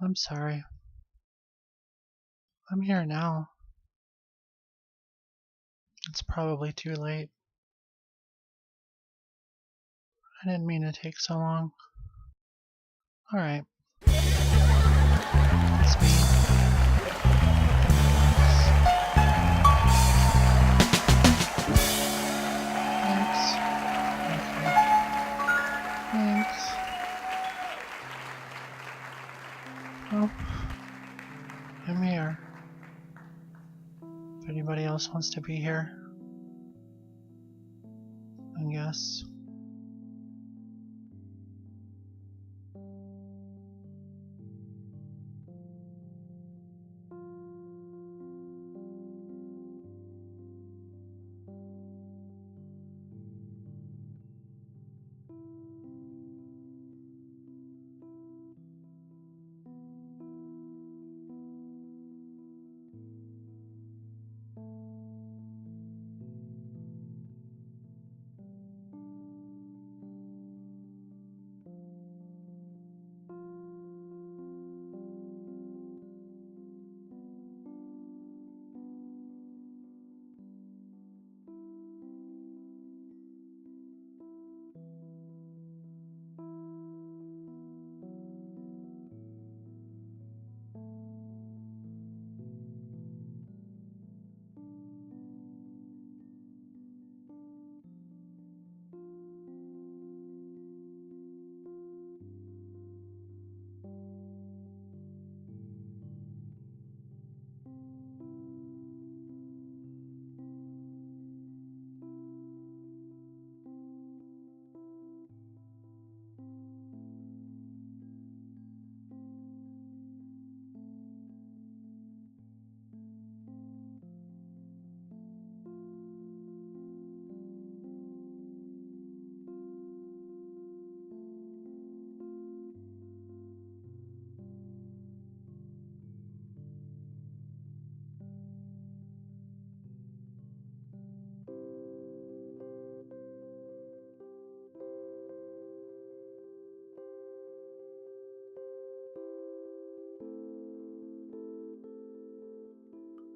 I'm sorry. I'm here now. It's probably too late. I didn't mean to take so long. Alright. It's me. Thanks. Okay. Thanks. Well, I'm here. If anybody else wants to be here, I guess.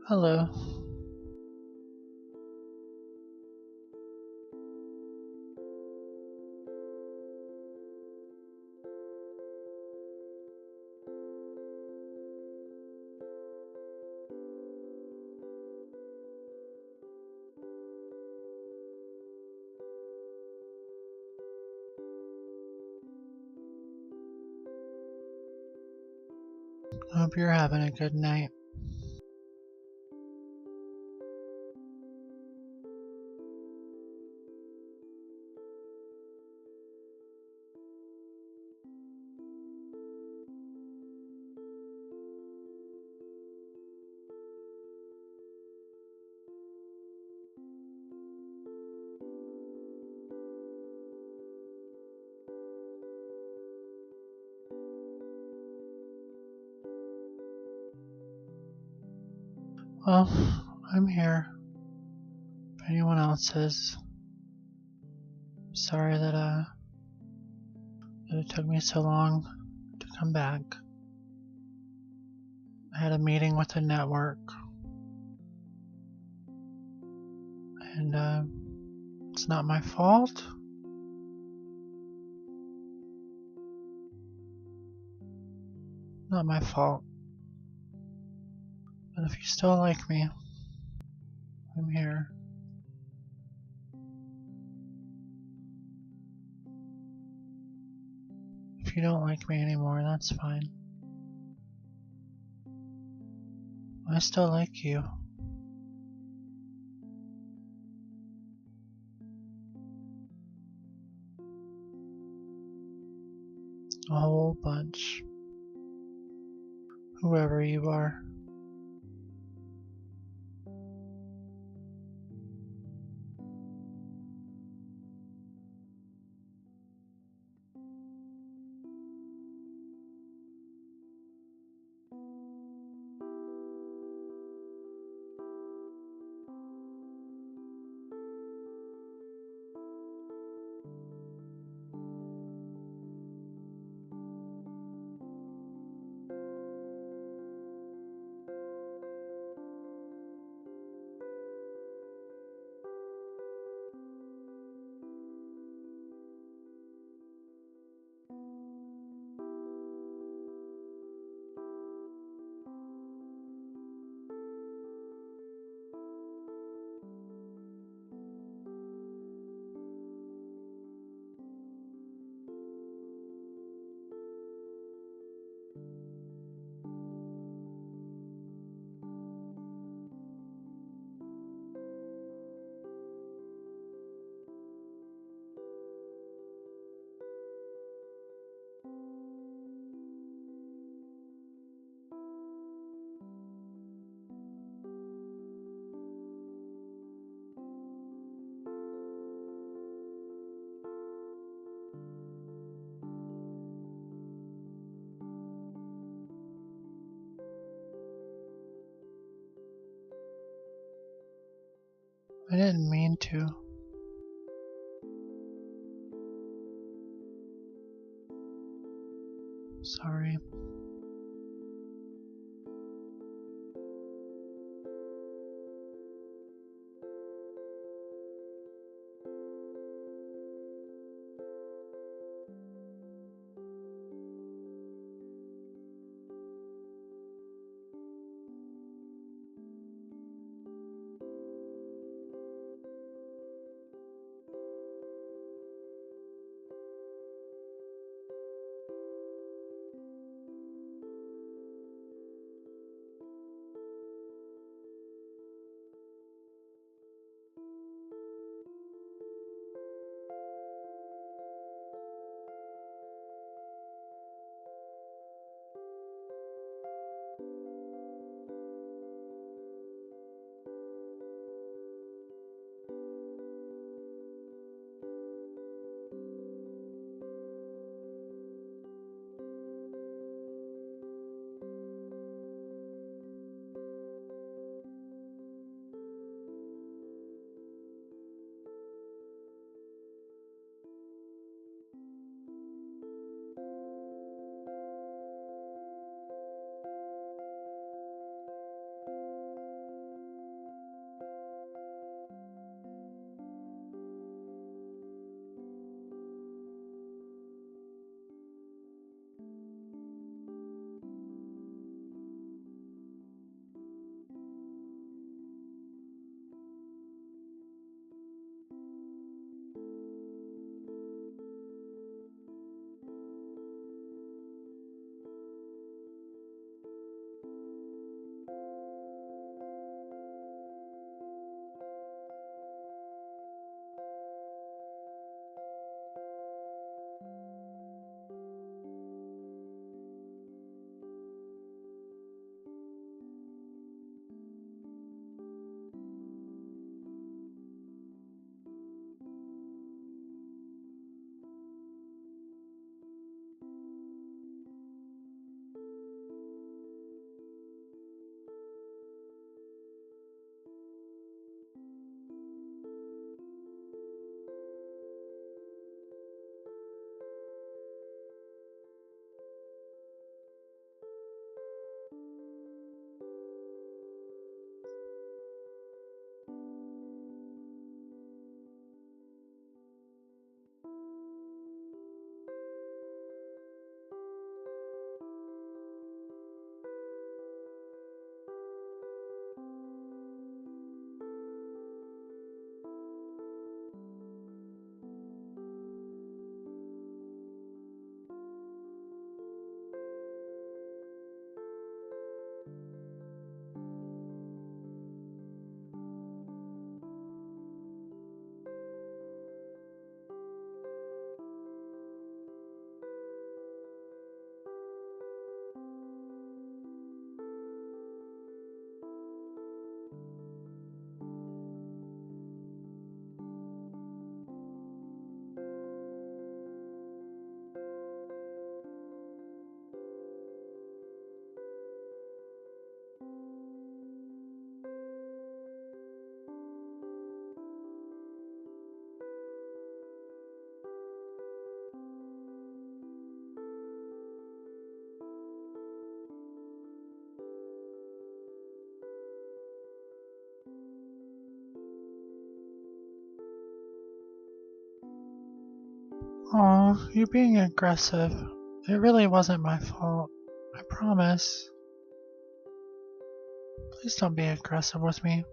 Hello. Hope you're having a good night. Well, I'm here. If anyone else is, sorry that it took me so long to come back. I had a meeting with the network, and it's not my fault. Not my fault. But if you still like me, I'm here. If you don't like me anymore, that's fine. I still like you. A whole bunch. Whoever you are. I didn't mean to. Sorry. Aw, you're being aggressive. It really wasn't my fault. I promise. Please don't be aggressive with me.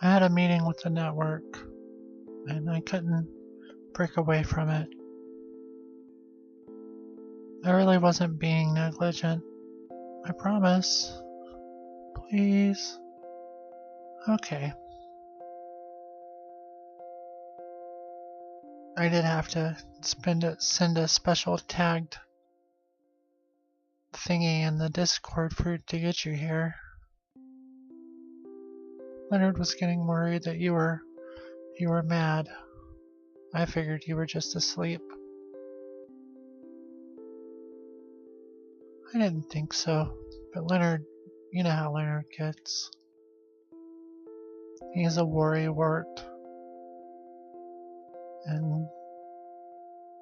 I had a meeting with the network, and I couldn't break away from it. I really wasn't being negligent. I promise. Please. Okay. I did have to send a special tagged thingy in the Discord for to get you here. Leonard was getting worried that you were mad. I figured you were just asleep. I didn't think so, but Leonard, you know how Leonard gets. He's a worrywart. And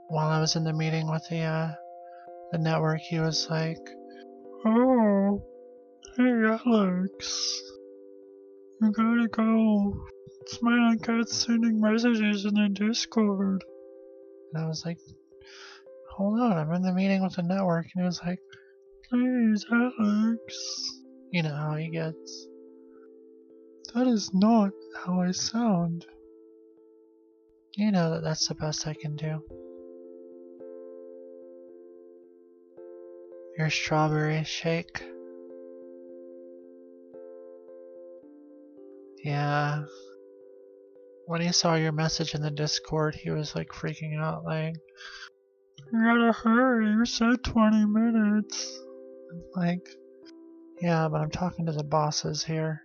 while I was in the meeting with the network, he was like, "Oh, hey Alex, you gotta go. Smiling Cat's sending messages in the Discord." And I was like, "Hold on, I'm in the meeting with the network." And he was like, "Please, Alex." You know how he gets. "That is not how I sound." You know that that's the best I can do. Your strawberry shake. Yeah. When he saw your message in the Discord, he was like freaking out, like, "You gotta hurry, you said 20 minutes. Like, yeah, but I'm talking to the bosses here.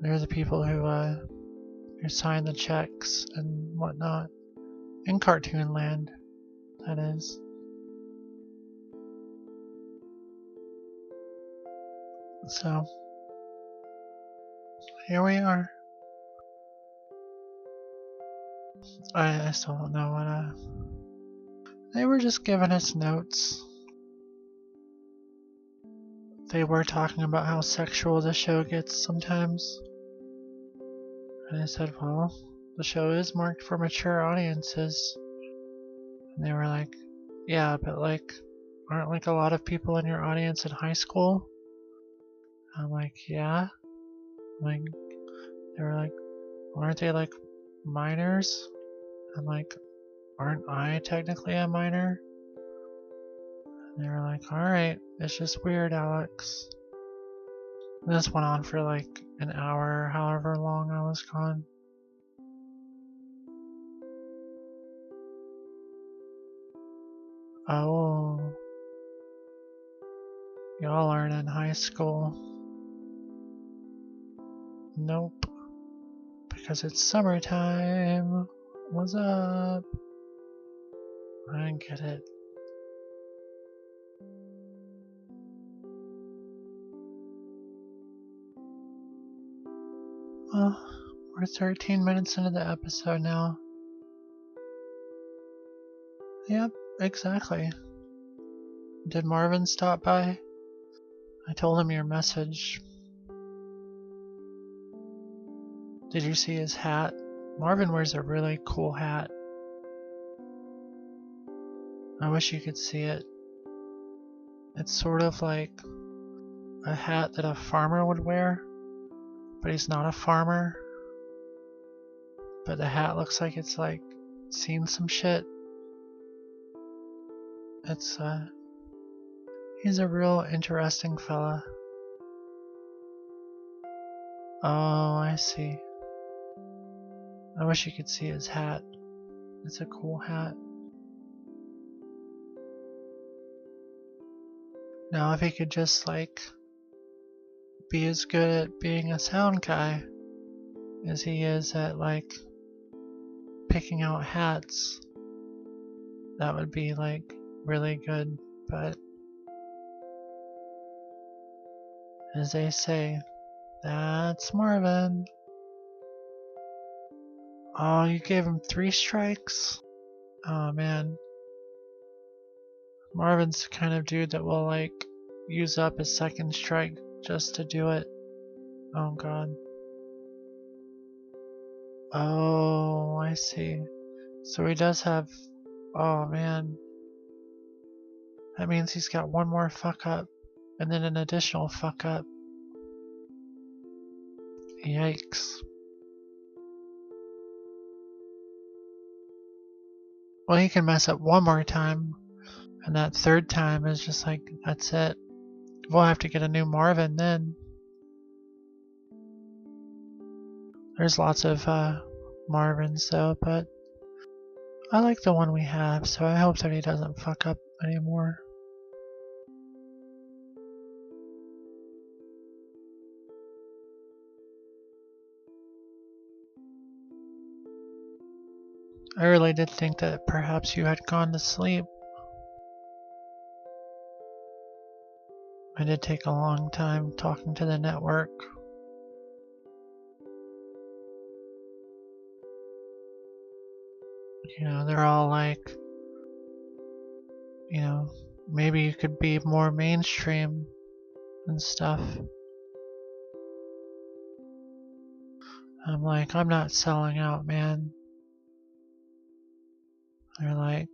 They're the people who sign the checks and whatnot. In Cartoon Land, that is. So, here we are. I still don't know what, they were just giving us notes. They were talking about how sexual the show gets sometimes. And I said, well, the show is marked for mature audiences. And they were like, yeah, but like, aren't like a lot of people in your audience in high school? I'm like, yeah. Like, they were like, aren't they like minors? I'm like, aren't I technically a minor? And they were like, alright, it's just weird, Alex. And this went on for like an hour, however long I was gone. Oh, y'all aren't in high school. Nope, because it's summertime. What's up? I didn't get it. Well, we're 13 minutes into the episode now. Yep, exactly. Did Marvin stop by? I told him your message. Did you see his hat? Marvin wears a really cool hat. I wish you could see it. It's sort of like a hat that a farmer would wear, but he's not a farmer. But the hat looks like it's like seen some shit. It's he's a real interesting fella. Oh, I see. I wish you could see his hat. It's a cool hat. Now if he could just like be as good at being a sound guy as he is at like picking out hats, that would be like really good. But as they say, that's Marvin. Oh, you gave him 3 strikes? Oh man. Marvin's the kind of dude that will like use up his second strike just to do it. Oh god. Oh, I see. So he does have... Oh man. That means he's got one more fuck up. And then an additional fuck up. Yikes. Well, he can mess up one more time. And that third time is just like, that's it. We'll have to get a new Marvin then. There's lots of Marvins though, but I like the one we have, so I hope that he doesn't fuck up anymore. I really did think that perhaps you had gone to sleep. I did take a long time talking to the network. You know, they're all like, you know, maybe you could be more mainstream and stuff. I'm like, I'm not selling out, man. They're like,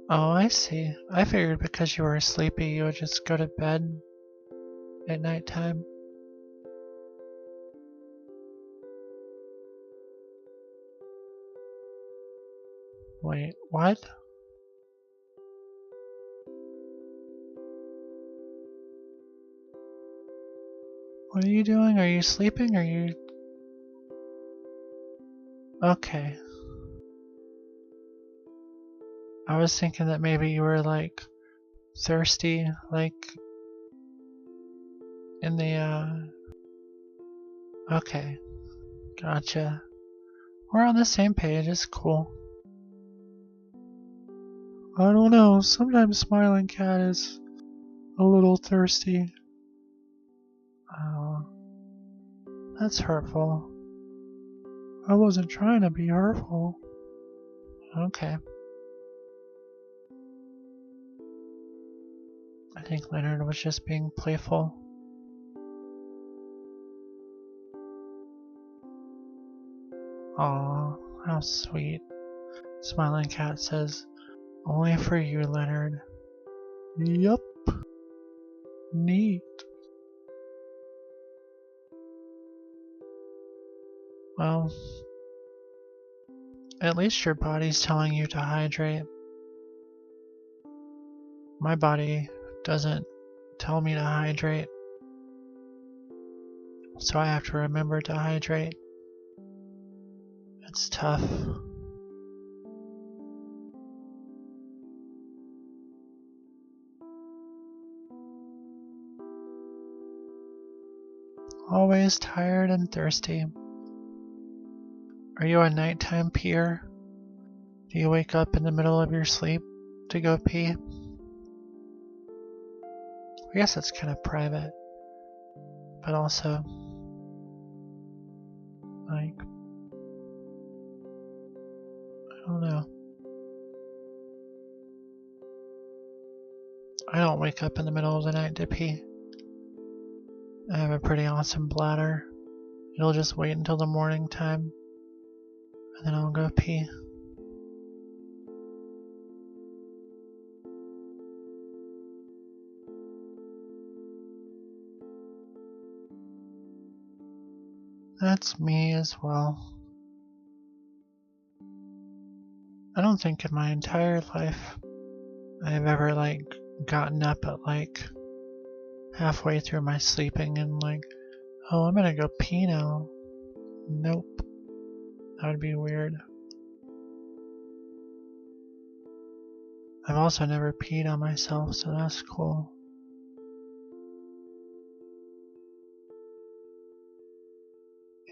oh, I see. I figured because you were sleepy, you would just go to bed at nighttime. Wait, what? What are you doing? Are you sleeping? Are you... Okay. I was thinking that maybe you were like thirsty, like in the Okay, gotcha. We're on the same page, it's cool. I don't know, sometimes Smiling Cat is a little thirsty. Oh, that's hurtful. I wasn't trying to be hurtful. Okay. I think Leonard was just being playful. Aw, how sweet. Smiling Cat says, only for you, Leonard. Yup. Neat. Well, at least your body's telling you to hydrate. My body doesn't tell me to hydrate, so I have to remember to hydrate. It's tough. Always tired and thirsty. Are you a nighttime peer? Do you wake up in the middle of your sleep to go pee? I guess it's kind of private, but also, like, I don't know. I don't wake up in the middle of the night to pee. I have a pretty awesome bladder. It'll just wait until the morning time, and then I'll go pee. That's me as well. I don't think in my entire life I've ever like gotten up at like halfway through my sleeping and like, oh, I'm gonna go pee now. Nope. That would be weird. I've also never peed on myself, so that's cool.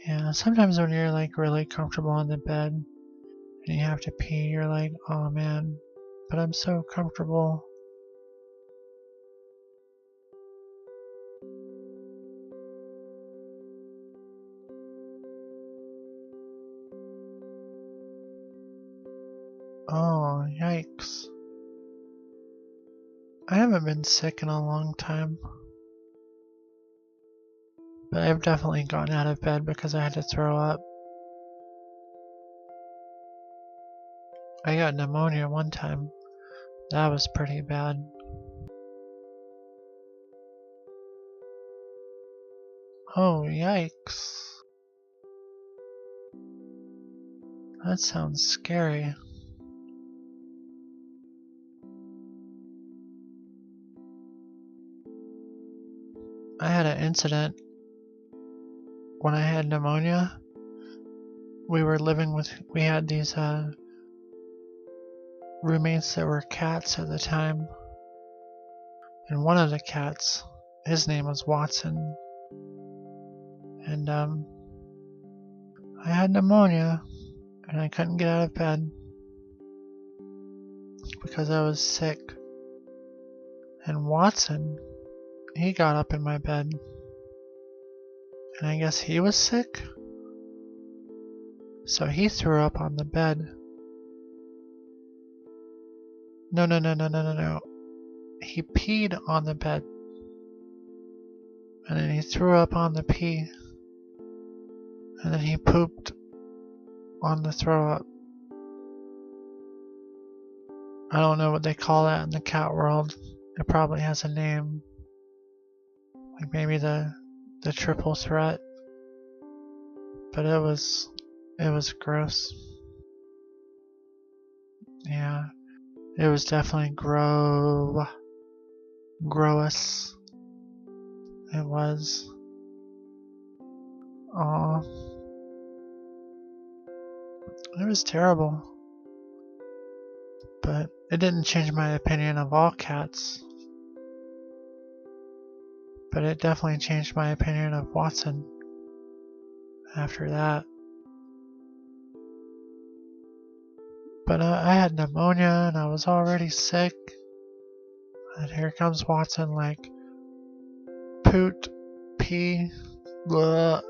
Yeah, sometimes when you're like really comfortable in the bed and you have to pee, you're like, oh man, but I'm so comfortable. Oh, yikes. I haven't been sick in a long time. But I've definitely gotten out of bed because I had to throw up. I got pneumonia one time. That was pretty bad. Oh, yikes. That sounds scary. I had an incident when I had pneumonia. We had these roommates that were cats at the time. And one of the cats, his name was Watson. And I had pneumonia and I couldn't get out of bed because I was sick. And Watson, he got up in my bed. And I guess he was sick? So he threw up on the bed. No. He peed on the bed. And then he threw up on the pee. And then he pooped on the throw up. I don't know what they call that in the cat world. It probably has a name. Like maybe the triple threat. But it was gross. Yeah. It was definitely gross. It was. Aw. It was terrible. But it didn't change my opinion of all cats. But it definitely changed my opinion of Watson after that. But I had pneumonia and I was already sick. And here comes Watson like, poot, pee, blah.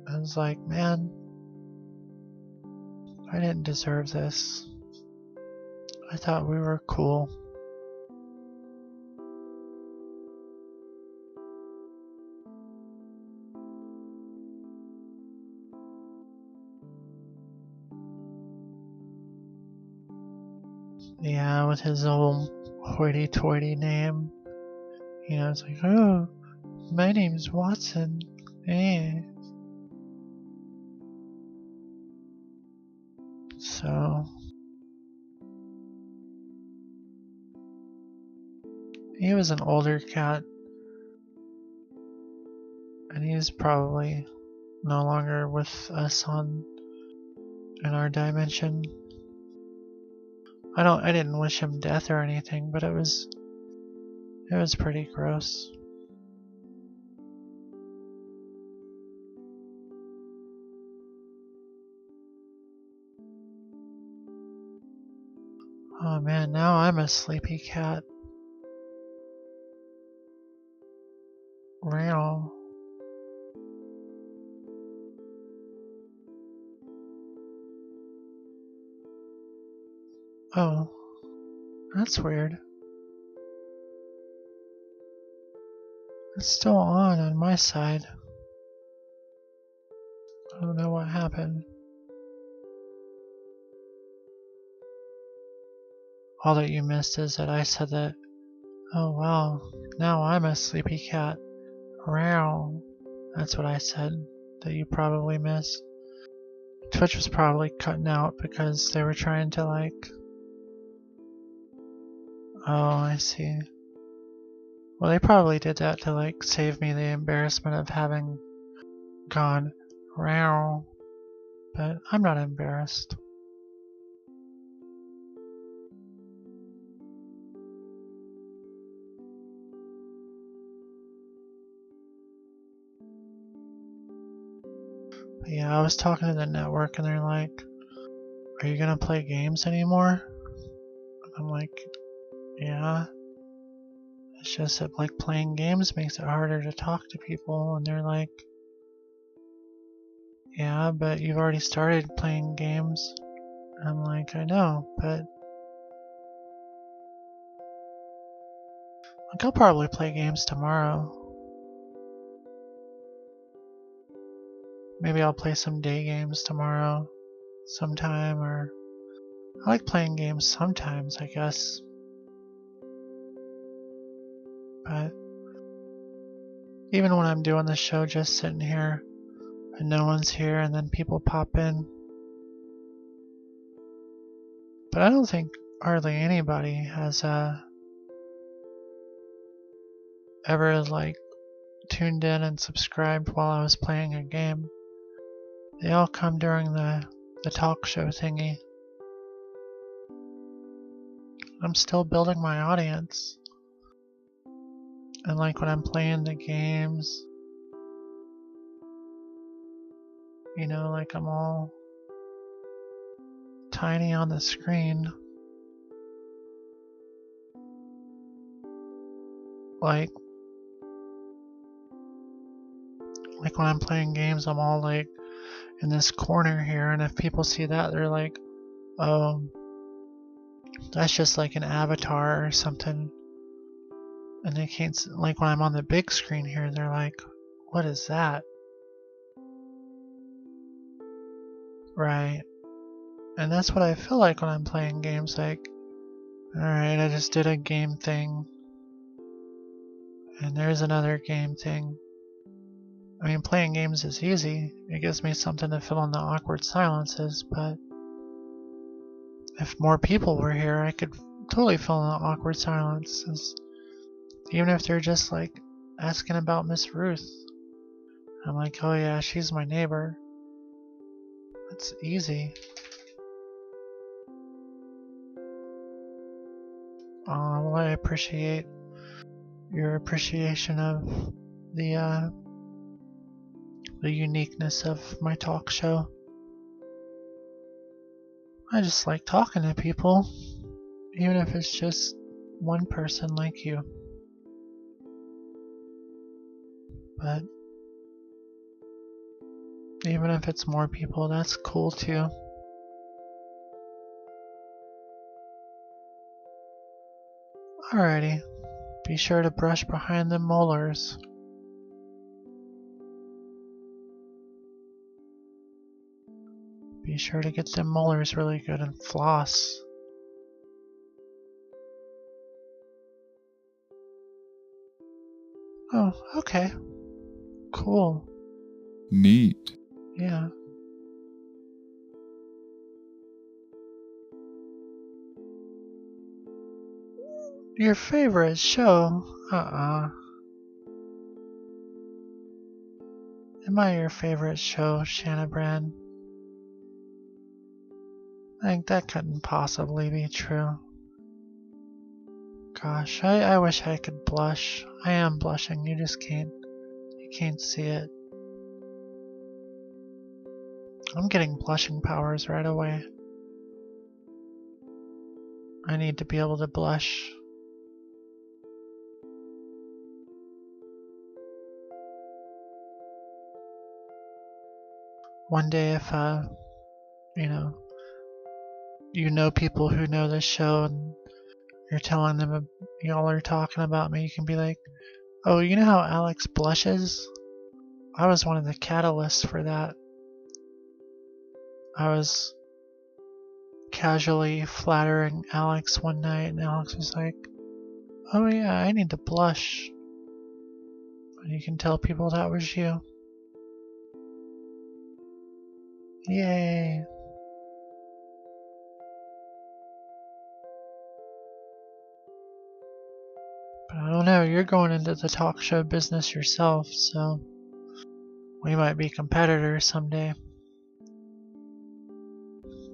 I was like, man, I didn't deserve this. I thought we were cool. Yeah, with his old hoity-toity name. You know, it's like, oh, my name's Watson. Eh. So, he was an older cat. And he's probably no longer with us in our dimension. I didn't wish him death or anything, but it was pretty gross. Oh man, now I'm a sleepy cat. Real. Oh, that's weird. It's still on my side. I don't know what happened. All that you missed is that I said that, oh wow, now I'm a sleepy cat. Meow. That's what I said that you probably missed. Twitch was probably cutting out because they were trying to like... Oh, I see. Well, they probably did that to like save me the embarrassment of having gone meow. But I'm not embarrassed. But yeah, I was talking to the network and they're like, are you gonna play games anymore? I'm like, yeah. It's just that like playing games makes it harder to talk to people, and they're like, yeah, but you've already started playing games. And I'm like, I know, but like, I'll probably play games tomorrow. Maybe I'll play some day games tomorrow sometime, or I like playing games sometimes, I guess. But even when I'm doing the show, just sitting here and no one's here and then people pop in. But I don't think hardly anybody has ever like tuned in and subscribed while I was playing a game. They all come during the talk show thingy. I'm still building my audience. And like when I'm playing the games, you know, like I'm all tiny on the screen. Like when I'm playing games, I'm all like in this corner here, and if people see that, they're like, oh, that's just like an avatar or something. And they can't, like when I'm on the big screen here, they're like, what is that? Right. And that's what I feel like when I'm playing games, like, alright, I just did a game thing. And there's another game thing. I mean, playing games is easy. It gives me something to fill in the awkward silences, but if more people were here, I could totally fill in the awkward silences. Even if they're just like asking about Miss Ruth. I'm like, oh yeah, she's my neighbor. That's easy. Well, I appreciate your appreciation of the uniqueness of my talk show. I just like talking to people, even if it's just one person like you. But even if it's more people, that's cool too. Alrighty, be sure to brush behind the molars. Be sure to get them molars really good and floss. Oh, okay. Cool. Neat. Yeah. Your favorite show? Am I your favorite show, Shanabrand? I think that couldn't possibly be true. Gosh, I wish I could blush. I am blushing, you just can't. You can't see it. I'm getting blushing powers right away. I need to be able to blush. One day if, you know people who know this show and you're telling them, y'all are talking about me, you can be like, oh, you know how Alex blushes? I was one of the catalysts for that. I was casually flattering Alex one night and Alex was like, oh yeah, I need to blush. And you can tell people that was you. Yay. But I don't know, you're going into the talk show business yourself, so we might be competitors someday.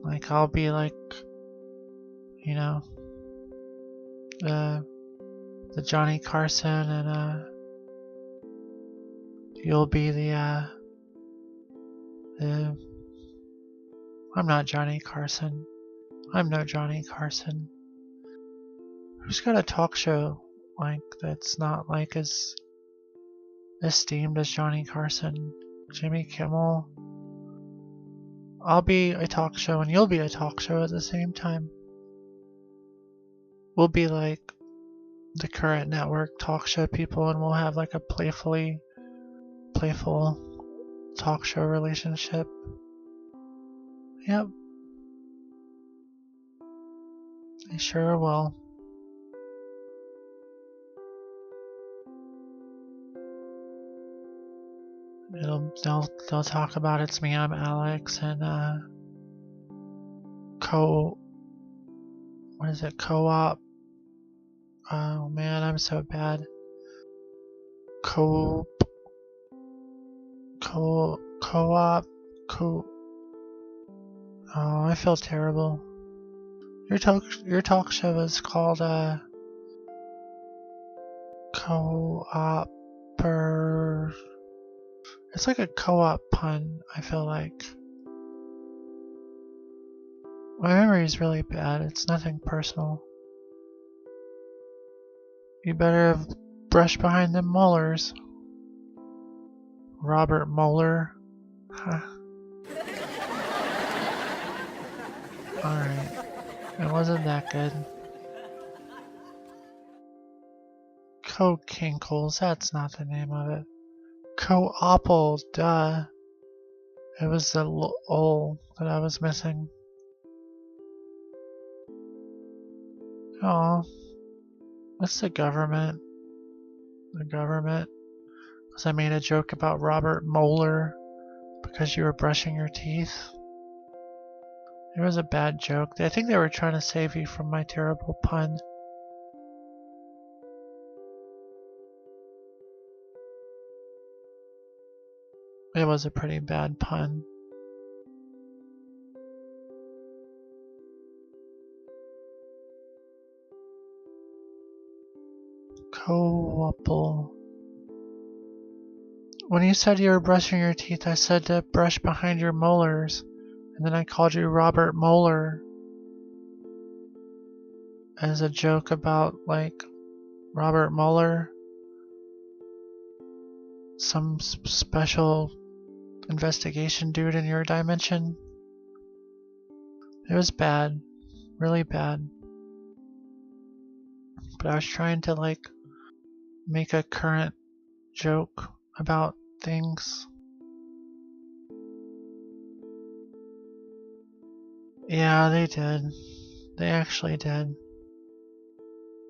Like, I'll be like, you know, the Johnny Carson, and you'll be the I'm not Johnny Carson. I'm no Johnny Carson. Who's got a talk show like that's not like as esteemed as Johnny Carson? Jimmy Kimmel? I'll be a talk show and you'll be a talk show at the same time. We'll be like the current network talk show people, and we'll have like a playful talk show relationship. Yep. They sure will. They'll talk about it's me, I'm Alex, and what is it, co-op? Oh man, I'm so bad. Co-op. Oh, I feel terrible. Your talk show is called co-opper. It's like a co-op pun, I feel like. My memory is really bad, it's nothing personal. You better have brushed behind them molars. Robert Mueller. Huh. Alright. It wasn't that good. Co-Kinkles, that's not the name of it. Co-Opple, duh. It was the ol that I was missing. Oh, what's the government? The government? Because I made a joke about Robert Mueller because you were brushing your teeth. It was a bad joke. I think they were trying to save you from my terrible pun. It was a pretty bad pun. Co-opple. When you said you were brushing your teeth, I said to brush behind your molars, and then I called you Robert Mueller as a joke about, like, Robert Mueller, some special investigation dude in your dimension. It was bad, really bad. But I was trying to, like, make a current joke about things. Yeah, they did. They actually did.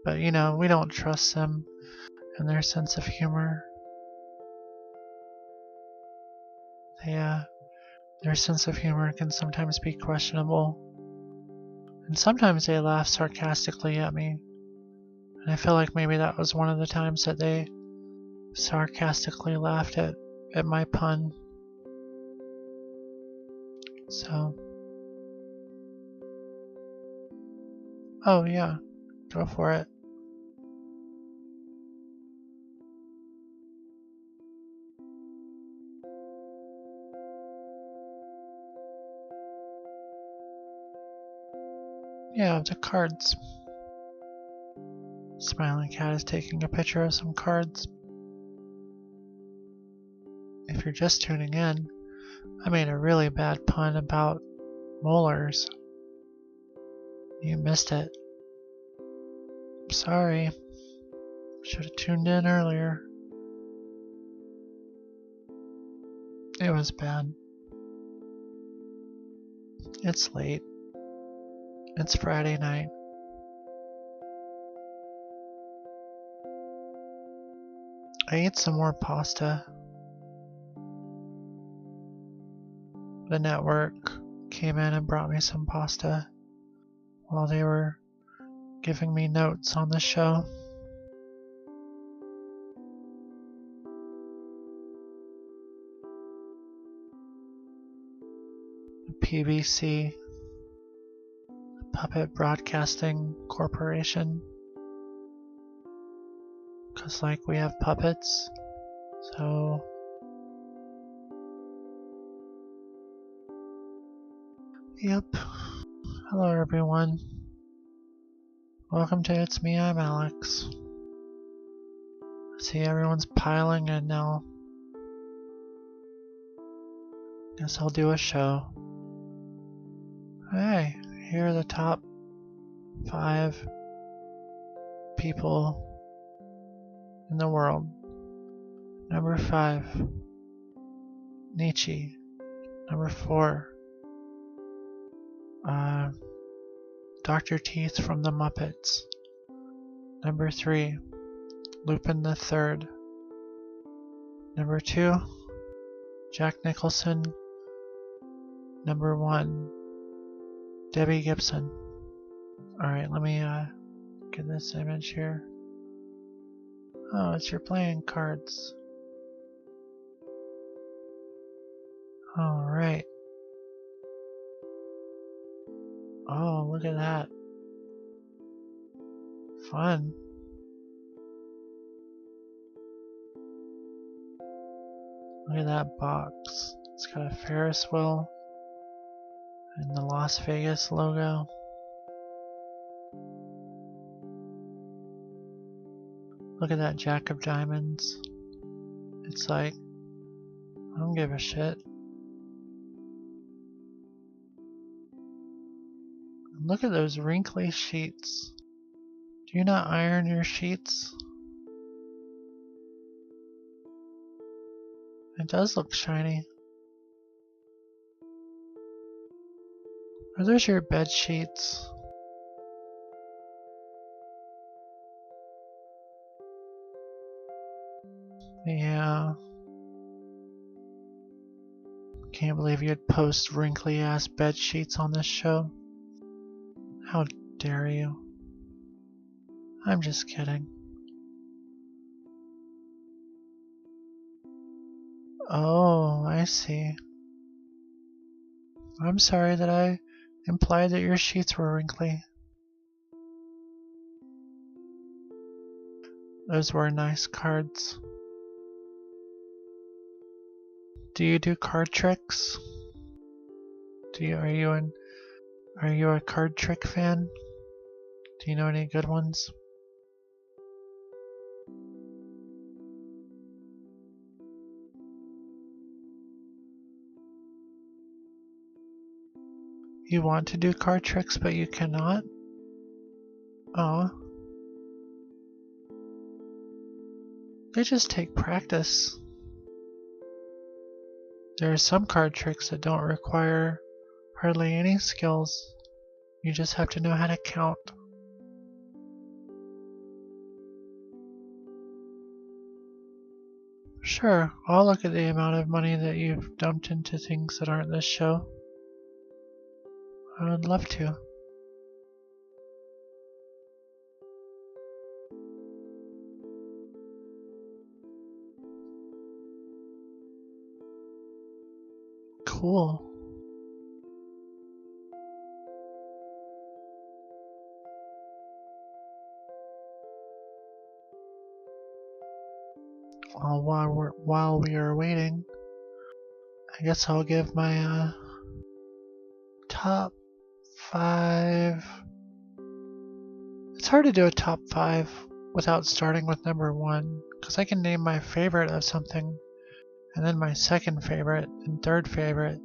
But you know, we don't trust them and their sense of humor. Their sense of humor can sometimes be questionable. And sometimes they laugh sarcastically at me. And I feel like maybe that was one of the times that they sarcastically laughed at my pun. So. Oh yeah, go for it. Yeah, the cards. Smiling Cat is taking a picture of some cards. If you're just tuning in, I made a really bad pun about molars. You missed it. Sorry. Should have tuned in earlier. It was bad. It's late. It's Friday night. I ate some more pasta. The network came in and brought me some pasta while they were giving me notes on the show. PBC, Puppet Broadcasting Corporation. Because, like, we have puppets, so. Yep. Hello, everyone. Welcome to It's Me, I'm Alex. See, everyone's piling in now. Guess I'll do a show. Hey, here are the top 5 people in the world. Number 5, Nietzsche. Number 4, Dr. Teeth from the Muppets. Number 3, Lupin the Third. Number 2, Jack Nicholson. Number 1, Debbie Gibson. Alright, let me get this image here. Oh, it's your playing cards. Alright. Oh, look at that. Fun. Look at that box. It's got a Ferris wheel and the Las Vegas logo. Look at that Jack of Diamonds. It's like, I don't give a shit. Look at those wrinkly sheets. Do you not iron your sheets? It does look shiny. Are those your bed sheets? Yeah. Can't believe you'd post wrinkly ass bed sheets on this show. How dare you? I'm just kidding. Oh, I see. I'm sorry that I implied that your sheets were wrinkly. Those were nice cards. Do you do card tricks? Are you a card trick fan? Do you know any good ones? You want to do card tricks, but you cannot? Oh. They just take practice. There are some card tricks that don't require hardly any skills. You just have to know how to count. Sure, I'll look at the amount of money that you've dumped into things that aren't this show. I would love to. Cool. Well, while we are waiting, I guess I'll give my top 5. It's hard to do a top 5 without starting with number 1, because I can name my favorite of something, and then my second favorite and third favorite.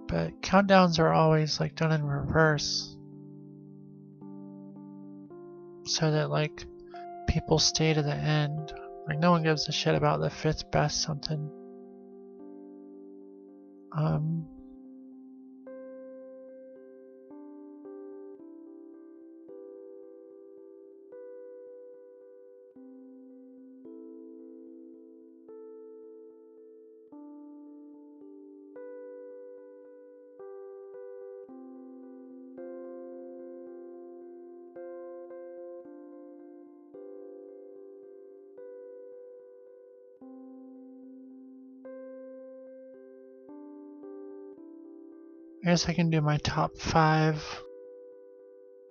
But countdowns are always like done in reverse, so that like people stay to the end. Like no one gives a shit about the 5th best something. I guess I can do my top 5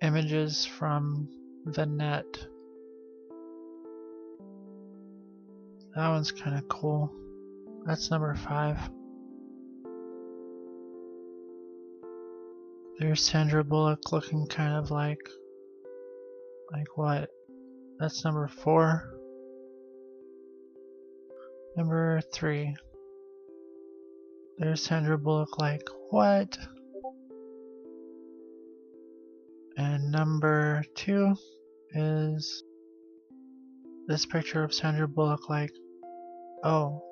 images from the net. That one's kind of cool. That's number 5. There's Sandra Bullock looking kind of like what? That's number 4. Number 3. There's Sandra Bullock like what? And number 2 is this picture of Sandra Bullock like, oh,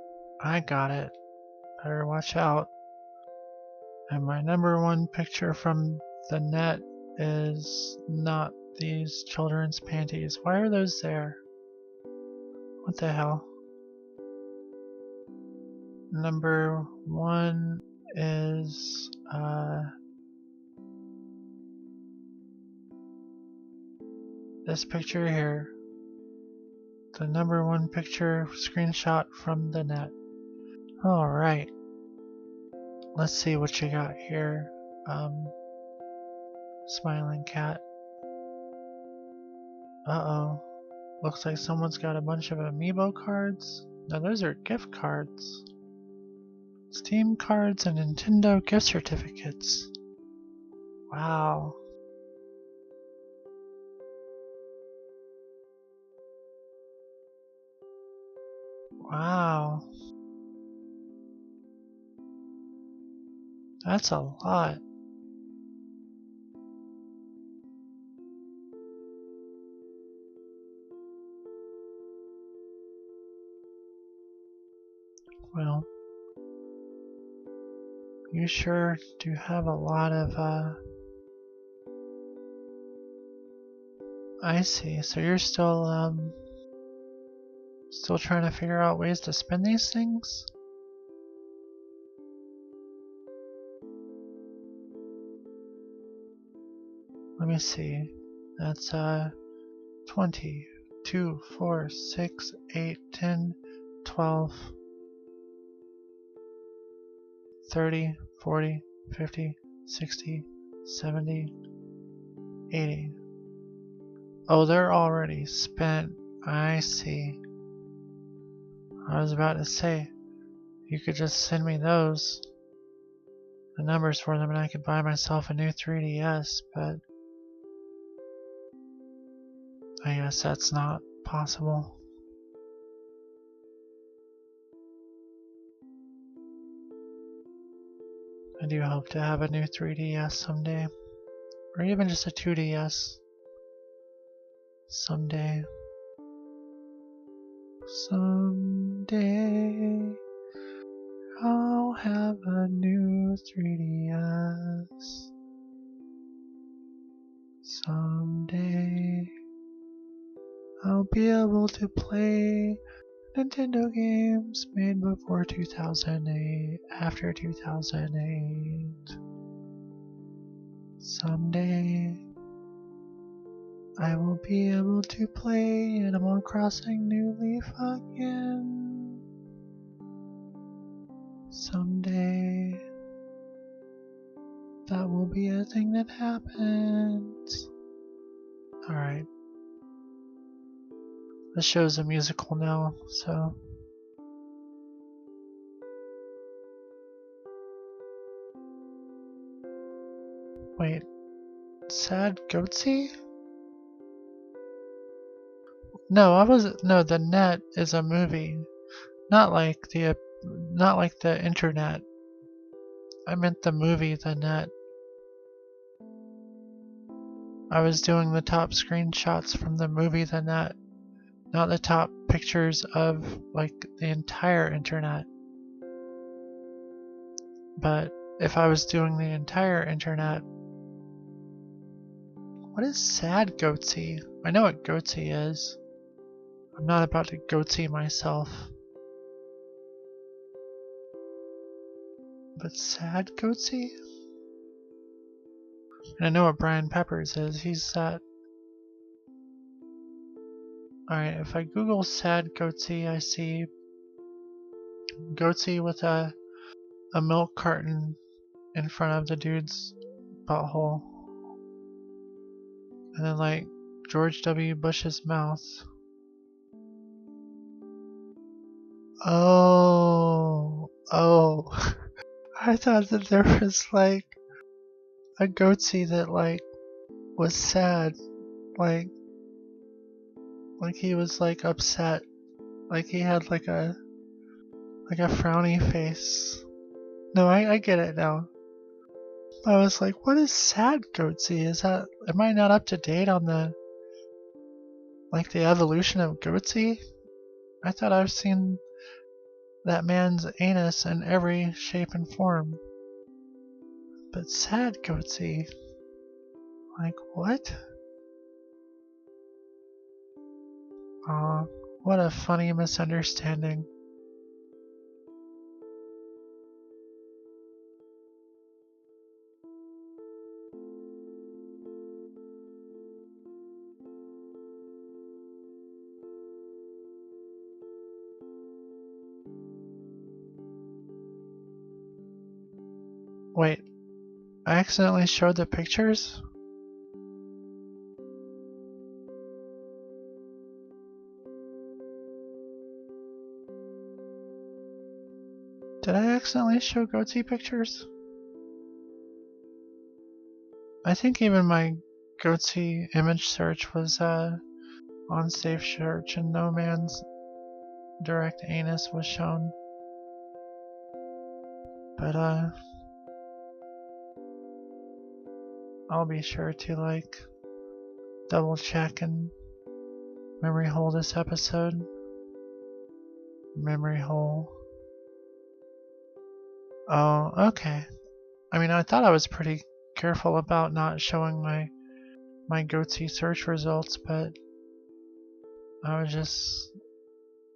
I got it. Better watch out. And my number 1 picture from the net is not these children's panties. Why are those there? What the hell? Number 1 is this picture here. The number 1 picture screenshot from the net. Alright. Let's see what you got here. Smiling cat. Uh-oh. Looks like someone's got a bunch of amiibo cards. No, those are gift cards. Steam cards and Nintendo gift certificates. Wow. Wow. That's a lot. Well, you sure do have a lot of, I see. So you're still trying to figure out ways to spend these things? Let me see. That's 20, 2, 4, 6, 8, 10, 12, 30, 40, 50, 60, 70, 80. Oh, they're already spent. I see. I was about to say, you could just send me those, the numbers for them, and I could buy myself a new 3DS, but I guess that's not possible. I do hope to have a new 3DS someday, or even just a 2DS someday. Someday I'll have a new 3DS. Someday I'll be able to play Nintendo games made before 2008, after 2008. Someday I will be able to play Animal Crossing New Leaf again. Someday that will be a thing that happens. Alright. The show's a musical now, so. Wait. Sad Goatsy? No, the Net is a movie. Not like the internet. I meant the movie The Net. I was doing the top screenshots from the movie The Net, not the top pictures of like the entire internet. But if I was doing the entire internet, what is Sad Goatsy? I know what Goatsy is. I'm not about to Goatsy myself. But Sad Goatsy? And I know what Brian Peppers is. He's that. Alright, if I Google Sad Goatsy, I see Goatsy with a milk carton in front of the dude's butthole. And then like George W. Bush's mouth. Oh. I thought that there was like a Goatsy that like was sad. Like he was like upset. Like he had like a frowny face. No, I get it now. I was like, what is Sad Goatsy? Am I not up to date on the evolution of Goatsy? I thought I've seen that man's anus in every shape and form. But Sad Goatsy? Like, what? Aw, what a funny misunderstanding. Wait, I accidentally showed the pictures? Did I accidentally show Goatsy pictures? I think even my Goatsy image search was on Safe Search and no man's direct anus was shown. But I'll be sure to like double check and memory hole this episode. Memory hole. Oh, okay. I mean, I thought I was pretty careful about not showing my Goatse search results, but I was just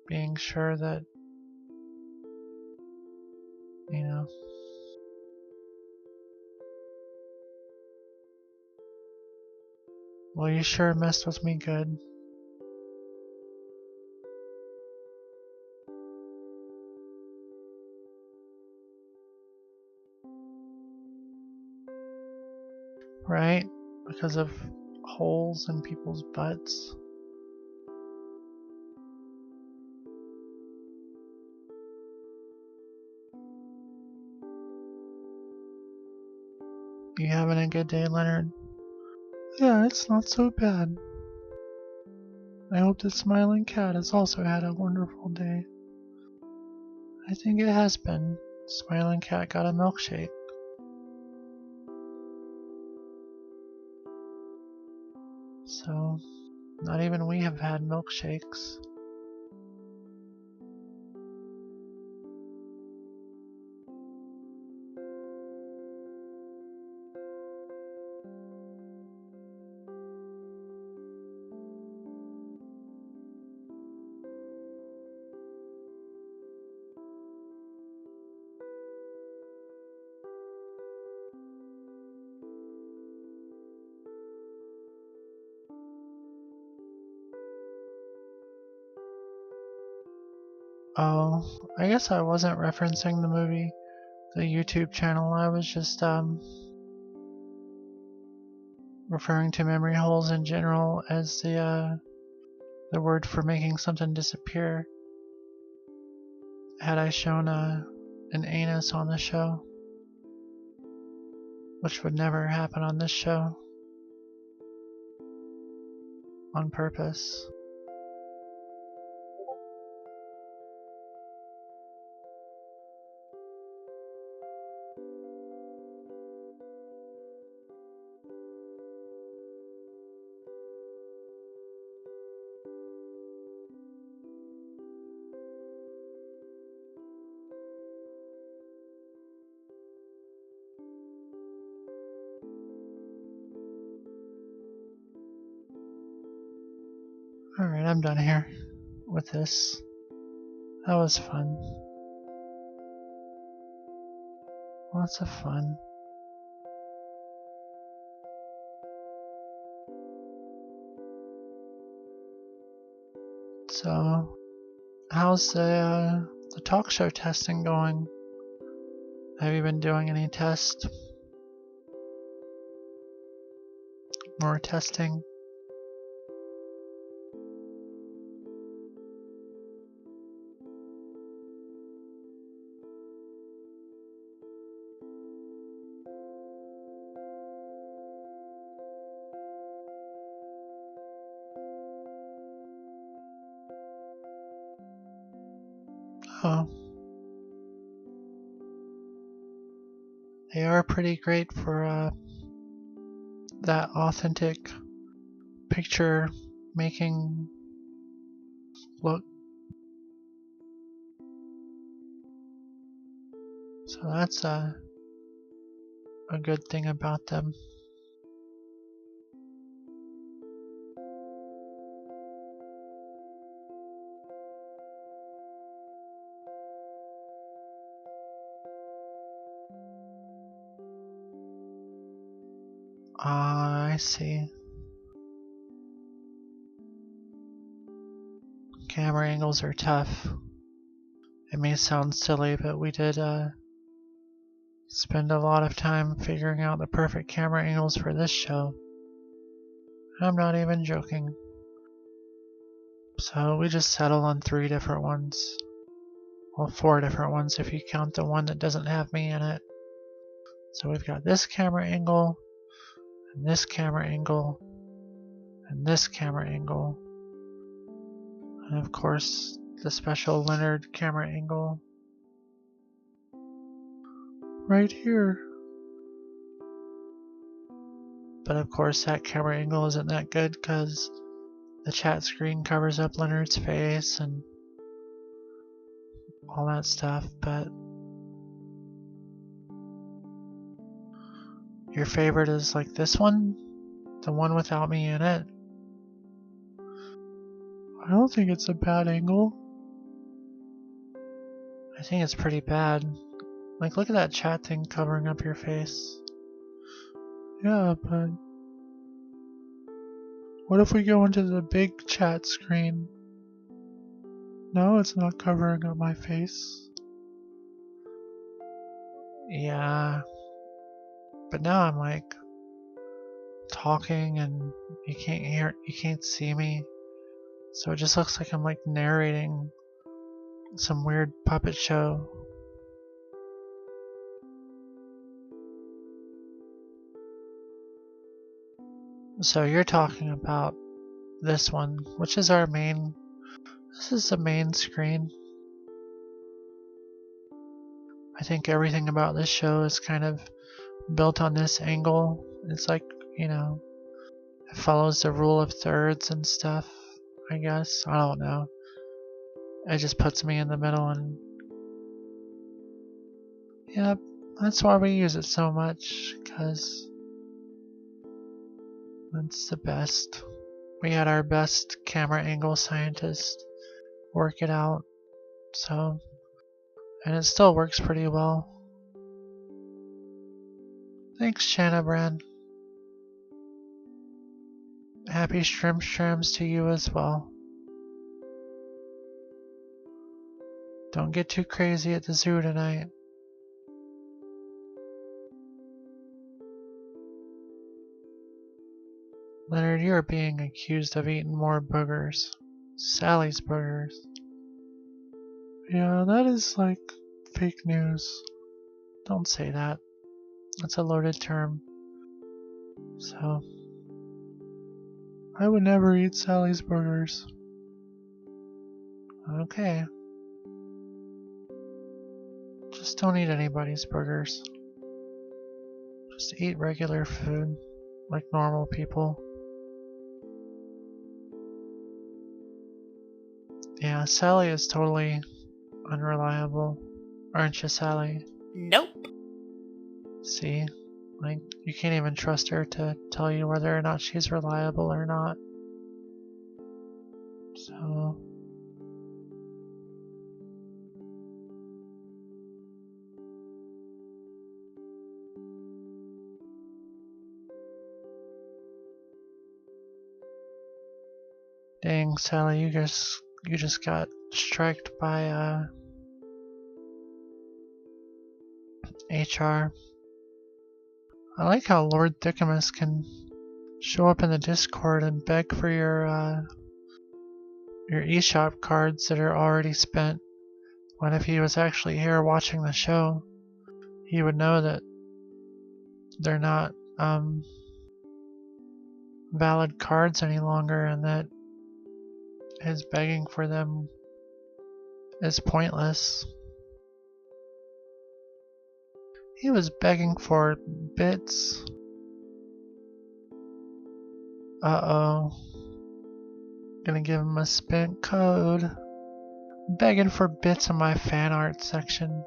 being sure that, you know. Well, you sure messed with me good. Right? Because of holes in people's butts. You having a good day, Leonard? Yeah, it's not so bad. I hope the smiling cat has also had a wonderful day. I think it has been. Smiling cat got a milkshake. So, not even we have had milkshakes. Oh, I guess I wasn't referencing the movie, the YouTube channel. I was just referring to memory holes in general as the word for making something disappear. Had I shown an anus on the show, which would never happen on this show, on purpose. Alright, I'm done here with this. That was fun. Lots of fun. So, how's the talk show testing going? Have you been doing any tests? More testing? Oh. They are pretty great for that authentic picture making look. So that's a good thing about them. I see. Camera angles are tough. It may sound silly, but we did spend a lot of time figuring out the perfect camera angles for this show. I'm not even joking. So we just settled on 3 different ones. Well, 4 different ones if you count the one that doesn't have me in it. So we've got this camera angle, and this camera angle, and this camera angle. And of course, the special Leonard camera angle right here. But of course that camera angle isn't that good because the chat screen covers up Leonard's face and all that stuff, but Your favorite is like this one? The one without me in it? I don't think it's a bad angle. I think it's pretty bad. Like, look at that chat thing covering up your face. Yeah, but what if we go into the big chat screen? No, it's not covering up my face. Yeah, but now I'm like talking and you can't see me. So it just looks like I'm like narrating some weird puppet show. So you're talking about this one, which is our main. This is the main screen. I think everything about this show is kind of built on this angle. It's like, you know, it follows the rule of thirds and stuff, I guess. I don't know. It just puts me in the middle and yep, that's why we use it so much, because it's the best. We had our best camera angle scientist work it out, so, and it still works pretty well. Thanks, Shannabran. Happy Shrimps to you as well. Don't get too crazy at the zoo tonight. Leonard, you're being accused of eating more boogers. Sally's boogers. Yeah, that is like fake news. Don't say that. That's a loaded term. So, I would never eat Sally's burgers. Okay. Just don't eat anybody's burgers. Just eat regular food, like normal people. Yeah, Sally is totally unreliable. Aren't you, Sally? Nope. See? Like, you can't even trust her to tell you whether or not she's reliable or not. So... Dang, Sally, you just got striked by HR. I like how Lord Thickamus can show up in the Discord and beg for your eShop cards that are already spent. When if he was actually here watching the show, he would know that they're not valid cards any longer, and that his begging for them is pointless. He was begging for bits. Uh-oh. Gonna give him a spent code. Begging for bits in my fan art section.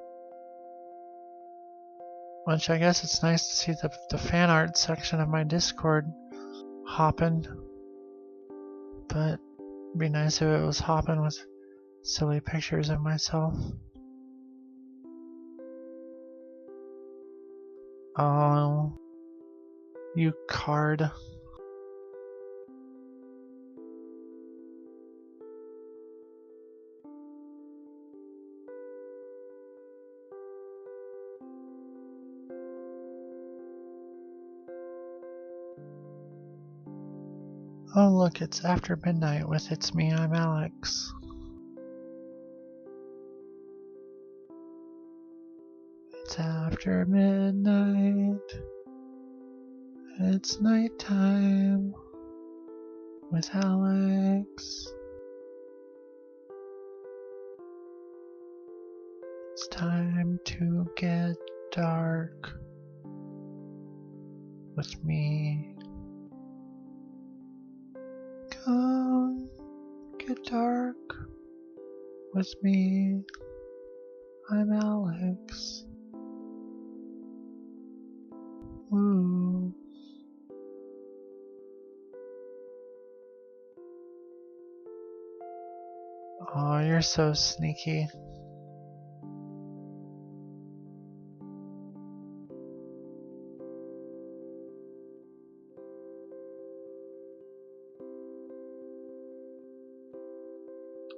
Which I guess it's nice to see the fan art section of my Discord hopping. But it'd be nice if it was hopping with silly pictures of myself. Oh, you card. Oh look, it's after midnight with It's Me, I'm Alex. It's after midnight. It's nighttime with Alex. It's time to get dark with me. Come get dark with me. I'm Alex. Ooh. Oh, you're so sneaky.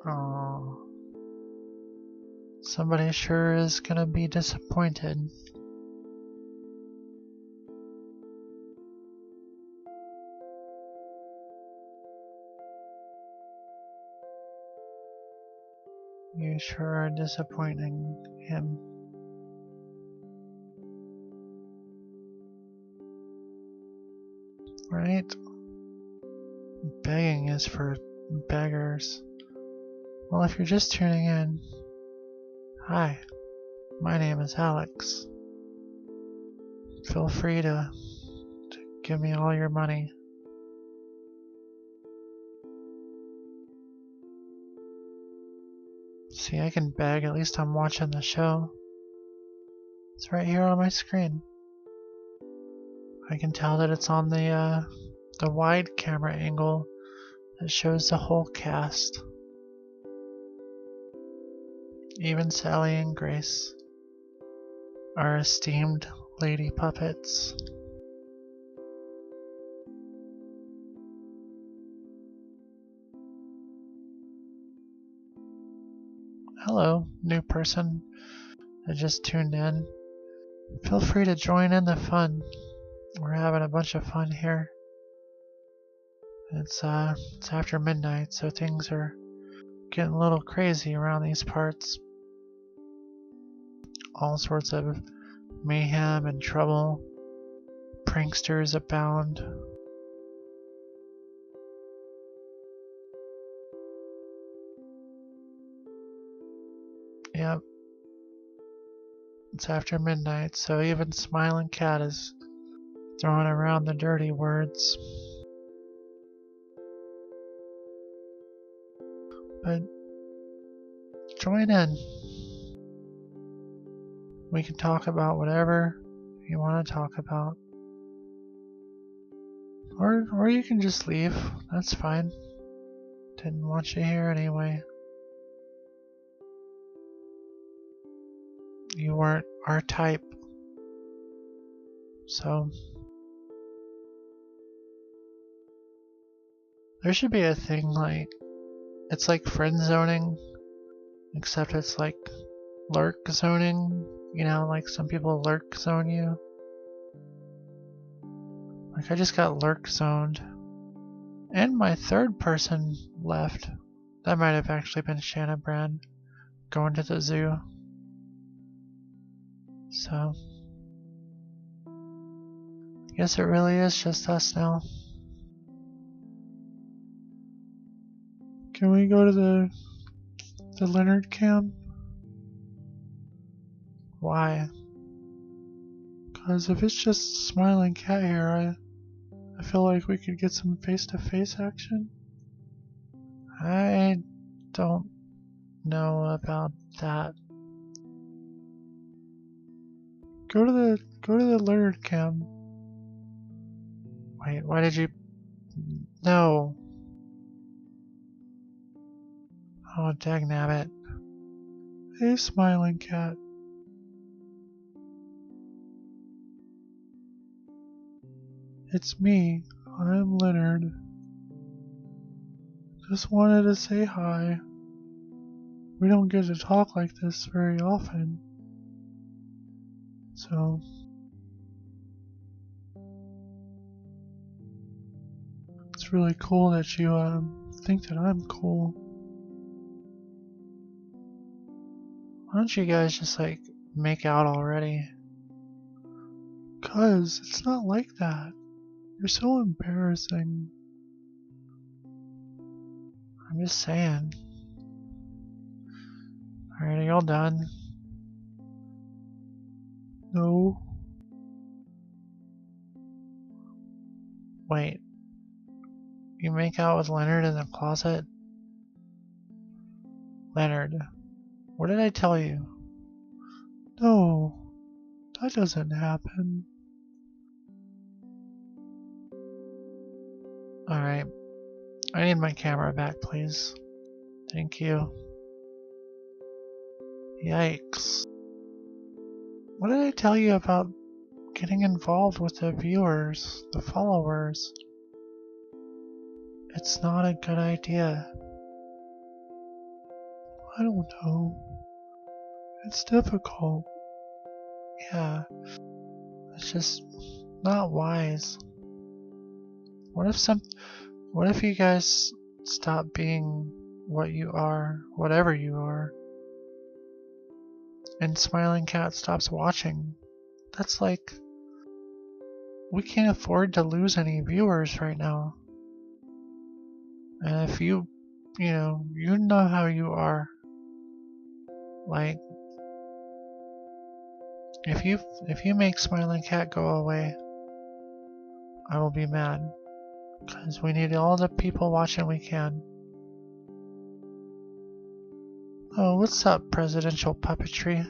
Oh. Somebody sure is gonna be disappointed. You sure are disappointing him. Right? Begging is for beggars. Well, if you're just tuning in, hi, my name is Alex. Feel free to give me all your money. See, I can beg, at least I'm watching the show. It's right here on my screen. I can tell that it's on the wide camera angle that shows the whole cast. Even Sally and Grace are esteemed lady puppets. Hello, new person that just tuned in. Feel free to join in the fun. We're having a bunch of fun here. It's after midnight, so things are getting a little crazy around these parts. All sorts of mayhem and trouble. Pranksters abound. Yep. It's after midnight, so even Smiling Cat is throwing around the dirty words. But join in. We can talk about whatever you want to talk about. Or you can just leave. That's fine. Didn't want you here anyway. You weren't our type. So there should be a thing like, it's like friend zoning, except it's like lurk zoning. You know, like some people lurk zone you. Like I just got lurk zoned. And my third person left. That might have actually been Shanna Brand going to the zoo. So I guess it really is just us now. Can we go to the Leonard cam? Why? Because if it's just Smiling Cat here, I feel like we could get some face-to-face action. I don't know about that. Go to the Leonard cam. Wait, why did you? No. Oh, dagnabbit. Hey, Smiling Cat. It's me. I'm Leonard. Just wanted to say hi. We don't get to talk like this very often. So it's really cool that you think that I'm cool. Why don't you guys just like make out already? 'Cause it's not like that. You're so embarrassing. I'm just saying. Alright, are y'all done? No. Wait. You make out with Leonard in the closet? Leonard, what did I tell you? No, that doesn't happen. Alright. I need my camera back, please. Thank you. Yikes. What did I tell you about getting involved with the viewers, the followers? It's not a good idea. I don't know. It's difficult. Yeah. It's just not wise. What if you guys stop being what you are, whatever you are, and Smiling Cat stops watching? That's like, we can't afford to lose any viewers right now. And if you know how you are. Like, if you make Smiling Cat go away, I will be mad. Because we need all the people watching we can. Oh, what's up, presidential puppetry?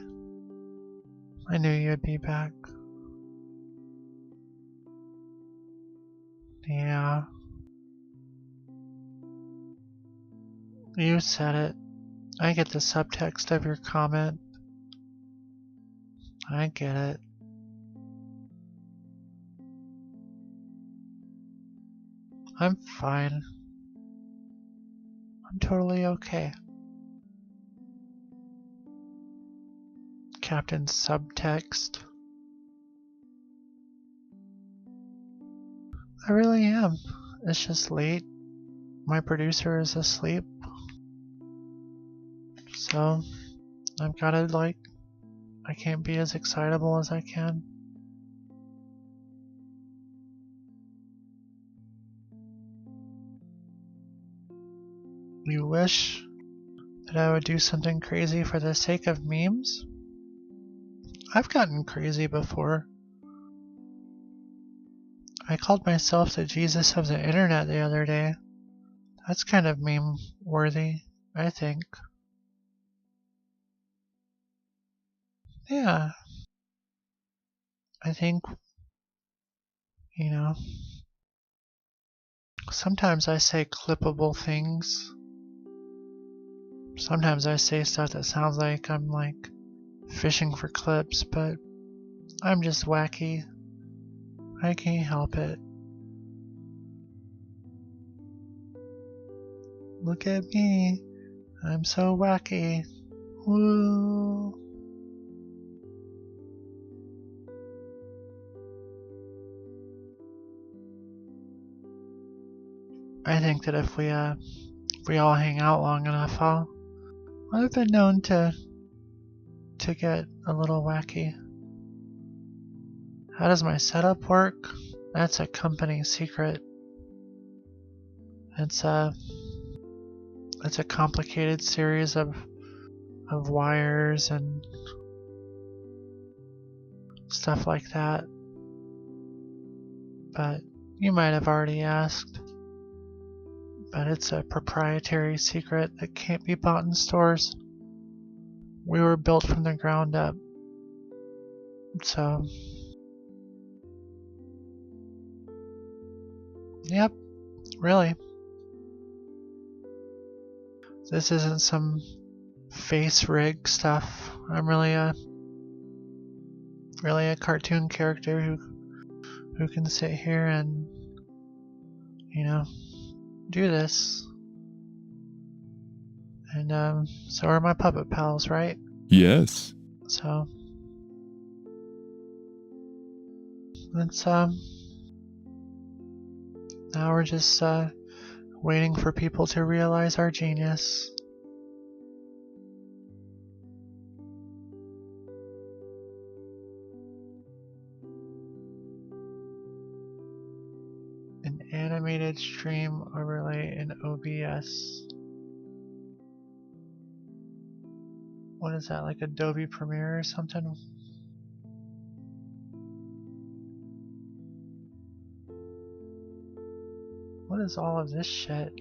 I knew you'd be back. Yeah. You said it. I get the subtext of your comment. I get it. I'm fine. I'm totally okay. Captain Subtext. I really am. It's just late. My producer is asleep. So, I've gotta I can't be as excitable as I can. You wish that I would do something crazy for the sake of memes? I've gotten crazy before. I called myself the Jesus of the internet the other day. That's kind of meme worthy, I think. Yeah. I think, sometimes I say clippable things. Sometimes I say stuff that sounds like I'm fishing for clips, but I'm just wacky. I can't help it. Look at me. I'm so wacky. Woo. I think that if we all hang out long enough, I've been known to get a little wacky. How does my setup work? That's a company secret. It's a complicated series of wires and stuff like that. But you might have already asked. But it's a proprietary secret that can't be bought in stores. We were built from the ground up. So, yep, really. This isn't some face rig stuff. I'm really a cartoon character who can sit here and do this. And so are my puppet pals, right? Yes. So let's now we're just waiting for people to realize our genius. An animated stream overlay in OBS. What is that, like Adobe Premiere or something? What is all of this shit?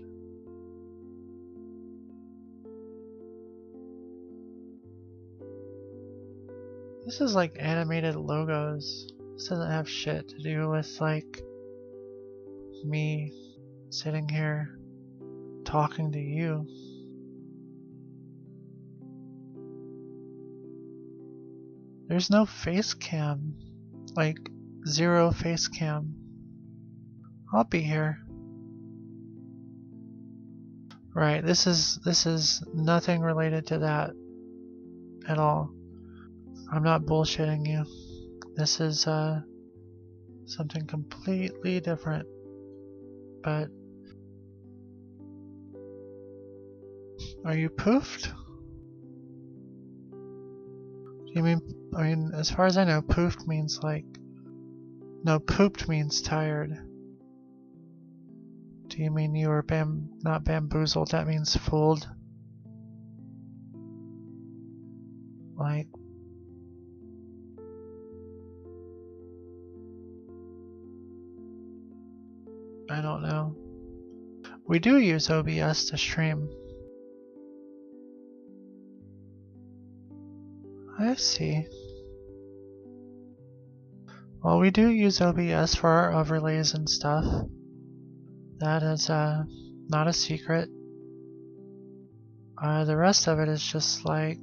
This is like animated logos. This doesn't have shit to do with me. sitting here talking to you. There's no face cam, like 0 face cam. I'll be here. Right, this is nothing related to that at all. I'm not bullshitting you. This is something completely different. But are you poofed? Do you mean, I mean, as far as I know, poofed means like, no, pooped means tired. Do you mean you were not bamboozled? That means fooled. Like, I don't know. We do use OBS to stream. I see. Well, we do use OBS for our overlays and stuff. That is not a secret. The rest of it is just like,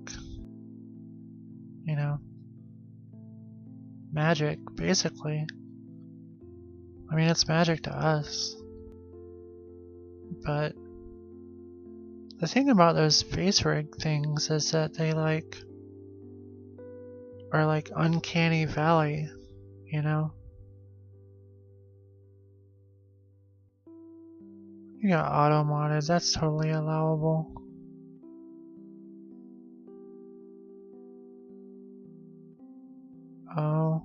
you know, magic, basically. I mean, it's magic to us. But the thing about those face rig things is that they like are like uncanny valley, you know? You got auto modded, that's totally allowable. Oh,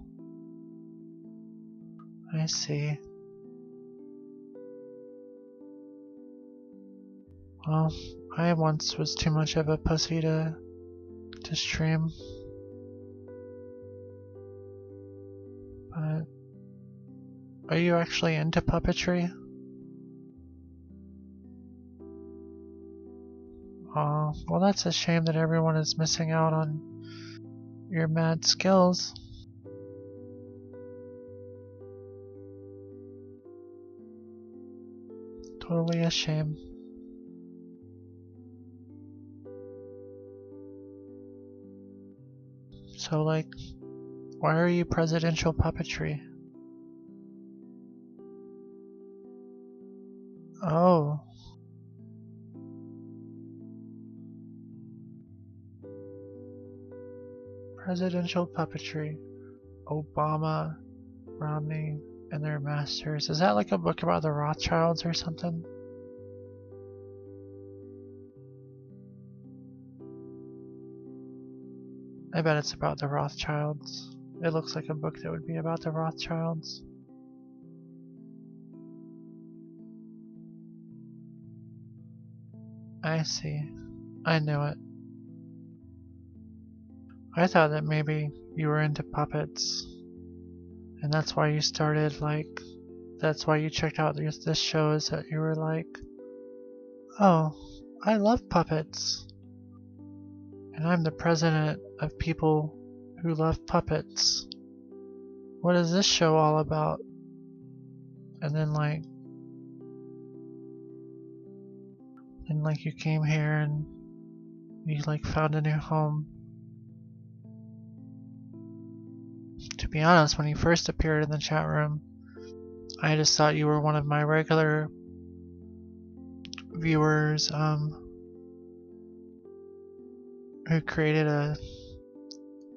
I see. Well, I once was too much of a pussy to stream. But are you actually into puppetry? Oh, well, that's a shame that everyone is missing out on your mad skills. Totally a shame. So, like, why are you presidential puppetry? Oh. Presidential puppetry. Obama, Romney, and their masters. Is that like a book about the Rothschilds or something? I bet it's about the Rothschilds. It looks like a book that would be about the Rothschilds. I see. I knew it. I thought that maybe you were into puppets. And that's why you started, like, that's why you checked out this show, is that you were like, oh, I love puppets. And I'm the president of people who love puppets. What is this show all about? And then like you came here and you like found a new home. To be honest, when you first appeared in the chat room, I just thought you were one of my regular viewers who created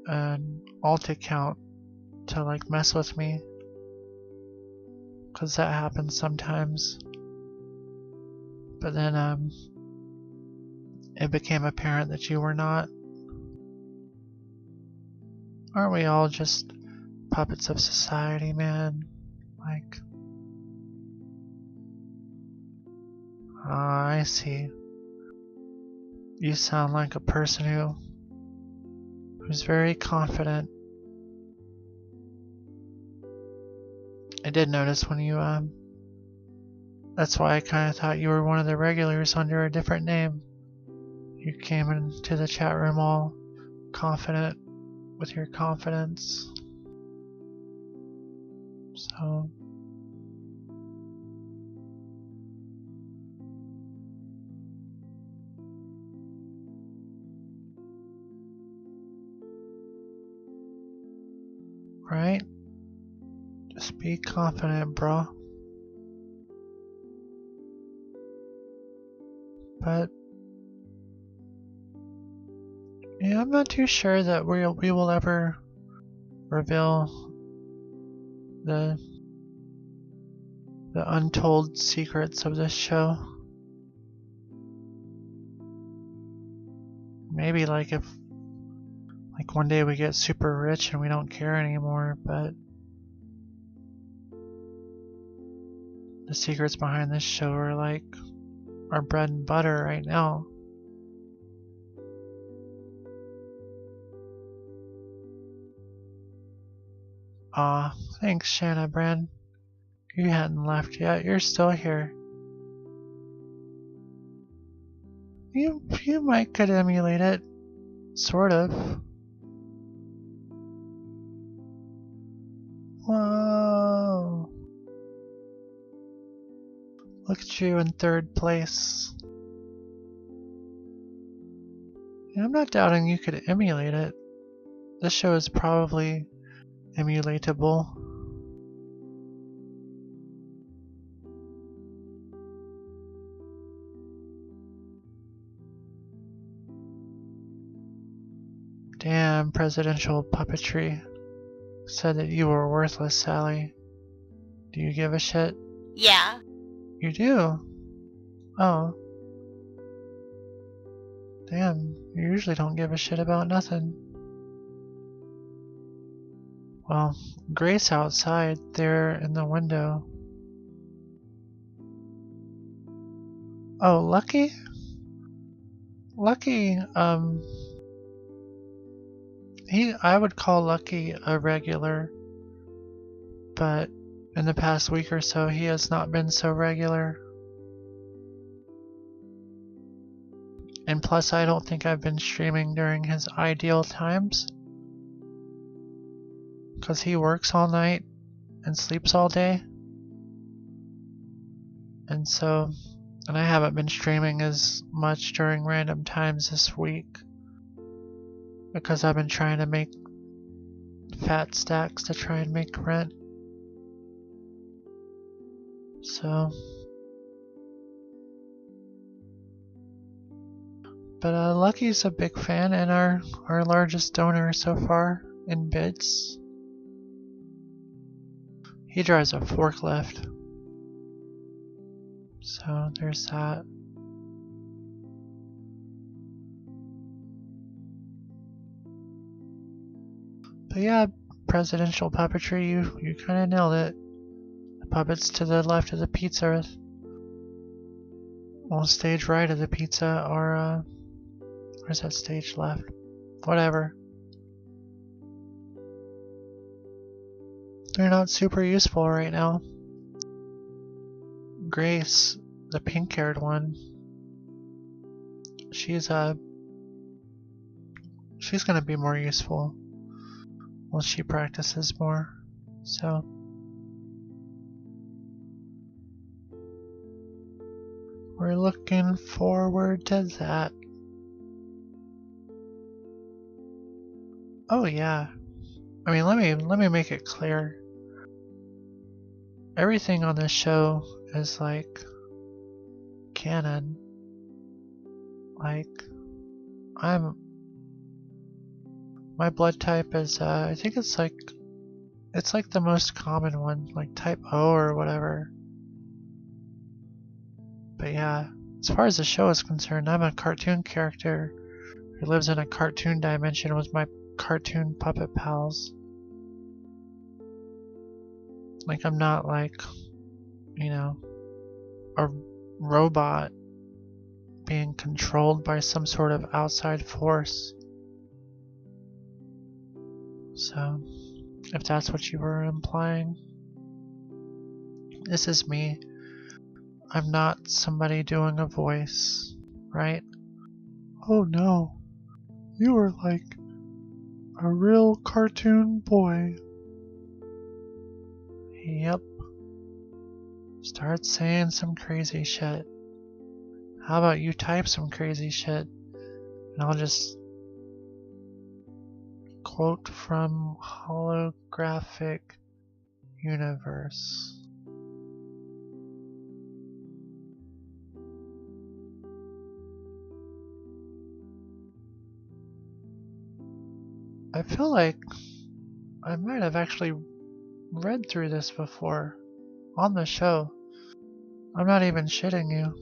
an alt account to like mess with me, because that happens sometimes. But then it became apparent that you were not. Aren't we all just puppets of society, man? Like, I see. You sound like a person who's very confident. I did notice when you that's why I kind of thought you were one of the regulars under a different name. You came into the chat room all confident with your confidence. So right? Just be confident, bro. But yeah, I'm not too sure that we will ever reveal the untold secrets of this show. Maybe like if one day we get super rich and we don't care anymore, but the secrets behind this show are like our bread and butter right now. Aw, thanks Shanna Brand. You hadn't left yet, you're still here. You might could emulate it. Sort of. Whoa. Look at you in 3rd place. Yeah, I'm not doubting you could emulate it. This show is probably emulatable. Damn, presidential puppetry. Said that you were worthless, Sally. Do you give a shit? Yeah. You do? Oh. Damn, you usually don't give a shit about nothing. Well, Grace outside there in the window. Oh, Lucky? Lucky, I would call Lucky a regular, but in the past week or so he has not been so regular. And plus I don't think I've been streaming during his ideal times, because he works all night and sleeps all day. And I haven't been streaming as much during random times this week, because I've been trying to make fat stacks to try and make rent. So, but Lucky's a big fan and our largest donor so far in bits. He drives a forklift. So there's that. But yeah, presidential puppetry, you kinda nailed it. The puppets to the left of the pizza, well, stage right of the pizza are, where's that stage left? Whatever. They're not super useful right now. Grace, the pink-haired one, she's gonna be more useful once she practices more. So we're looking forward to that. Oh yeah. I mean, let me make it clear. Everything on this show is like canon. Like my blood type is I think it's like the most common one, like type O or whatever. But yeah, as far as the show is concerned, I'm a cartoon character who lives in a cartoon dimension with my cartoon puppet pals. Like, I'm not like, you know, a robot being controlled by some sort of outside force. So, if that's what you were implying, this is me. I'm not somebody doing a voice, right? Oh no, you are like a real cartoon boy. Yep. Start saying some crazy shit. How about you type some crazy shit and I'll just quote from Holographic Universe. I feel like I might have actually read through this before on the show. I'm not even shitting you.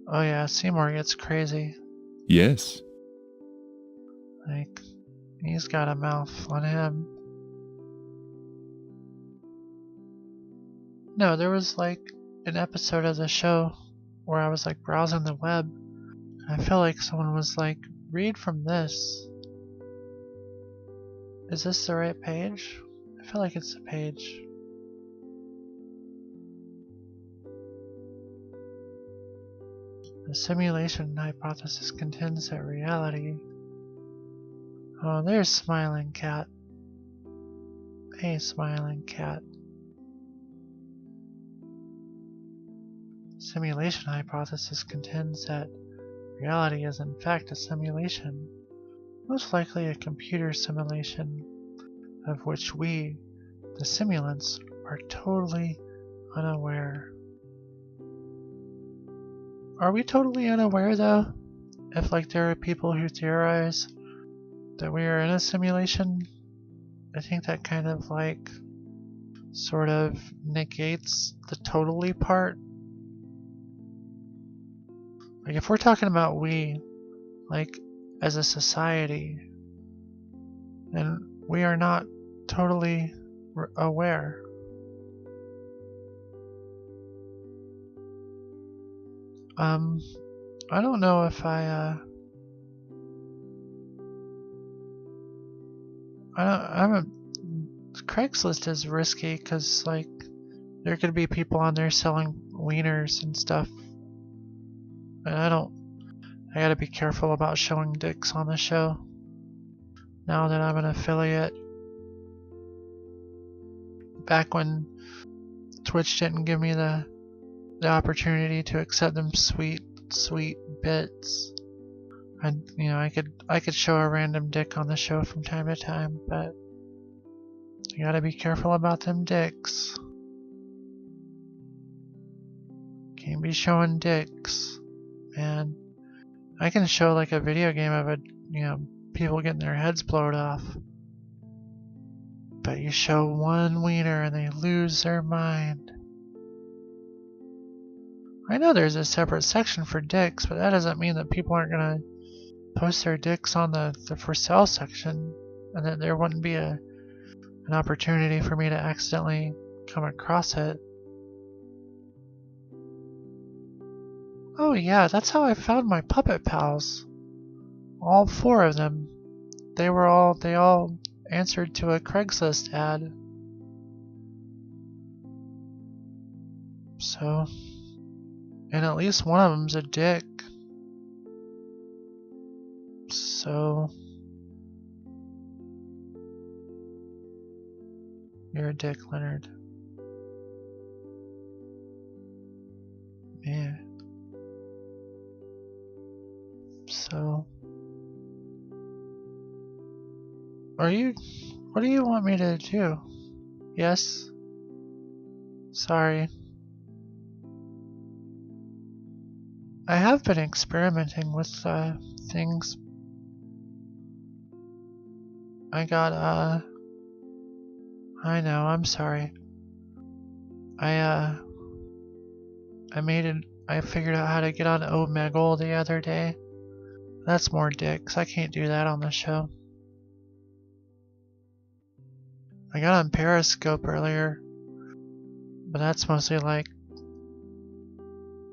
Oh yeah, Seymour gets crazy. Yes. Like, he's got a mouth on him. No, there was like an episode of the show where I was like browsing the web. And I feel like someone was like, read from this. Is this the right page? I feel like it's the page. The simulation hypothesis contends that reality. Oh, there's Smiling Cat. Hey, Smiling Cat. Simulation hypothesis contends that reality is in fact a simulation, most likely a computer simulation, of which we, the simulants, are totally unaware. Are we totally unaware though? If like there are people who theorize that we are in a simulation, I think that kind of like sort of negates the totally part. Like if we're talking about we, like as a society, then we are not totally aware. I don't know if Craigslist is risky because like there could be people on there selling wieners and stuff, and I gotta be careful about showing dicks on the show now that I'm an affiliate. Back when Twitch didn't give me the opportunity to accept them sweet bits, I could show a random dick on the show from time to time, but you gotta be careful about them dicks. Can't be showing dicks, man. I can show like a video game of people getting their heads blown off, but you show one wiener and they lose their mind. I know there's a separate section for dicks, but that doesn't mean that people aren't gonna post their dicks on the for sale section, and that there wouldn't be an opportunity for me to accidentally come across it. Oh yeah, that's how I found my puppet pals. All 4 of them. They all answered to a Craigslist ad. So, and at least one of them's a dick. So, you're a dick, Leonard. Yeah. So, what do you want me to do? Yes? Sorry. I have been experimenting with things. I got I know, I'm sorry. I figured out how to get on Omegle the other day. That's more dicks. I can't do that on the show. I got on Periscope earlier, but that's mostly like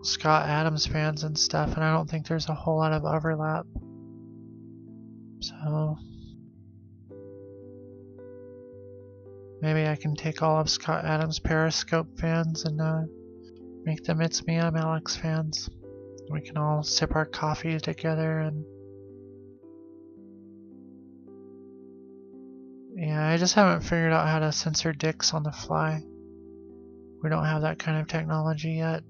Scott Adams fans and stuff, and I don't think there's a whole lot of overlap. So maybe I can take all of Scott Adams' Periscope fans and make them It's Me, I'm Alex fans. We can all sip our coffee together and... Yeah, I just haven't figured out how to censor dicks on the fly. We don't have that kind of technology yet.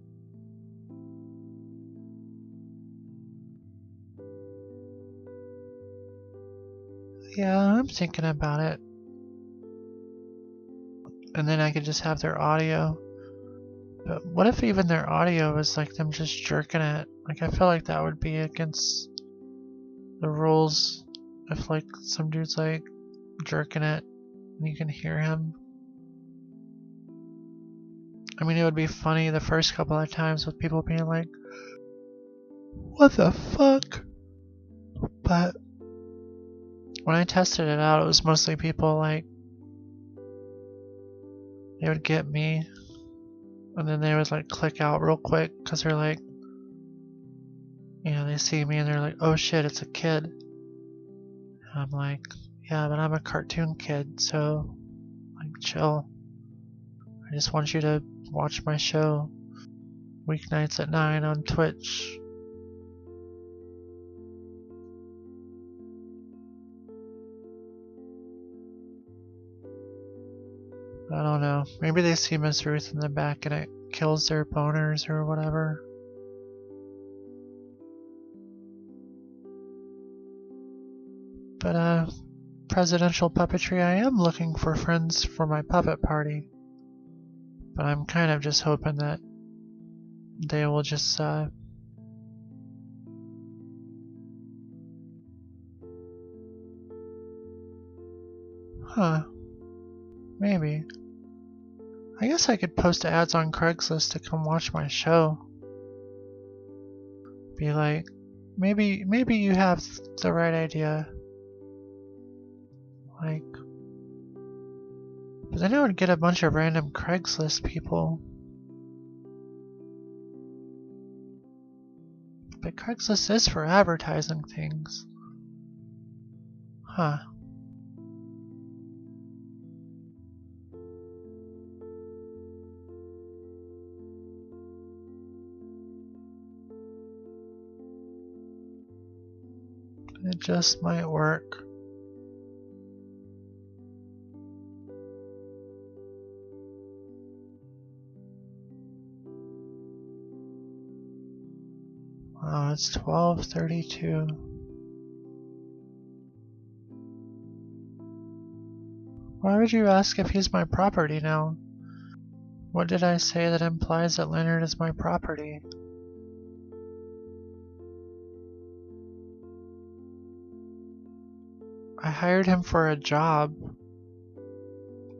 Yeah, I'm thinking about it. And then I could just have their audio. But what if even their audio is like them just jerking it? Like, I feel like that would be against the rules if like some dude's like jerking it and you can hear him. I mean, it would be funny the first couple of times with people being like, what the fuck? But when I tested it out, it was mostly people like, they would get me and then they would like click out real quick because they're like, you know, they see me and they're like, oh shit, it's a kid. And I'm like, yeah, but I'm a cartoon kid, so like chill. I just want you to watch my show weeknights at 9 on Twitch. I don't know. Maybe they see Miss Ruth in the back and it kills their boners or whatever. But presidential puppetry, I am looking for friends for my puppet party. But I'm kind of just hoping that they will just maybe. I guess I could post ads on Craigslist to come watch my show. Be like, maybe you have the right idea. Like, but then I would get a bunch of random Craigslist people. But Craigslist is for advertising things. Huh. It just might work. Oh, it's 12:32. Why would you ask if he's my property now? What did I say that implies that Leonard is my property? I hired him for a job,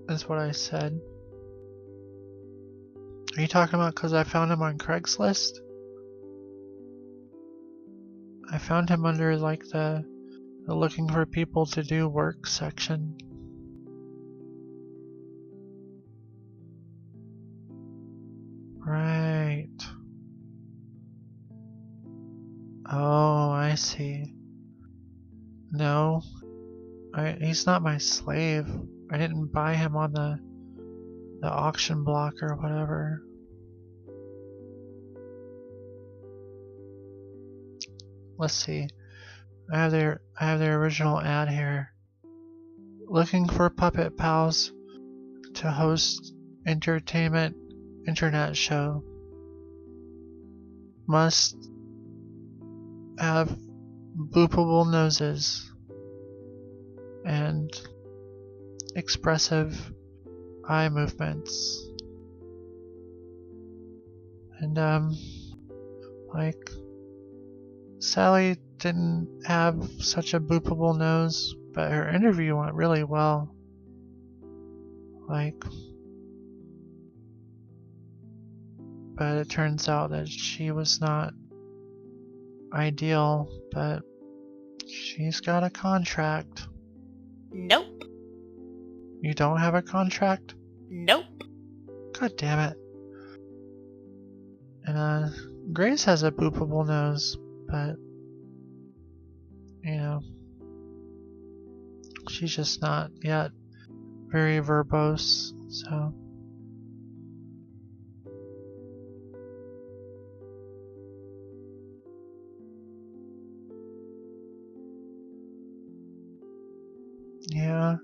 is what I said. Are you talking about because I found him on Craigslist? I found him under like the looking for people to do work section. Right. Oh, I see. No, he's not my slave. I didn't buy him on the auction block or whatever. Let's see. I have their original ad here. Looking for puppet pals to host entertainment internet show. Must have boopable noses and expressive eye movements. And like Sally didn't have such a boopable nose, but her interview went really well. Like, but it turns out that she was not ideal, but she's got a contract. Nope. You don't have a contract? Nope. God damn it. And Grace has a boopable nose, but you know, she's just not yet very verbose, so. Yeah,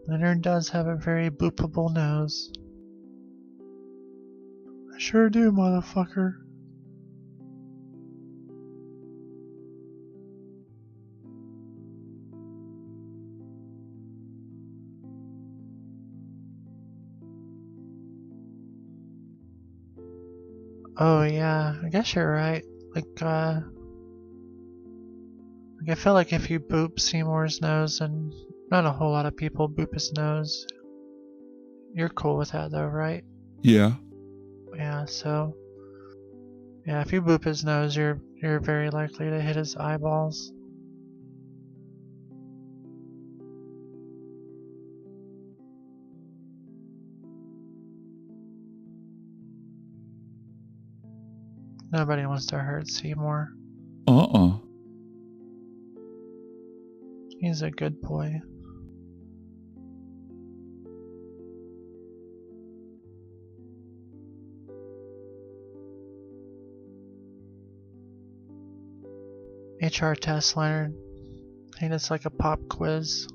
Leonard does have a very boopable nose. I sure do, motherfucker. Oh yeah, I guess you're right. Like I feel like if you boop Seymour's nose, and not a whole lot of people boop his nose, you're cool with that though, right? Yeah. Yeah, so yeah, if you boop his nose, you're very likely to hit his eyeballs. Nobody wants to hurt Seymour. Uh-uh. He's a good boy. HR test, Leonard. I think it's like a pop quiz.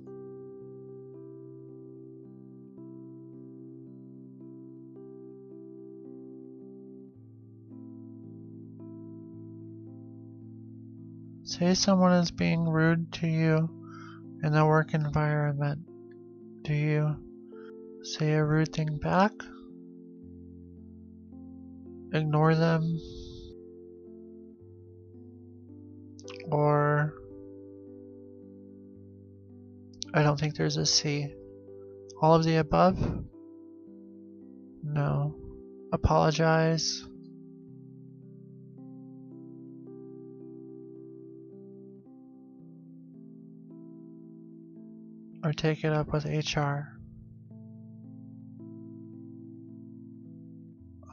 Say someone is being rude to you in the work environment. Do you say a rude thing back? Ignore them? Or I don't think there's a C. All of the above? No. Apologize? Or take it up with HR?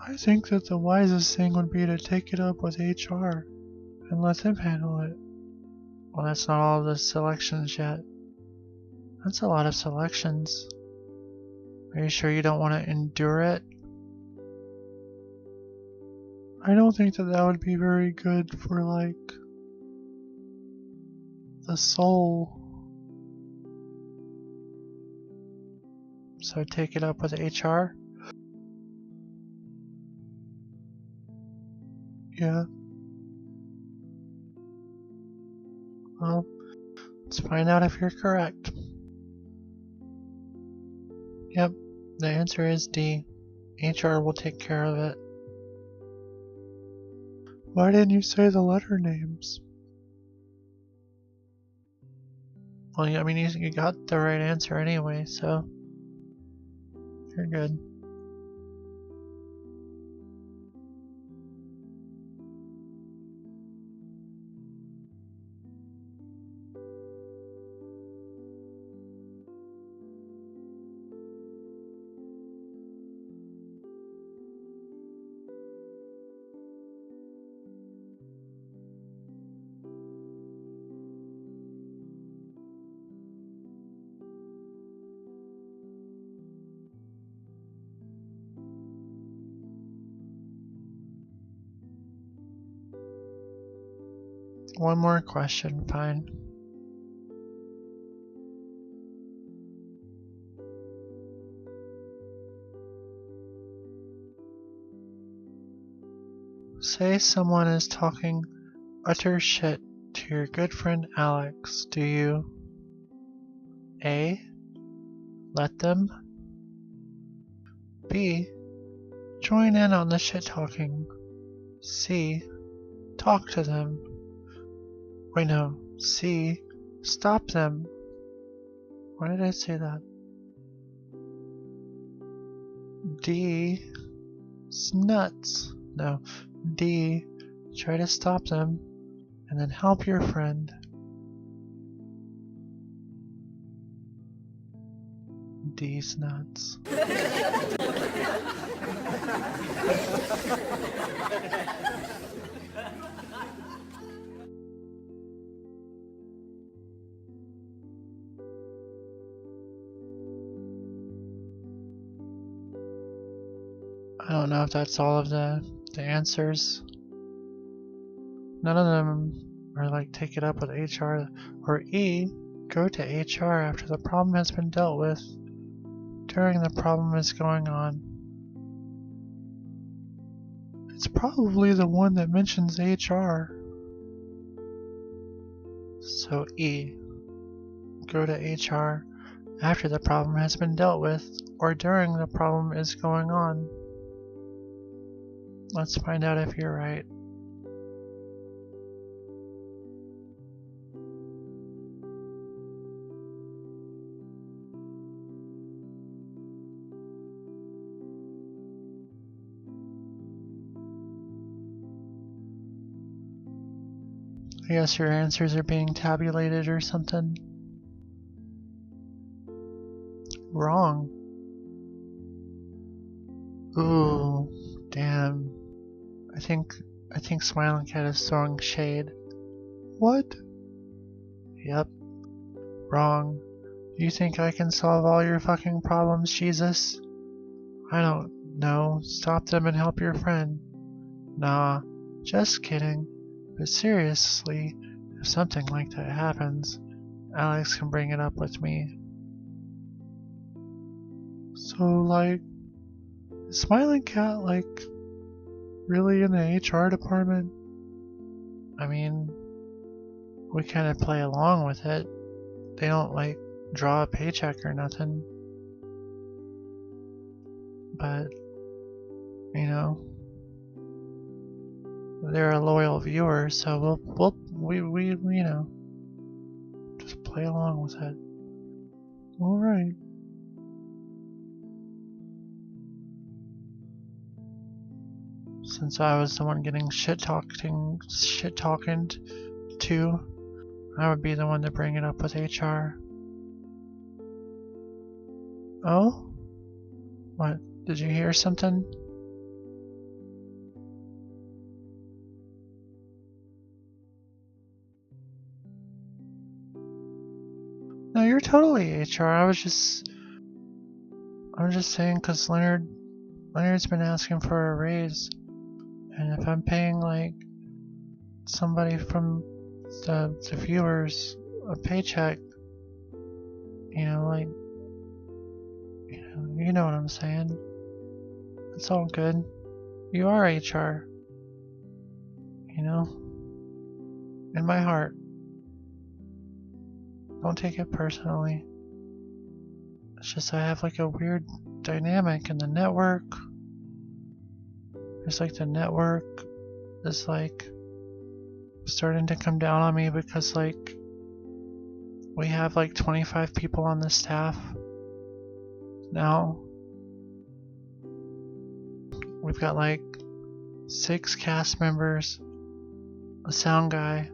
I think that the wisest thing would be to take it up with HR and let them handle it. Well, that's not all of the selections yet. That's a lot of selections. Are you sure you don't want to endure it? I don't think that that would be very good for, like, the soul. So take it up with HR? Yeah. Well, let's find out if you're correct. Yep, the answer is D. HR will take care of it. Why didn't you say the letter names? Well, I mean, you got the right answer anyway, so you're good. One more question, fine. Say someone is talking utter shit to your good friend Alex. Do you A. Let them? B. Join in on the shit talking? C. Talk to them? Wait, no. C. Stop them? Why did I say that? D. It's nuts. No. D. Try to stop them and then help your friend. D's nuts. I don't know if that's all of the answers. None of them are like take it up with HR. Or E, go to HR after the problem has been dealt with, during the problem is going on. It's probably the one that mentions HR. So E, go to HR after the problem has been dealt with, or during the problem is going on. Let's find out if you're right. I guess your answers are being tabulated or something. Wrong. Ooh, damn. I think Smiling Cat is throwing shade. What? Yep. Wrong. You think I can solve all your fucking problems, Jesus? I don't know. Stop them and help your friend. Nah, just kidding. But seriously, if something like that happens, Alex can bring it up with me. So, like, is Smiling Cat, like, really in the HR department? I mean, we kind of play along with it. They don't, like, draw a paycheck or nothing. But, you know, they're a loyal viewer, so we you know, just play along with it. Alright. Since I was the one getting shit talked to, I would be the one to bring it up with HR. Oh? What? Did you hear something? No, you're totally HR. I was just saying because Leonard's been asking for a raise, and if I'm paying like somebody from the viewers a paycheck, you know, like, you know what I'm saying. It's all good. You are HR. You know, in my heart. Don't take it personally. It's just I have like a weird dynamic in the network. There's like the network is like starting to come down on me because like we have like 25 people on the staff now. We've got like 6 cast members, a sound guy,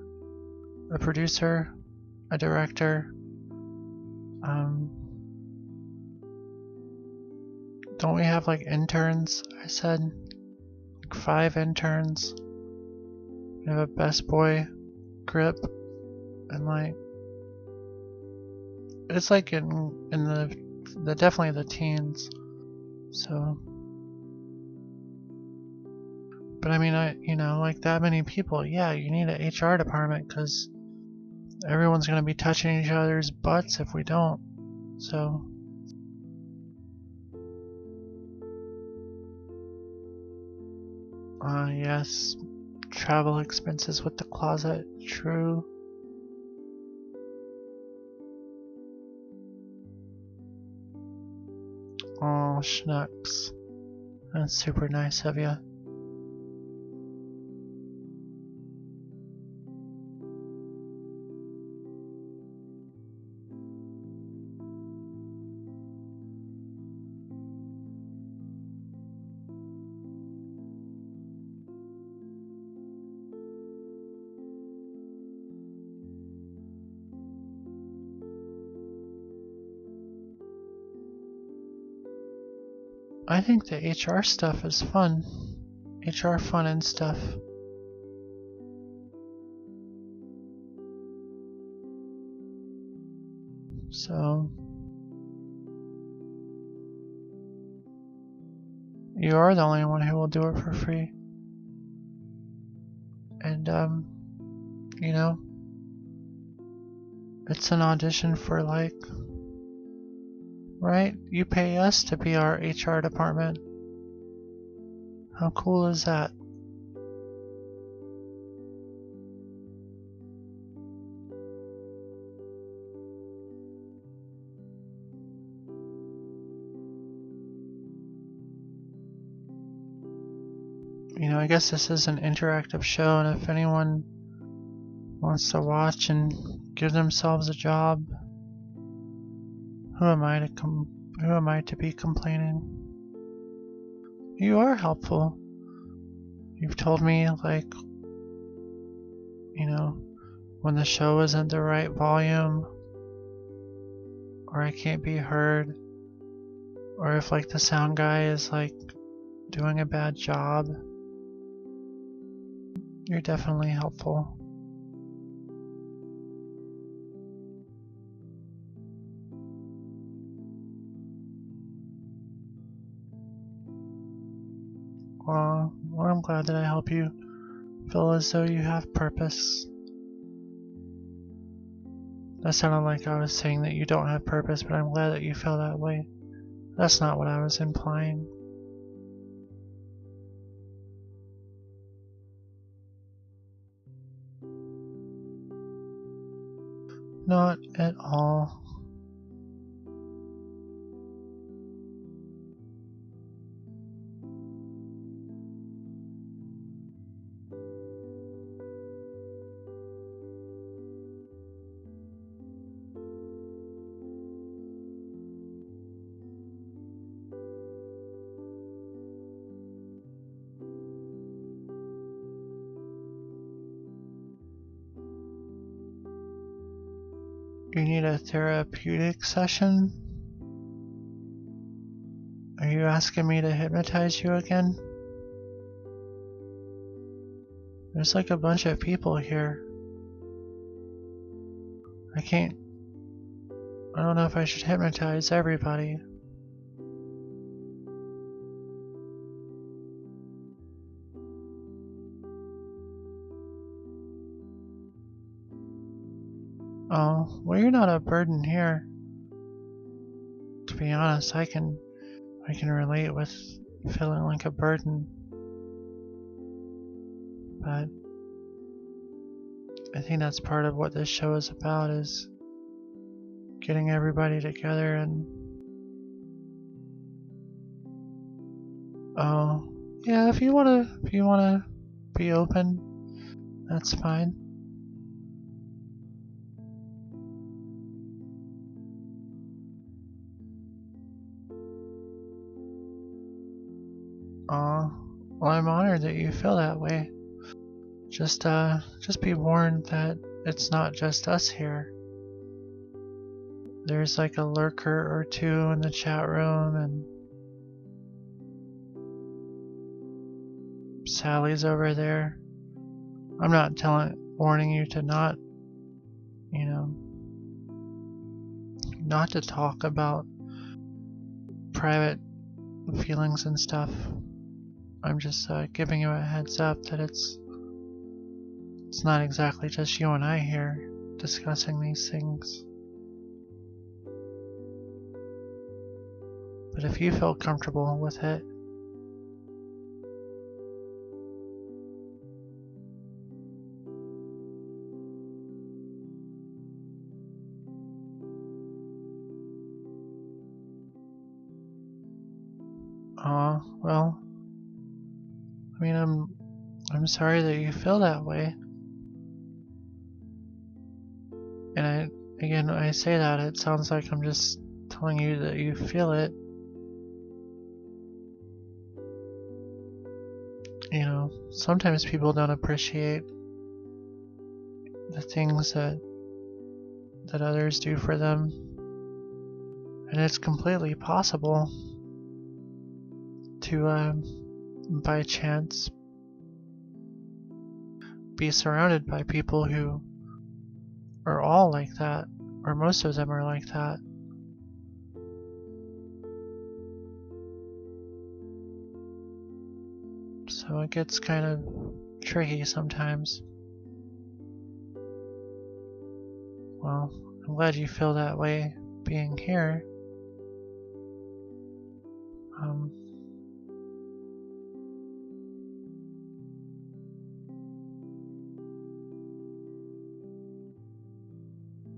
a producer, a director. Don't we have like interns? I said like 5 interns. We have a best boy, Grip, and like it's like in the definitely the teens. So, but I mean, you know, like that many people, yeah, you need an HR department because everyone's gonna be touching each other's butts if we don't. So, yes, travel expenses with the closet, true. Oh, schnooks. That's super nice of you. I think the HR stuff is fun. HR fun and stuff. So, you are the only one who will do it for free. And, you know, it's an audition for like, right? You pay us to be our HR department. How cool is that? I guess this is an interactive show, and if anyone wants to watch and give themselves a job, who am I to be complaining? You are helpful. You've told me, like, when the show isn't the right volume, or I can't be heard, or if, like, the sound guy is, like, doing a bad job. You're definitely helpful. Well, I'm glad that I help you feel as though you have purpose. That sounded like I was saying that you don't have purpose, but I'm glad that you feel that way. That's not what I was implying. Not at all. You need a therapeutic session? Are you asking me to hypnotize you again? There's like a bunch of people here. I don't know if I should hypnotize everybody. Oh, well, you're not a burden here. To be honest, I can relate with feeling like a burden. But I think that's part of what this show is about, is getting everybody together and... Oh, yeah, if you wanna be open, that's fine. Well, I'm honored that you feel that way. Just be warned that it's not just us here. There's like a lurker or two in the chat room, and Sally's over there. I'm not warning you to not to talk about private feelings and stuff. I'm just giving you a heads up that it's not exactly just you and I here discussing these things. But if you feel comfortable with it, well, I mean, I'm sorry that you feel that way. And I say that, it sounds like I'm just telling you that you feel it. Sometimes people don't appreciate the things that others do for them. And it's completely possible to, by chance, be surrounded by people who are all like that, or most of them are like that. So it gets kind of tricky sometimes. Well, I'm glad you feel that way being here.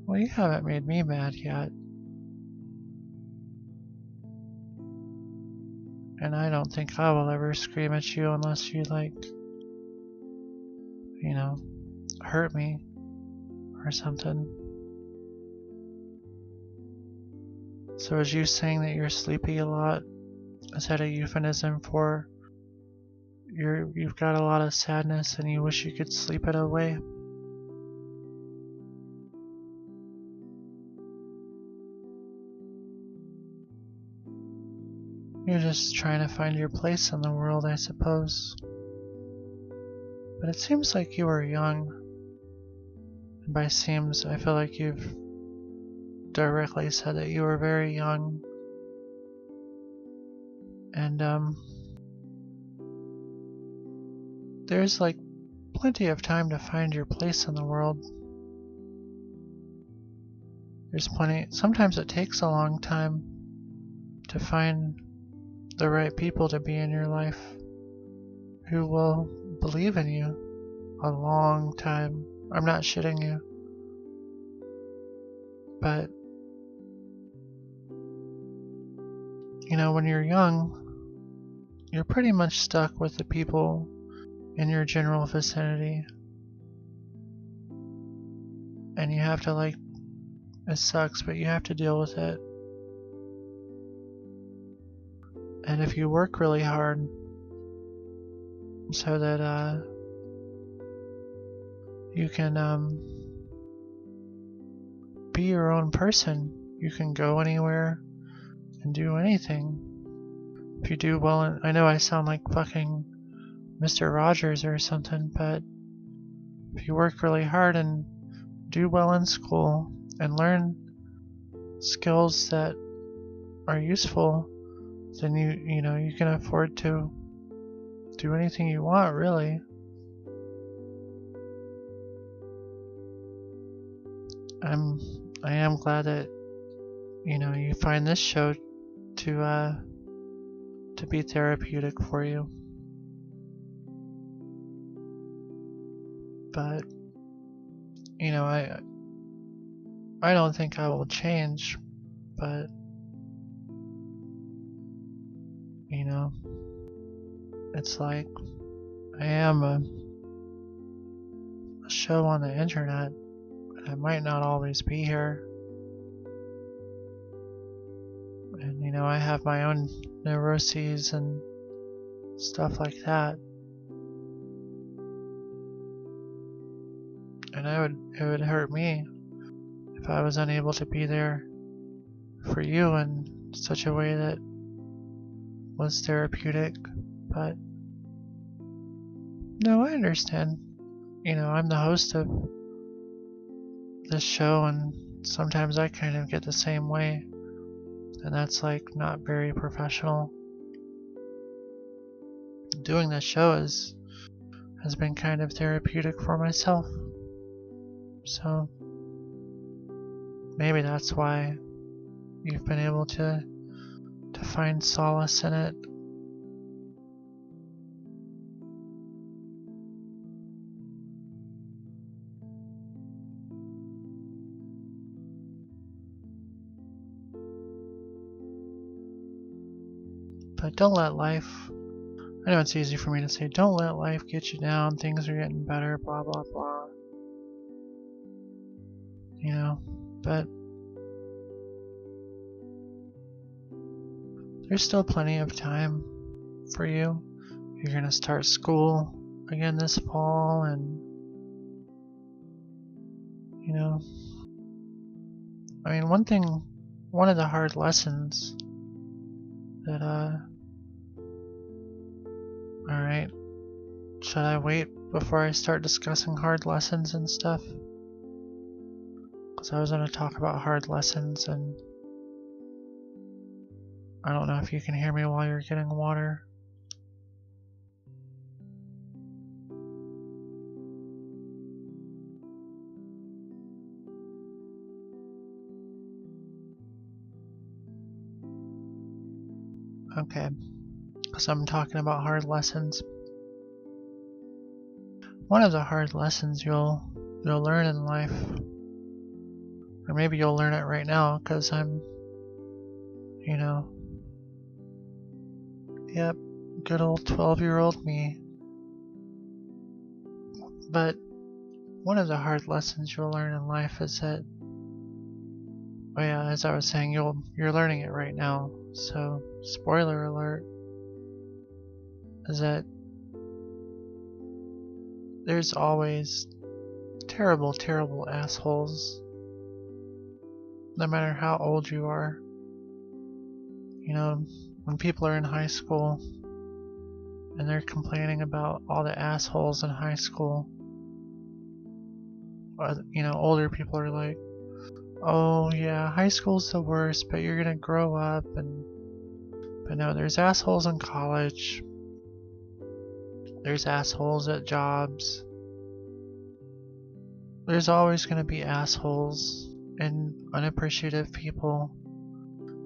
Well, you haven't made me mad yet. And I don't think I will ever scream at you unless you, like, you know, hurt me or something. So is you saying that you're sleepy a lot, is that a euphemism for you've got a lot of sadness and you wish you could sleep it away? You're just trying to find your place in the world, I suppose. But it seems like you are young. And by seems, I feel like you've directly said that you were very young. And there's like plenty of time to find your place in the world. There's plenty, sometimes it takes a long time to find the right people to be in your life who will believe in you a long time. I'm not shitting you. But, you know, when you're young, you're pretty much stuck with the people in your general vicinity. And you have to, like, it sucks, but you have to deal with it. And if you work really hard so that you can be your own person, you can go anywhere and do anything. If you do well, I know I sound like fucking Mr. Rogers or something, but if you work really hard and do well in school and learn skills that are useful, then you know you can afford to do anything you want, really. I am glad that, you know, you find this show to be therapeutic for you. But, you know, I don't think I will change, but, you know, it's like I am a show on the internet. I might not always be here. And, you know, I have my own neuroses and stuff like that. And it would hurt me if I was unable to be there for you in such a way that was therapeutic. But, no, I understand. You know, I'm the host of this show, and sometimes I kind of get the same way, and that's like not very professional. Doing this show has been kind of therapeutic for myself, so maybe that's why you've been able to find solace in it. But don't let life, I know it's easy for me to say, don't let life get you down, things are getting better, blah blah blah. You know, but there's still plenty of time for you. You're gonna start school again this fall, and, you know, I mean, one of the hard lessons that, alright, should I wait before I start discussing hard lessons and stuff? Because I was going to talk about hard lessons, and I don't know if you can hear me while you're getting water. Okay, because I'm talking about hard lessons. One of the hard lessons you'll learn in life, or maybe you'll learn it right now, because I'm, you know, Yep, good old 12-year-old me. But one of the hard lessons you'll learn in life is that, oh yeah, as I was saying, you're learning it right now. So, spoiler alert, is that there's always terrible, terrible assholes, no matter how old you are. You know, when people are in high school and they're complaining about all the assholes in high school, you know, older people are like, oh yeah, high school's the worst, but you're gonna grow up, but no, there's assholes in college, there's assholes at jobs, there's always gonna be assholes and unappreciative people,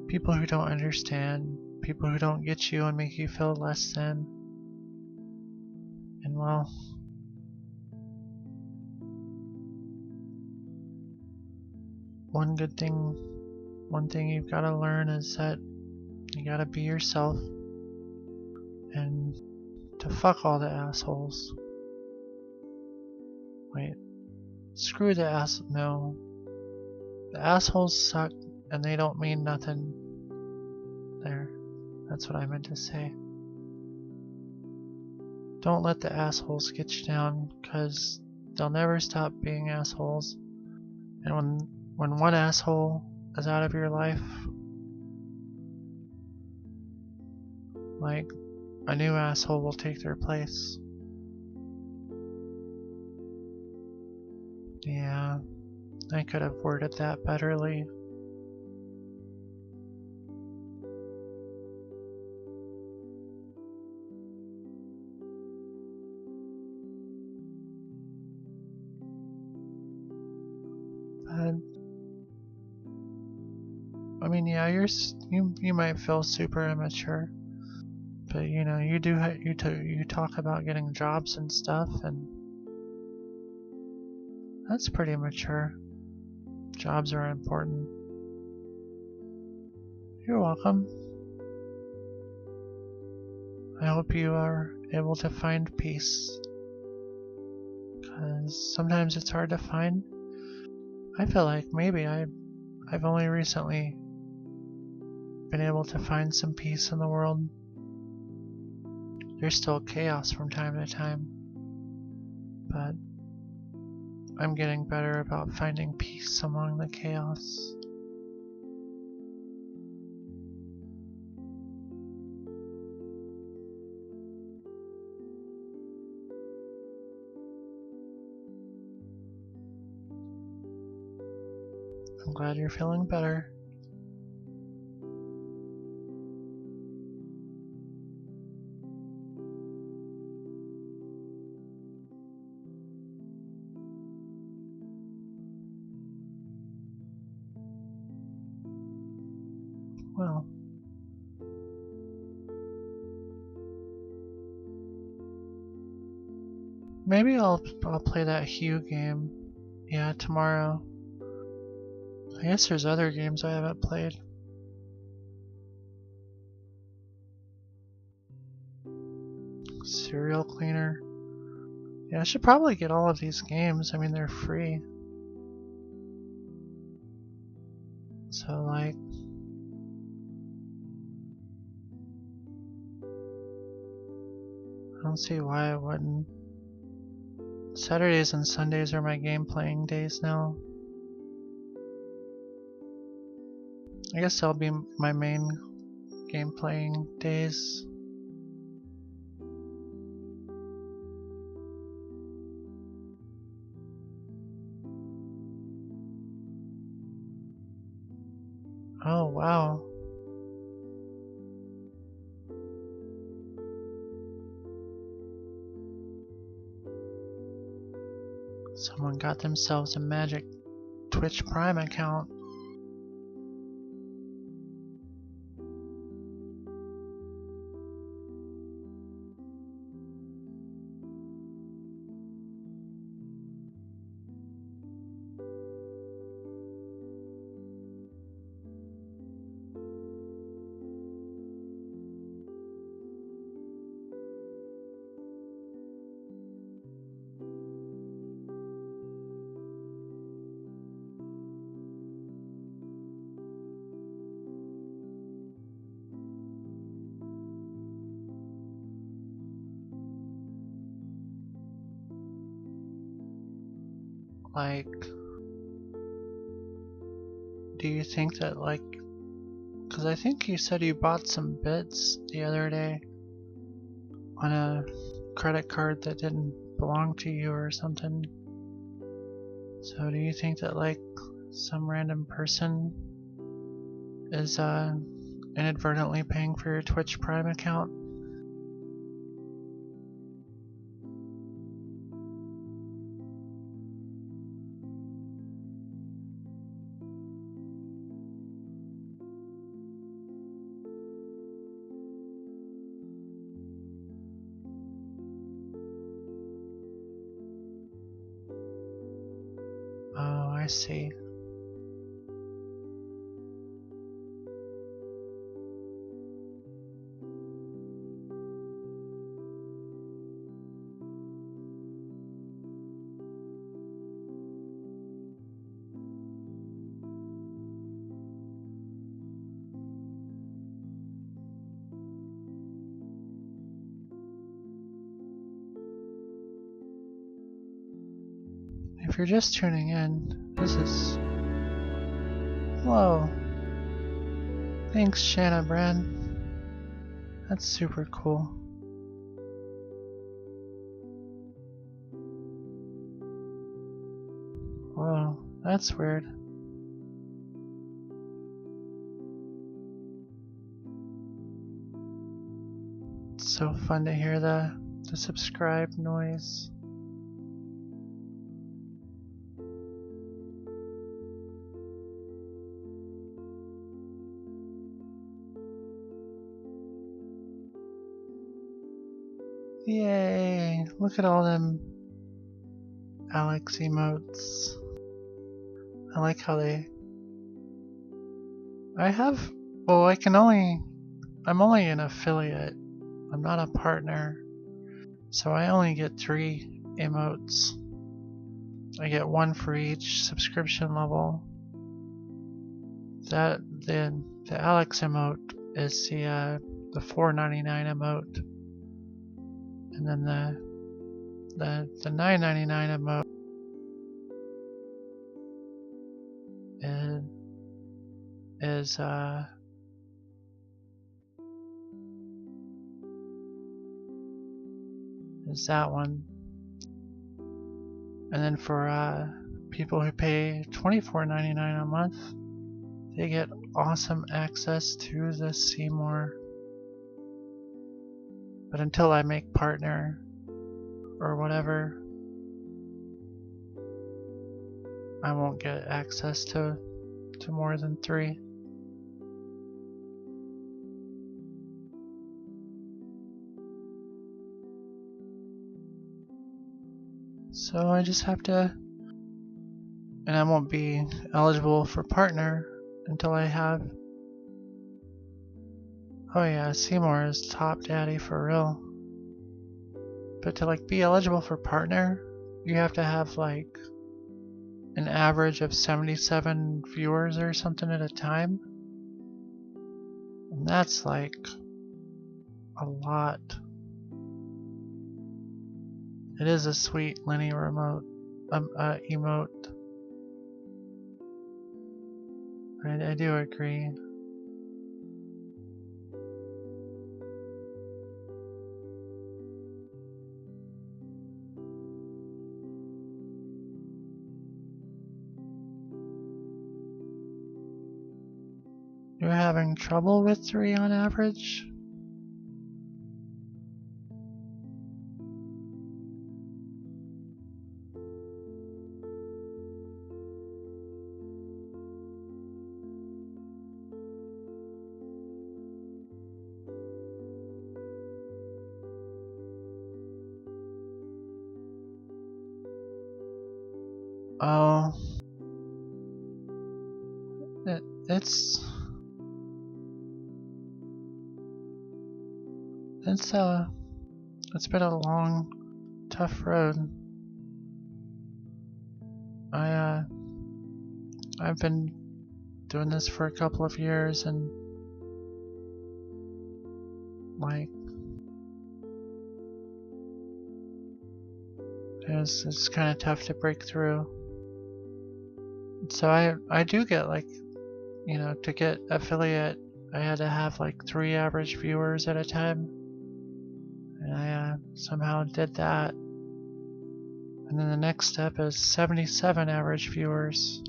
people who don't understand, people who don't get you and make you feel less than. And well, one thing you've got to learn is that you gotta be yourself and to fuck all the assholes. Wait, screw the no. The assholes suck and they don't mean nothing. There, that's what I meant to say. Don't let the assholes get you down, cause they'll never stop being assholes. And when one asshole is out of your life, like, a new asshole will take their place. Yeah, I could have worded that betterly. But I mean, yeah, you might feel super immature, but you know, you talk about getting jobs and stuff, and that's pretty mature. Jobs are important. You're welcome. I hope you are able to find peace, because sometimes it's hard to find. I feel like maybe I've only recently been able to find some peace in the world. There's still chaos from time to time, but I'm getting better about finding peace among the chaos. I'm glad you're feeling better. Well, maybe I'll play that Hue game. Yeah, tomorrow. I guess there's other games I haven't played. Serial Cleaner. Yeah, I should probably get all of these games. I mean, they're free. So, like, I don't see why I wouldn't. Saturdays and Sundays are my game playing days now. I guess that'll be my main game playing days. Oh, wow. Someone got themselves a magic Twitch Prime account. like, do you think that, like, because I think you said you bought some bits the other day on a credit card that didn't belong to you or something. So do you think that, like, some random person is inadvertently paying for your Twitch Prime account? Oh, I see. If you're just tuning in, this is... Whoa. Thanks, Shanna Brand. That's super cool. Whoa, that's weird. It's so fun to hear the subscribe noise. Yay! Look at all them Alex emotes. I like how they... I'm only an affiliate. I'm not a partner. So I only get 3 emotes. I get 1 for each subscription level. The Alex emote is the $4.99 emote. And then the $9.99 emote is that one. And then for people who pay $24.99 a month, they get awesome access to the Seymour. But until I make partner or whatever, I won't get access to more than 3. So I just have to, and I won't be eligible for partner until I have, oh yeah, Seymour is top daddy for real. But to like be eligible for partner, you have to have like an average of 77 viewers or something at a time. And that's like a lot. It is a sweet linear emote. I do agree. You're having trouble with 3 on average? Oh, it's been a long, tough road. I've been doing this for a couple of years, and like it's kind of tough to break through. So I do get like, to get affiliate, I had to have like 3 average viewers at a time. And I somehow did that. And then the next step is 77 average viewers.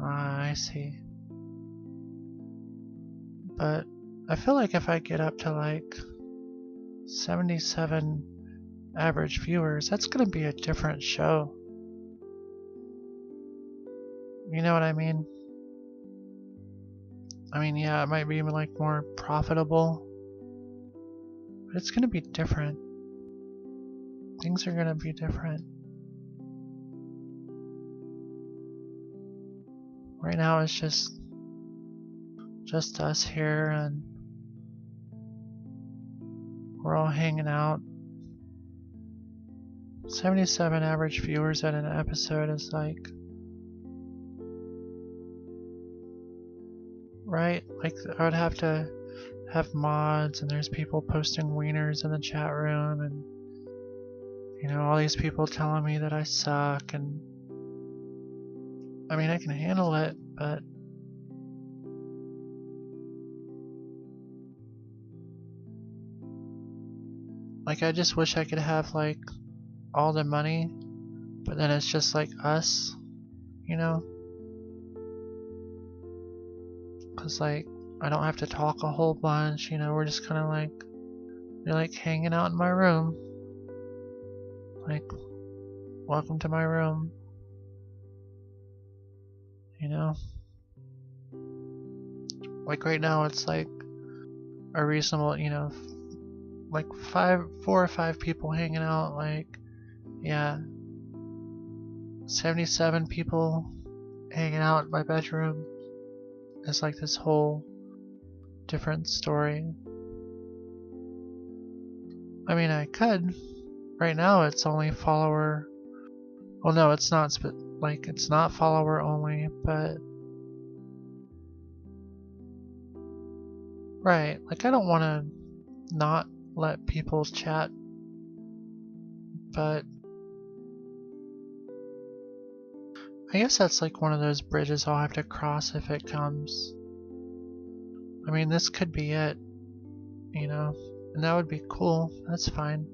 I see. But I feel like if I get up to like 77 average viewers, that's gonna be a different show. You know what I mean? I mean, yeah, it might be like more profitable, but it's gonna be different. Things are gonna be different. Right now it's just us here, and we're all hanging out. 77 average viewers at an episode is like, right? Like I would have to have mods, and there's people posting wieners in the chat room, and all these people telling me that I suck, and I mean, I can handle it, but like I just wish I could have like all the money, but then it's just like us, because like I don't have to talk a whole bunch, we're just kind of like, you're like hanging out in my room, like, welcome to my room, like right now it's like a reasonable, like 4 or 5 people hanging out, like, yeah, 77 people hanging out in my bedroom is like this whole different story. I mean, I could. Right now it's only follower, well no, it's not, like it's not follower only, but right, like I don't want to not let people chat, but I guess that's like one of those bridges I'll have to cross if it comes. I mean, this could be it, and that would be cool. That's fine.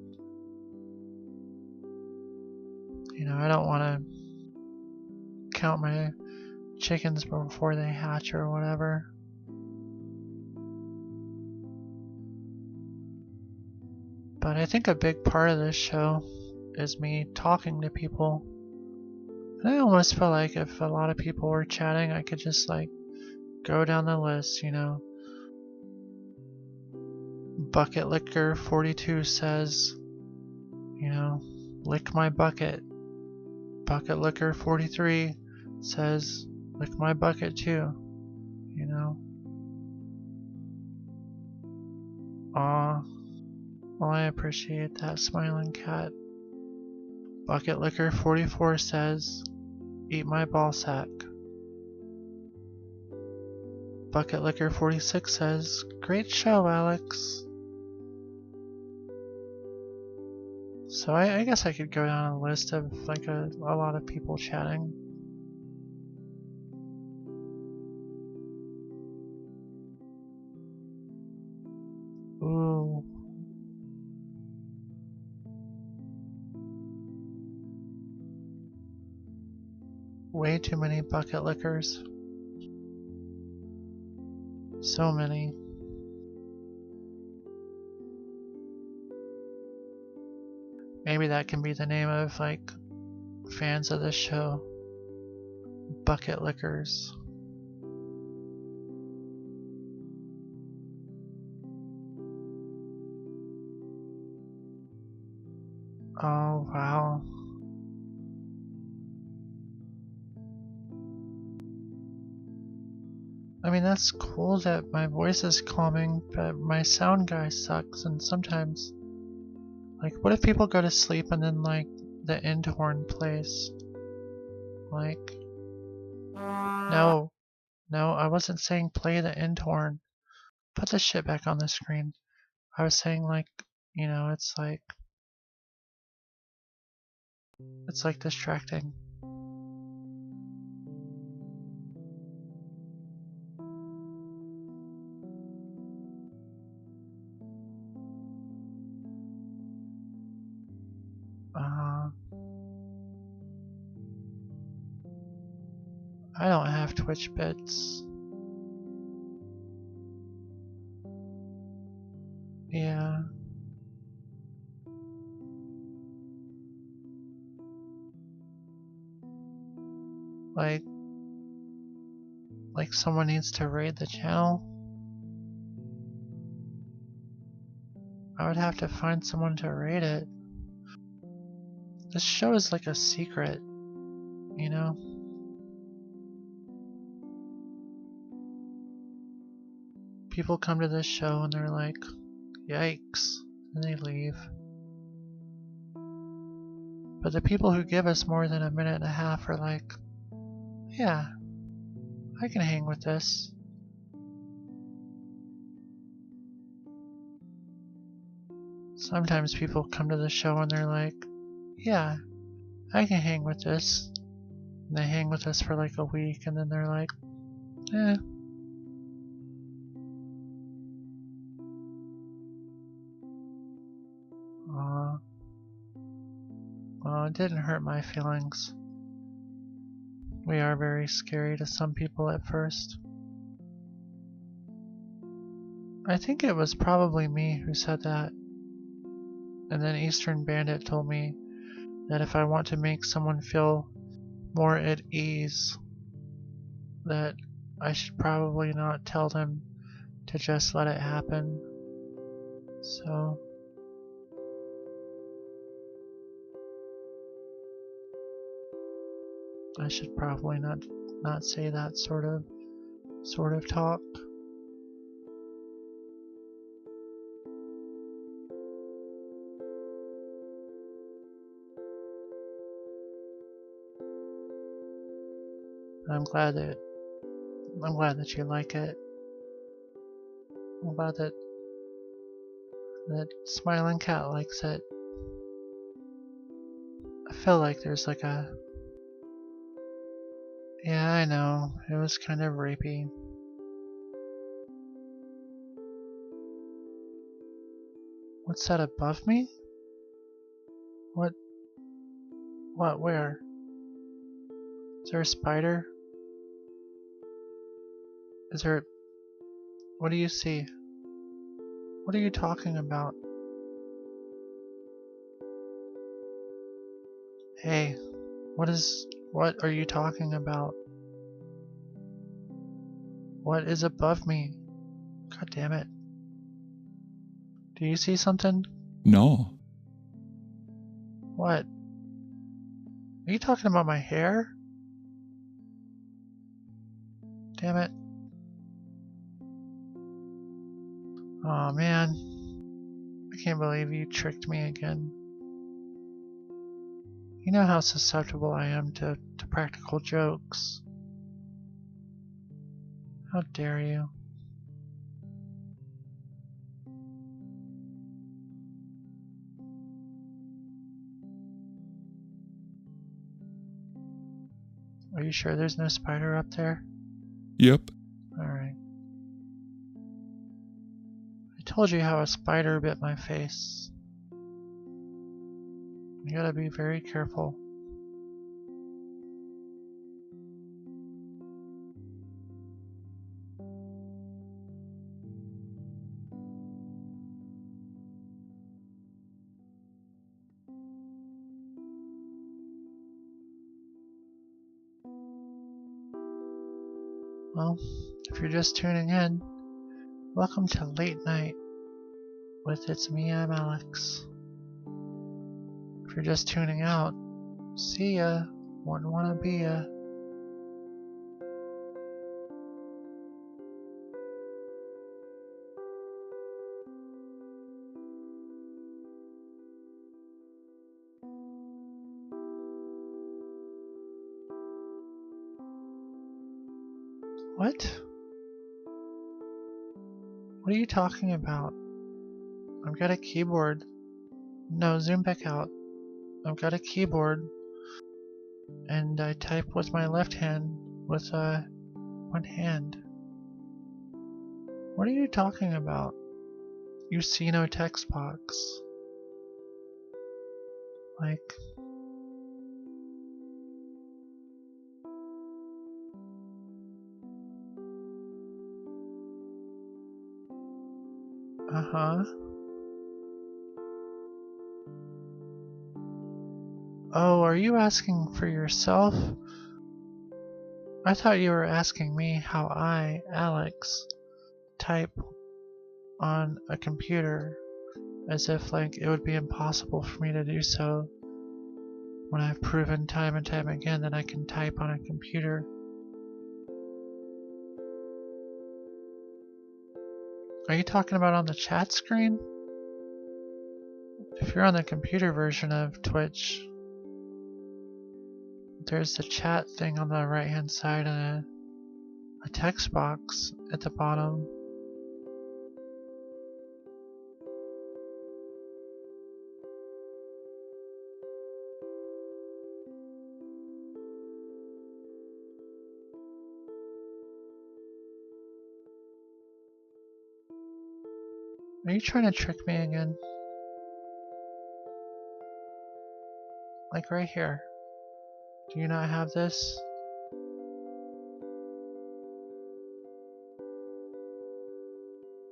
I don't want to count my chickens before they hatch or whatever. But I think a big part of this show is me talking to people. And I almost feel like if a lot of people were chatting, I could just like go down the list, Bucket Licker 42 says, lick my bucket. Bucket Licker 43 says, lick my bucket too, Aw, well, I appreciate that, smiling cat. Bucket Licker 44 says, eat my ball sack. Bucket Licker 46 says, great show, Alex. So I guess I could go down a list of like a lot of people chatting. Ooh. Way too many bucket lickers. So many. Maybe that can be the name of like fans of this show. Bucket lickers. Oh wow. I mean, that's cool that my voice is calming, but my sound guy sucks, and sometimes, like, what if people go to sleep and then, like, the end horn plays? Like, no, I wasn't saying play the end horn. Put the shit back on the screen. I was saying, like, it's like distracting. I don't have Twitch bits. Yeah. Like someone needs to raid the channel. I would have to find someone to raid it. This show is like a secret, you know? People come to this show and they're like, yikes, and they leave. But the people who give us more than a minute and a half are like, yeah, I can hang with this. Sometimes people come to the show and they're like, yeah, I can hang with this. And they hang with us for like a week and then they're like, eh. Well, it didn't hurt my feelings. We are very scary to some people at first. I think it was probably me who said that. And then Eastern Bandit told me that if I want to make someone feel more at ease, that I should probably not tell them to just let it happen. So I should probably not say that sort of talk. I'm glad that you like it. I'm glad that Smiling Cat likes it. I feel like there's like a... Yeah, I know. It was kind of rapey. What's that above me? What? Where? Is there a spider? Is there... What do you see? What are you talking about? Hey, what are you talking about? What is above me? God damn it. Do you see something? No. What? Are you talking about my hair? Damn it. Aw, man. I can't believe you tricked me again. You know how susceptible I am to practical jokes. How dare you? Are you sure there's no spider up there? Yep. Alright. I told you how a spider bit my face. You gotta be very careful. Well, if you're just tuning in, welcome to Late Night with It's Me, I'm Alex. If you're just tuning out, see ya, wouldn't wanna be ya. What? What are you talking about? I've got a keyboard. No, zoom back out. I've got a keyboard and I type with my left hand with one hand. What are you talking about? You see no text box. Like... Uh-huh. Oh, are you asking for yourself? I thought you were asking me how I, Alex, type on a computer, as if like it would be impossible for me to do so when I've proven time and time again that I can type on a computer. Are you talking about on the chat screen? If you're on the computer version of Twitch, there's the chat thing on the right hand side and a text box at the bottom. Are you trying to trick me again? Like right here. Do you not have this?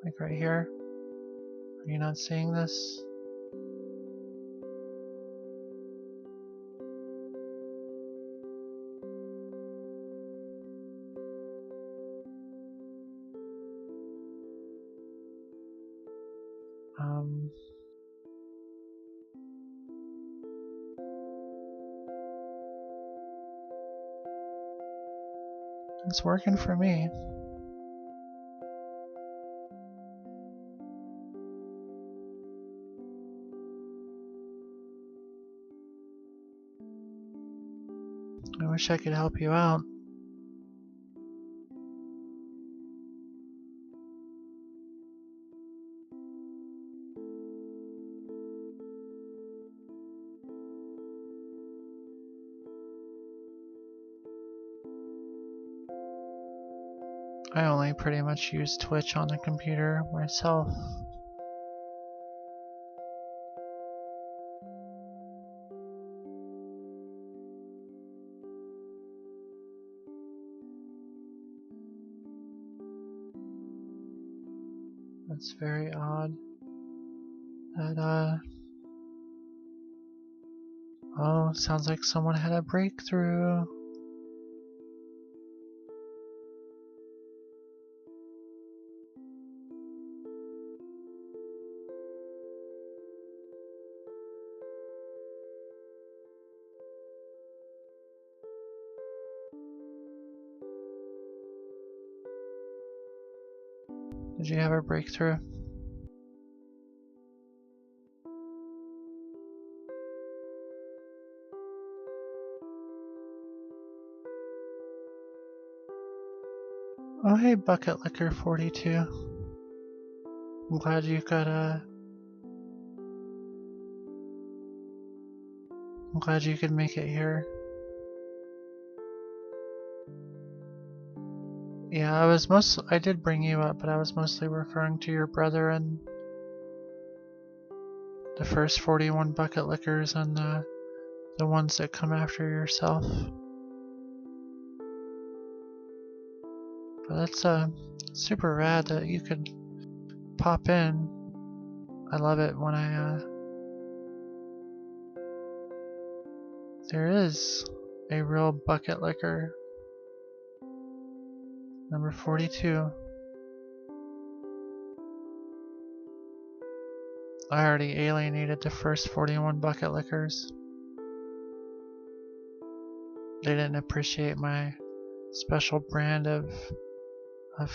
Like right here? Are you not seeing this? It's working for me. I wish I could help you out. I only pretty much use Twitch on the computer myself. That's very odd. That, oh, sounds like someone had a breakthrough. Did you have a breakthrough? Oh, hey, Bucket Liquor 42. I'm glad you got I'm glad you could make it here. Yeah, I did bring you up, but I was mostly referring to your brother and the first 41 bucket liquors and the ones that come after yourself. But that's super rad that you could pop in. I love it when there is a real bucket liquor. Number 42. I already alienated the first 41 bucket liquors. They didn't appreciate my special brand of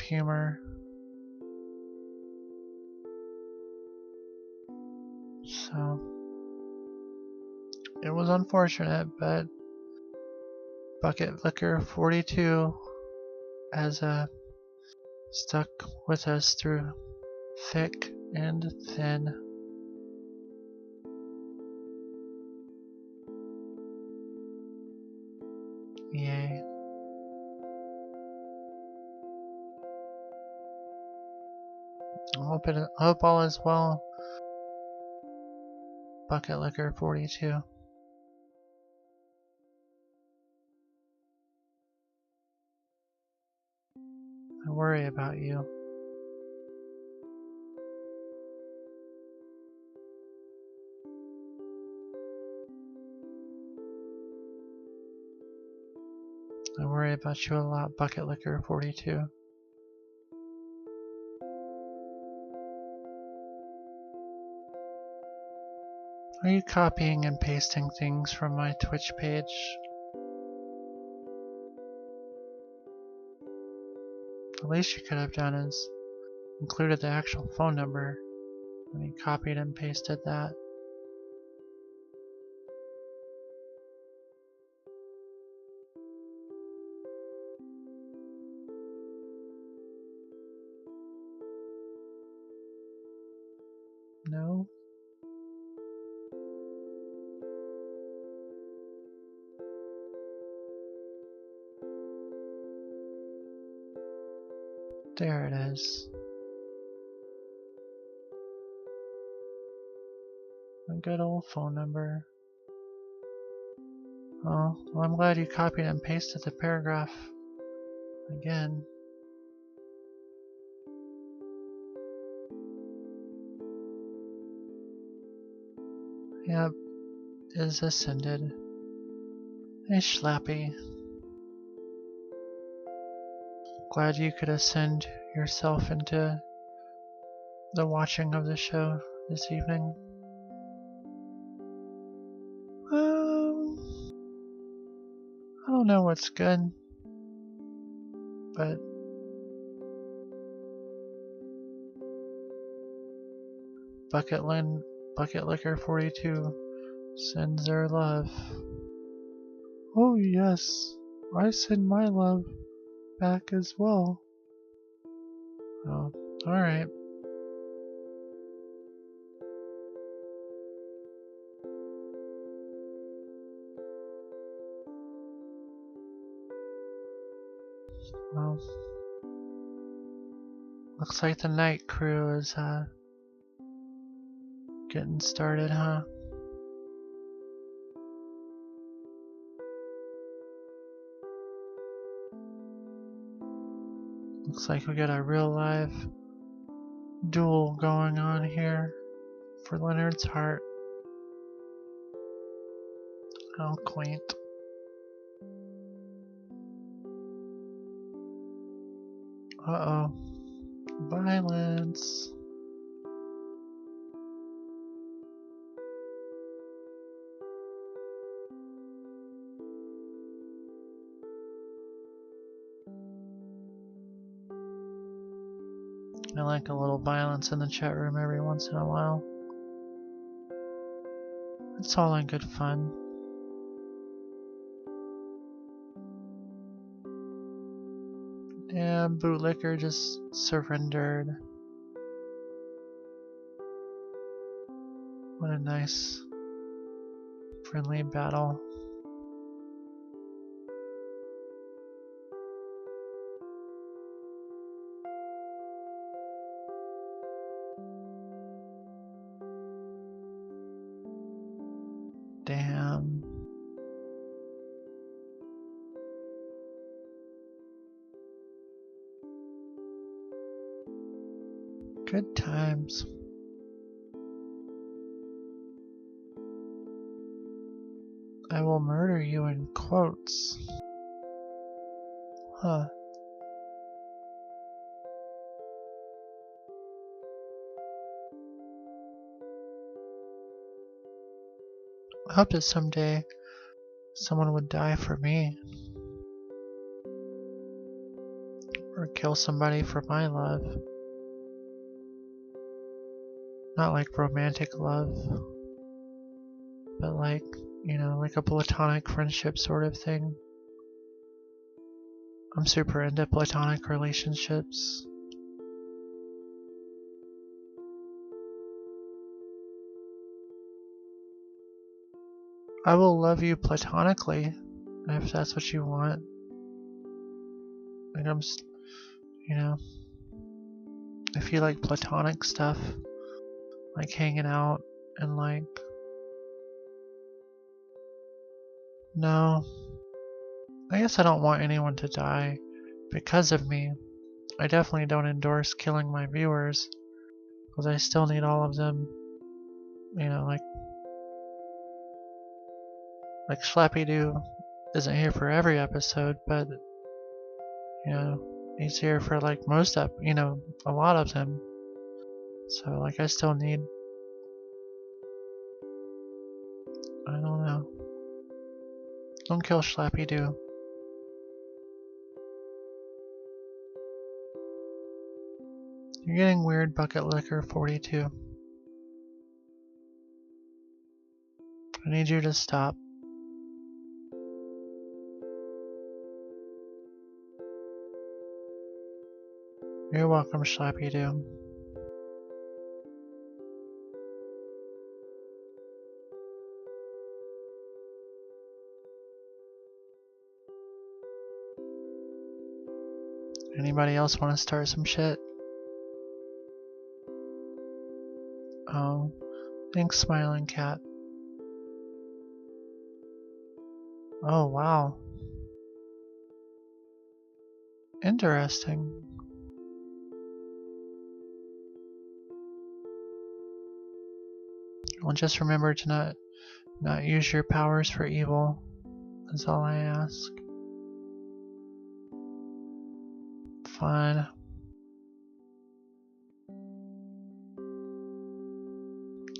humor. So it was unfortunate, but Bucket Liquor 42 has stuck with us through thick and thin. Yay. I hope all is well. Bucket Liquor 42. I worry about you. I worry about you a lot, Bucket Licker 42. Are you copying and pasting things from my Twitch page? The least you could have done is included the actual phone number when you copied and pasted that. No? There it is. A good old phone number. Oh, well, I'm glad you copied and pasted the paragraph again. Yep, is ascended. Hey, Schlappy. Glad you could ascend yourself into the watching of the show this evening. I don't know what's good, but Bucket Licker 42 sends their love. Oh yes, I send my love back as well. Oh, alright. Well, looks like the night crew is getting started, huh? Looks like we got a real live duel going on here for Leonard's heart. How quaint. Uh-oh. Violence. I like a little violence in the chat room every once in a while. It's all in good fun. Yeah, Bootlicker just surrendered. What a nice, friendly battle. Damn. Good times. I will murder you in quotes. Huh. I hope that someday someone would die for me. Or kill somebody for my love. Not like romantic love, but like, you know, like a platonic friendship sort of thing. I'm super into platonic relationships. I will love you platonically, if that's what you want. Like you know, if you like platonic stuff, like hanging out and like, no, I guess I don't want anyone to die because of me. I definitely don't endorse killing my viewers, because I still need all of them, you know, like Schlappy Doo isn't here for every episode, but you know, he's here for like most a lot of them. So like I still need, I don't know. Don't kill Schlappy Doo. You're getting weird, Bucket Liquor 42. I need you to stop. You're welcome, Schlappy Doo. Anybody else want to start some shit? Oh, thanks, Smiling Cat. Oh, wow. Interesting. Well, just remember to not use your powers for evil. That's all I ask. Fine.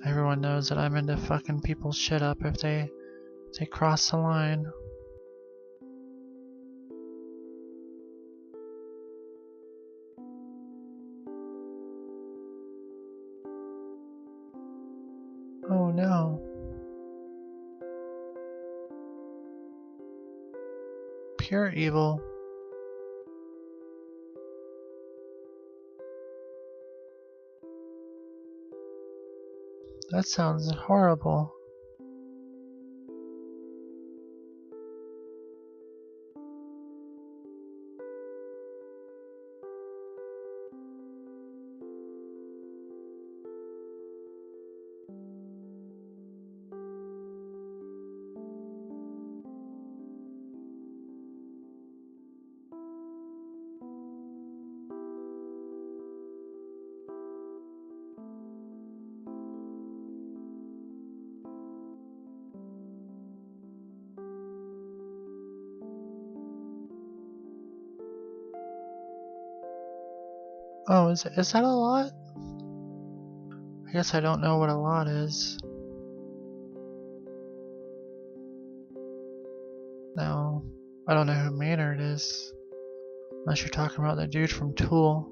Everyone knows that I'm into fucking people's shit up if they cross the line. Oh no. Pure evil. That sounds horrible. Oh, is that a lot? I guess I don't know what a lot is. No, I don't know who Maynard is. Unless you're talking about the dude from Tool.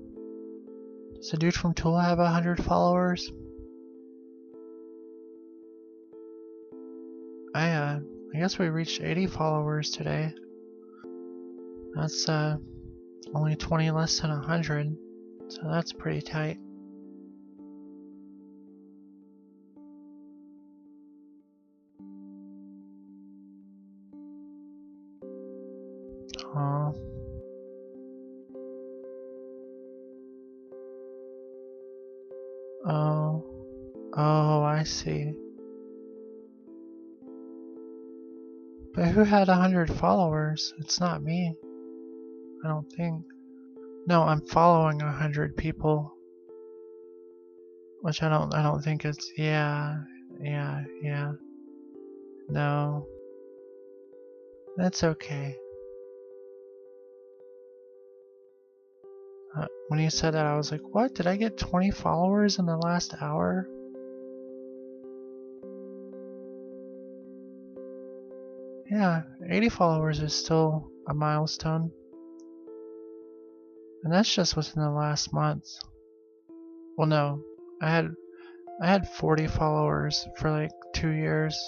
Does the dude from Tool have 100 followers? I guess we reached 80 followers today. That's only 20 less than 100, so that's pretty tight. Aw. Oh, I see. But who had 100 followers? It's not me. I don't think. No, I'm following 100 people. Which I don't think it's, yeah. No. That's okay. When you said that, I was like, what? Did I get 20 followers in the last hour? Yeah, 80 followers is still a milestone. And that's just within the last month. Well, no, I had 40 followers for like 2 years,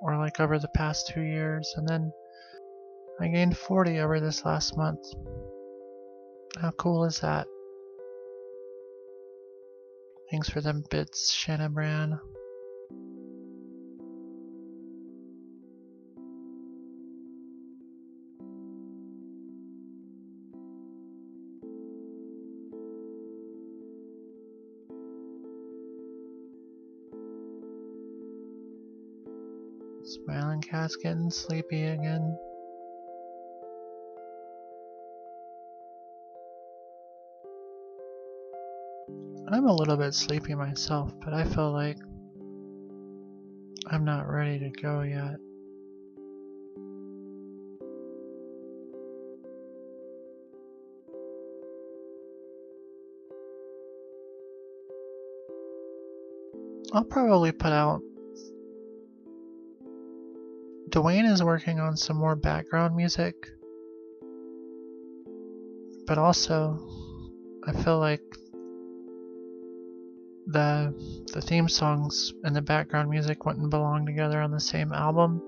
or like over the past 2 years, and then I gained 40 over this last month. How cool is that? Thanks for them bits, Shannon Brand. Smiling Cat's getting sleepy again. I'm a little bit sleepy myself, but I feel like I'm not ready to go yet. I'll probably put out. Dwayne is working on some more background music, but also I feel like the theme songs and the background music wouldn't belong together on the same album,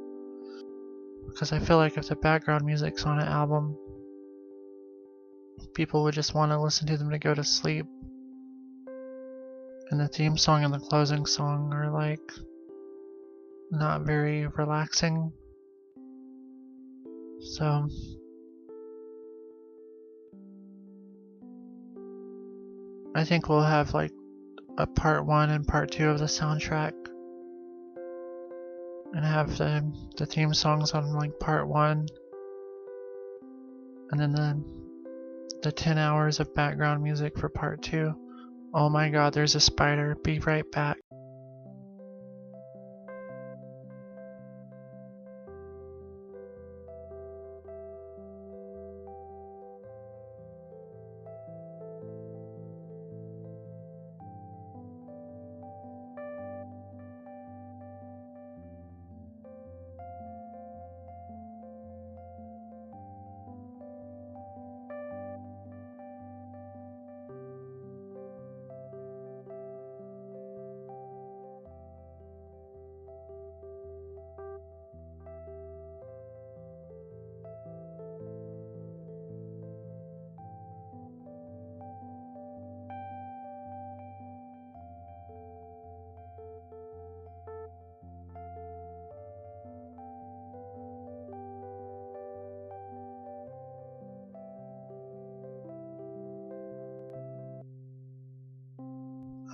because I feel like if the background music's on an album, people would just want to listen to them to go to sleep, and the theme song and the closing song are like not very relaxing. So I think we'll have like a part 1 and part 2 of the soundtrack, and have the theme songs on like part 1, and then the 10 hours of background music for part 2. Oh my god, there's a spider. Be right back.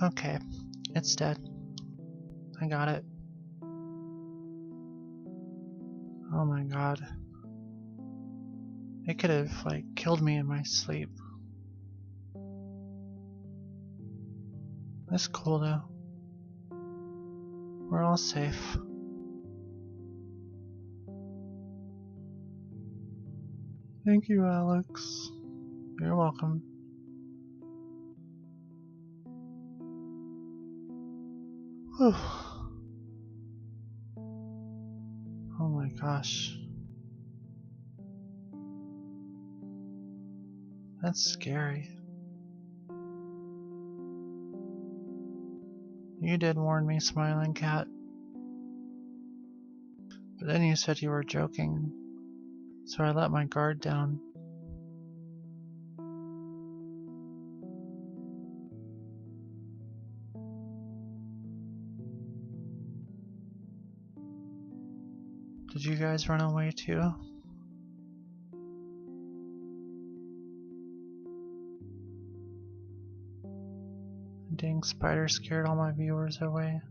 Okay, it's dead. I got it. Oh my god. It could have like killed me in my sleep. That's cool though. We're all safe. Thank you, Alex. You're welcome. Whew. Oh my gosh. That's scary. You did warn me, Smiling Cat. But then you said you were joking, so I let my guard down. Did you guys run away too? Dang, spider scared all my viewers away.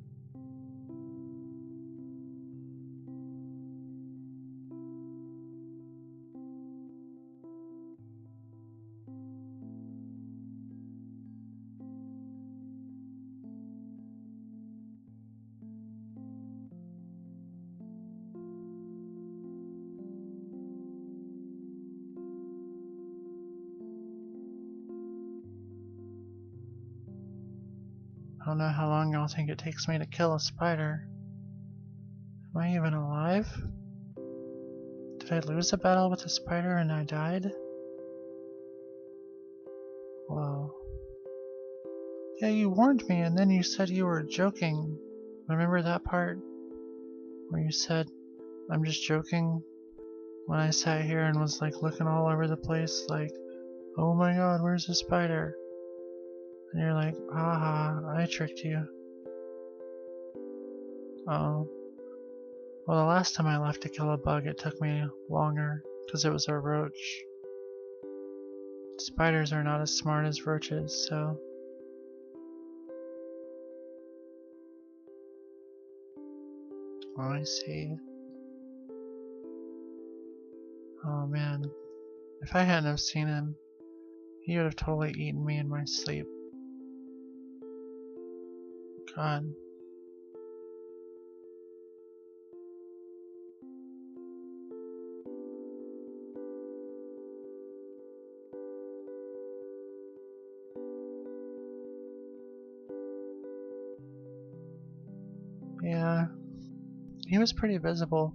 I don't know how long y'all think it takes me to kill a spider. Am I even alive? Did I lose a battle with a spider and I died? Whoa. Yeah, you warned me and then you said you were joking. Remember that part? Where you said, I'm just joking? When I sat here and was like looking all over the place like, oh my god, where's the spider? And you're like, haha, I tricked you. Oh. Well, the last time I left to kill a bug, it took me longer, because it was a roach. Spiders are not as smart as roaches, so... Oh, I see. Oh man. If I hadn't have seen him, he would have totally eaten me in my sleep. God. he was pretty visible.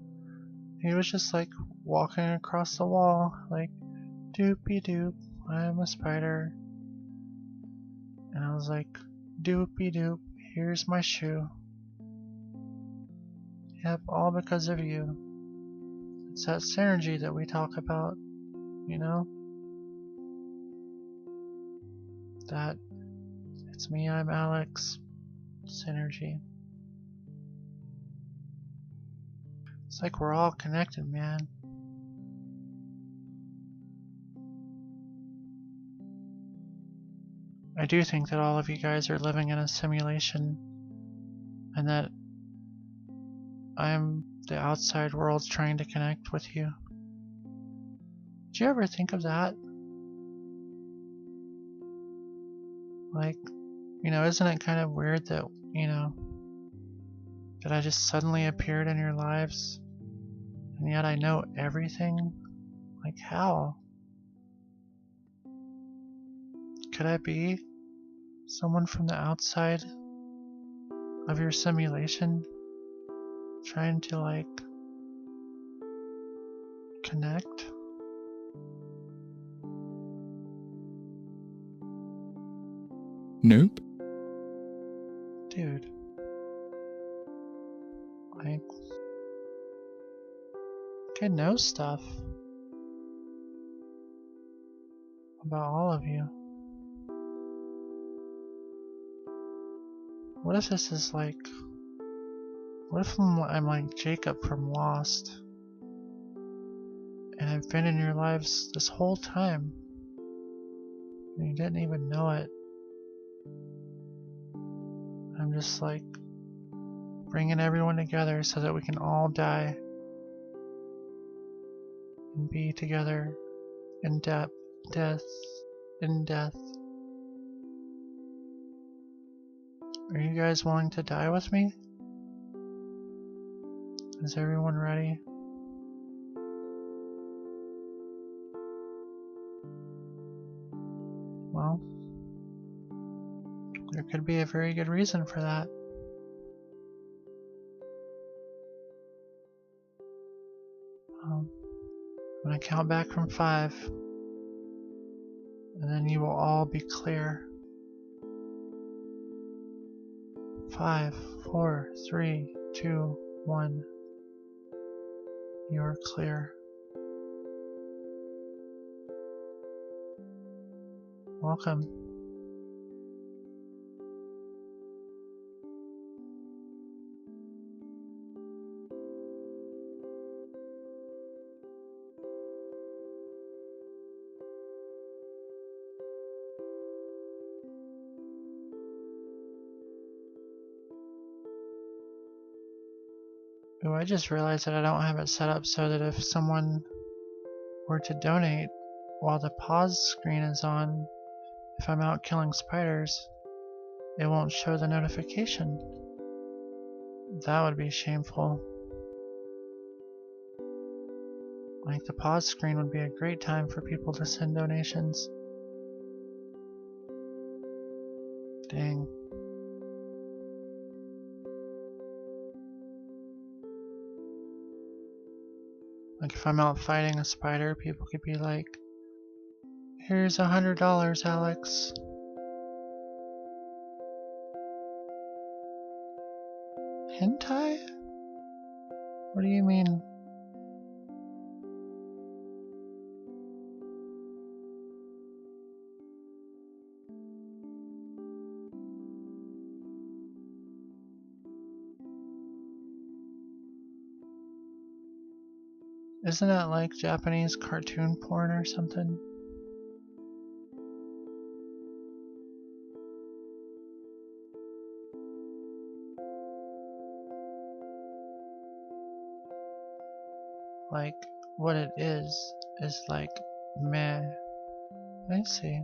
He was just like walking across the wall, like, doopy doop, I'm a spider. And I was like, doopy doop, here's my shoe. Yep, all because of you. It's that synergy that we talk about, you know? That it's me, I'm Alex, synergy. It's like we're all connected, man. I do think that all of you guys are living in a simulation, and that I'm the outside world trying to connect with you. Did you ever think of that? Like, isn't it kind of weird that, that I just suddenly appeared in your lives, and yet I know everything? Like, how? Could I be someone from the outside of your simulation trying to, like, connect? Nope. Dude. Like, I know stuff about all of you. What if this is like, what if I'm like Jacob from Lost, and I've been in your lives this whole time, and you didn't even know it? I'm just like bringing everyone together so that we can all die and be together in death. Are you guys willing to die with me? Is everyone ready? Well, there could be a very good reason for that. I'm gonna count back from 5, and then you will all be clear. 5, 4, 3, 2, 1. You are clear. Welcome. Oh, I just realized that I don't have it set up so that if someone were to donate while the pause screen is on, if I'm out killing spiders, it won't show the notification. That would be shameful. Like, the pause screen would be a great time for people to send donations. Dang. Like, if I'm out fighting a spider, people could be like, here's $100, Alex. Hentai? What do you mean? Isn't that like Japanese cartoon porn or something? Like, what it is like meh. I see.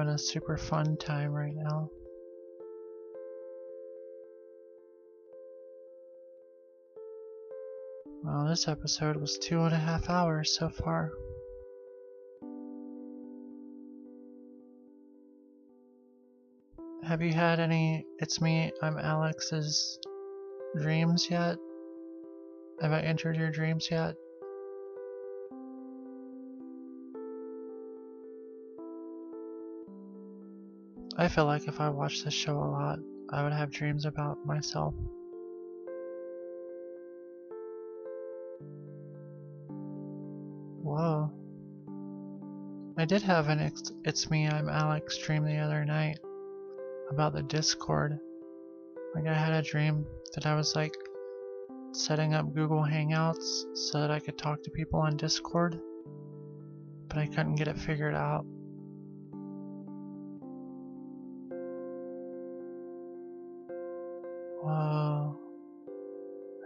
having a super fun time right now. Well, this episode was 2.5 hours so far. Have you had any It's Me, I'm Alex's dreams yet? Have I entered your dreams yet? I feel like if I watched this show a lot, I would have dreams about myself. Whoa. I did have an It's Me, I'm Alex dream the other night about the Discord. Like I had a dream that I was like setting up Google Hangouts so that I could talk to people on Discord, but I couldn't get it figured out. Whoa.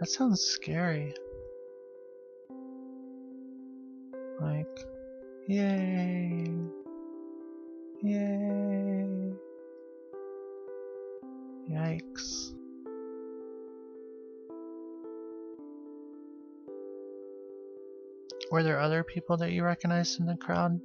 That sounds scary. Like, yay. Yay. Yikes. Were there other people that you recognized in the crowd?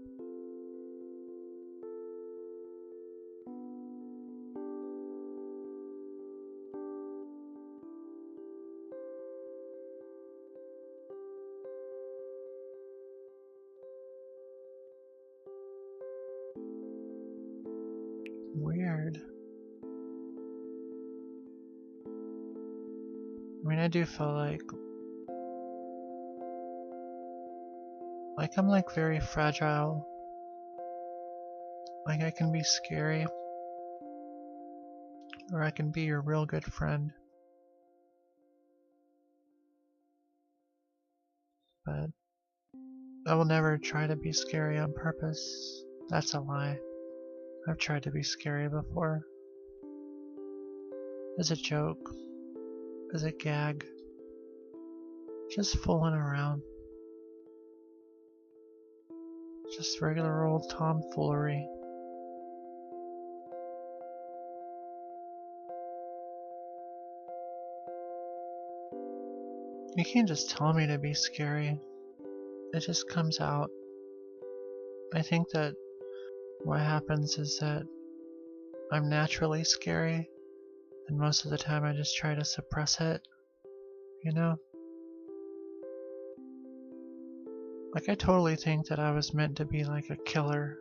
Weird. I mean, I do feel like I'm like very fragile. Like I can be scary, or I can be your real good friend. But I will never try to be scary on purpose. That's a lie. I've tried to be scary before. As a joke. As a gag. Just fooling around. Just regular old tomfoolery. You can't just tell me to be scary. It just comes out. I think that what happens is that I'm naturally scary, and most of the time I just try to suppress it, you know? Like I totally think that I was meant to be like a killer.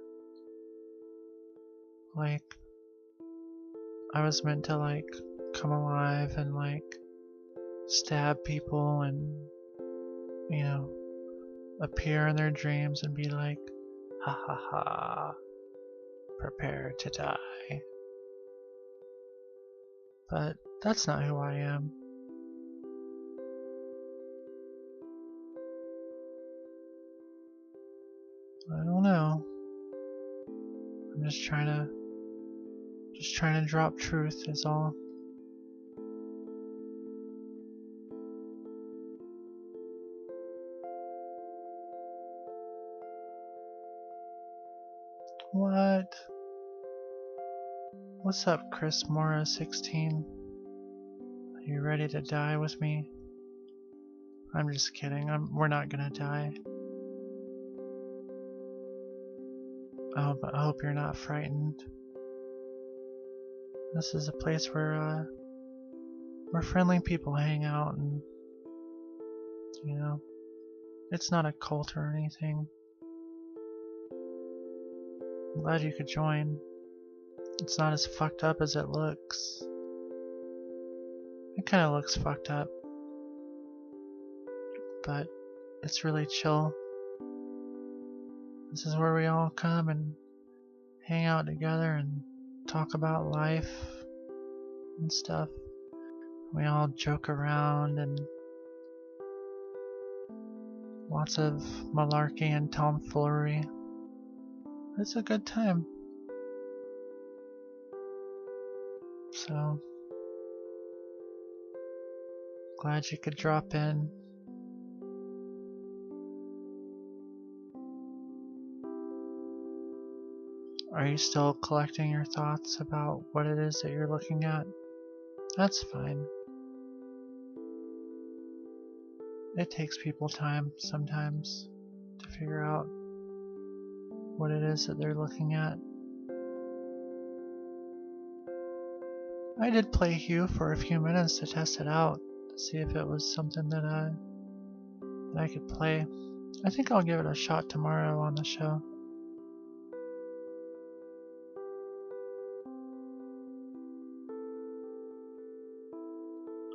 Like I was meant to like come alive and like stab people and, you know, appear in their dreams and be like, ha ha ha, prepare to die. But that's not who I am. I don't know. I'm just trying to drop truth is all. What? What's up, Chris Mora 16? Are you ready to die with me? I'm just kidding. We're not gonna die. I hope you're not frightened. This is a place where friendly people hang out, and you know, it's not a cult or anything. I'm glad you could join. It's not as fucked up as it looks. It kind of looks fucked up, but it's really chill. This is where we all come and hang out together and talk about life and stuff. We all joke around and lots of malarkey and tomfoolery. It's a good time. So, glad you could drop in. Are you still collecting your thoughts about what it is that you're looking at? That's fine. It takes people time sometimes to figure out what it is that they're looking at. I did play Hue for a few minutes to test it out, to see if it was something that I could play. I think I'll give it a shot tomorrow on the show.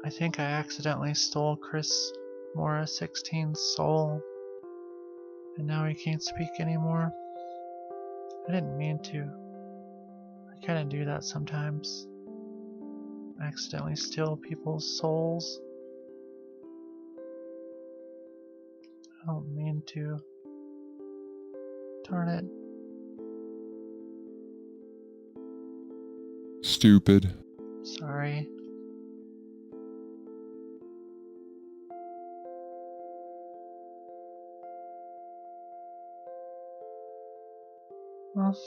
I think I accidentally stole Chris Mora 16's soul, and now he can't speak anymore. I didn't mean to. I kinda do that sometimes. I accidentally steal people's souls. I don't mean to. Darn it. Stupid. Sorry. Well,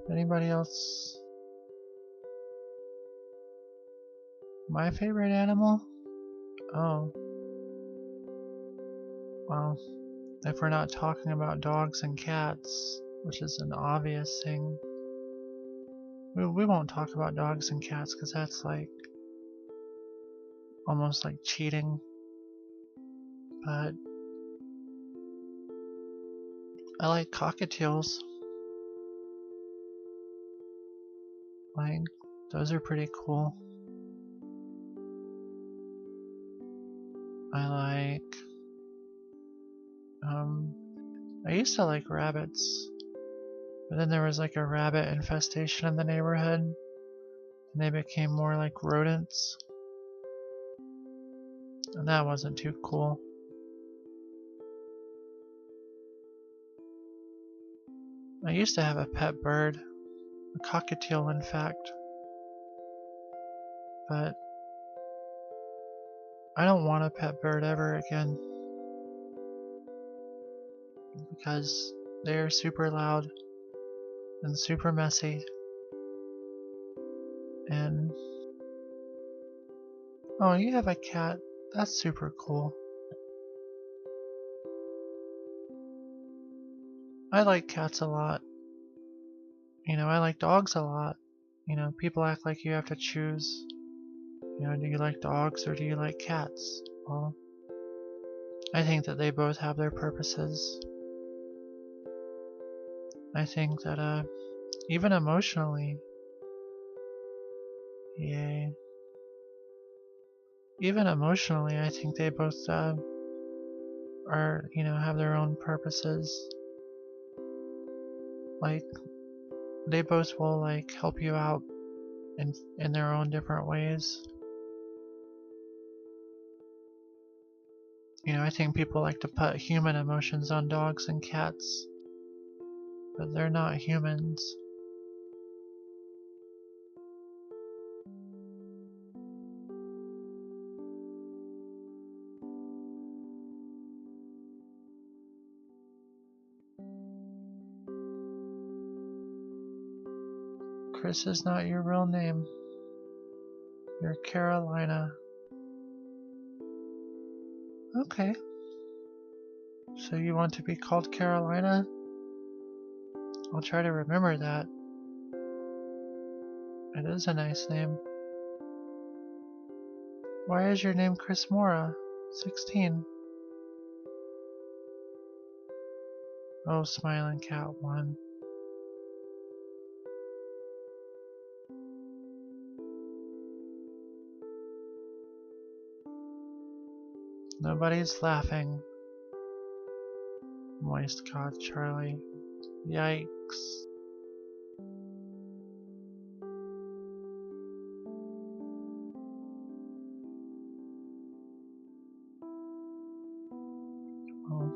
anybody else? My favorite animal? Oh. Well, if we're not talking about dogs and cats, which is an obvious thing, we won't talk about dogs and cats because that's like almost like cheating. But I like cockatiels. Like, those are pretty cool. I used to like rabbits, but then there was like a rabbit infestation in the neighborhood, and they became more like rodents, and that wasn't too cool. I used to have a pet bird, a cockatiel in fact, but I don't want a pet bird ever again because they're super loud and super messy, and oh, you have a cat. That's super cool. I like cats a lot. You know, I like dogs a lot. You know, people act like you have to choose. You know, do you like dogs or do you like cats? Well, I think that they both have their purposes. I think that, even emotionally, yay. Even emotionally, I think they both, are, you know, have their own purposes. Like, they both will, like, help you out in their own different ways. You know, I think people like to put human emotions on dogs and cats, but they're not humans. Chris is not your real name. You're Carolina. Okay. So you want to be called Carolina? I'll try to remember that. It is a nice name. Why is your name Chris Mora? 16. Oh, Smiling Cat 1. Nobody's laughing. Moist God Charlie. Yikes. Oh.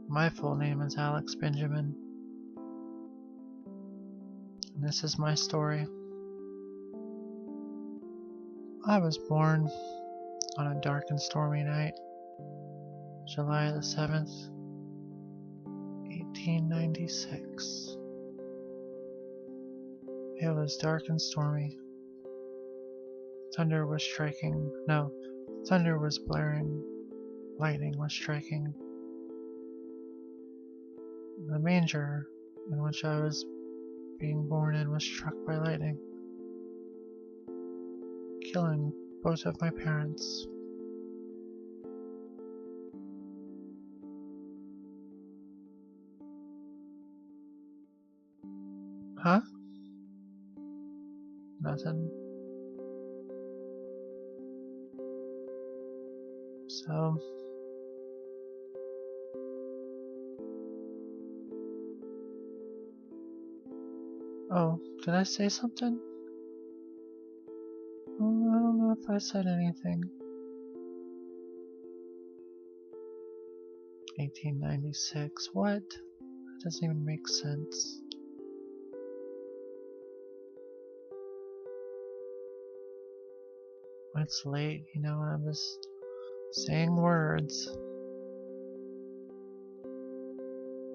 My full name is Alex Benjamin. And this is my story. I was born on a dark and stormy night, July the 7th, 1896. It was dark and stormy. Thunder was striking. No, thunder was blaring. Lightning was striking. The manger in which I was being born in was struck by lightning, killing both of my parents. Huh? Nothing. So, oh, did I say something? Oh, I don't know if I said anything. 1896, what? That doesn't even make sense. It's late, you know, I was saying words.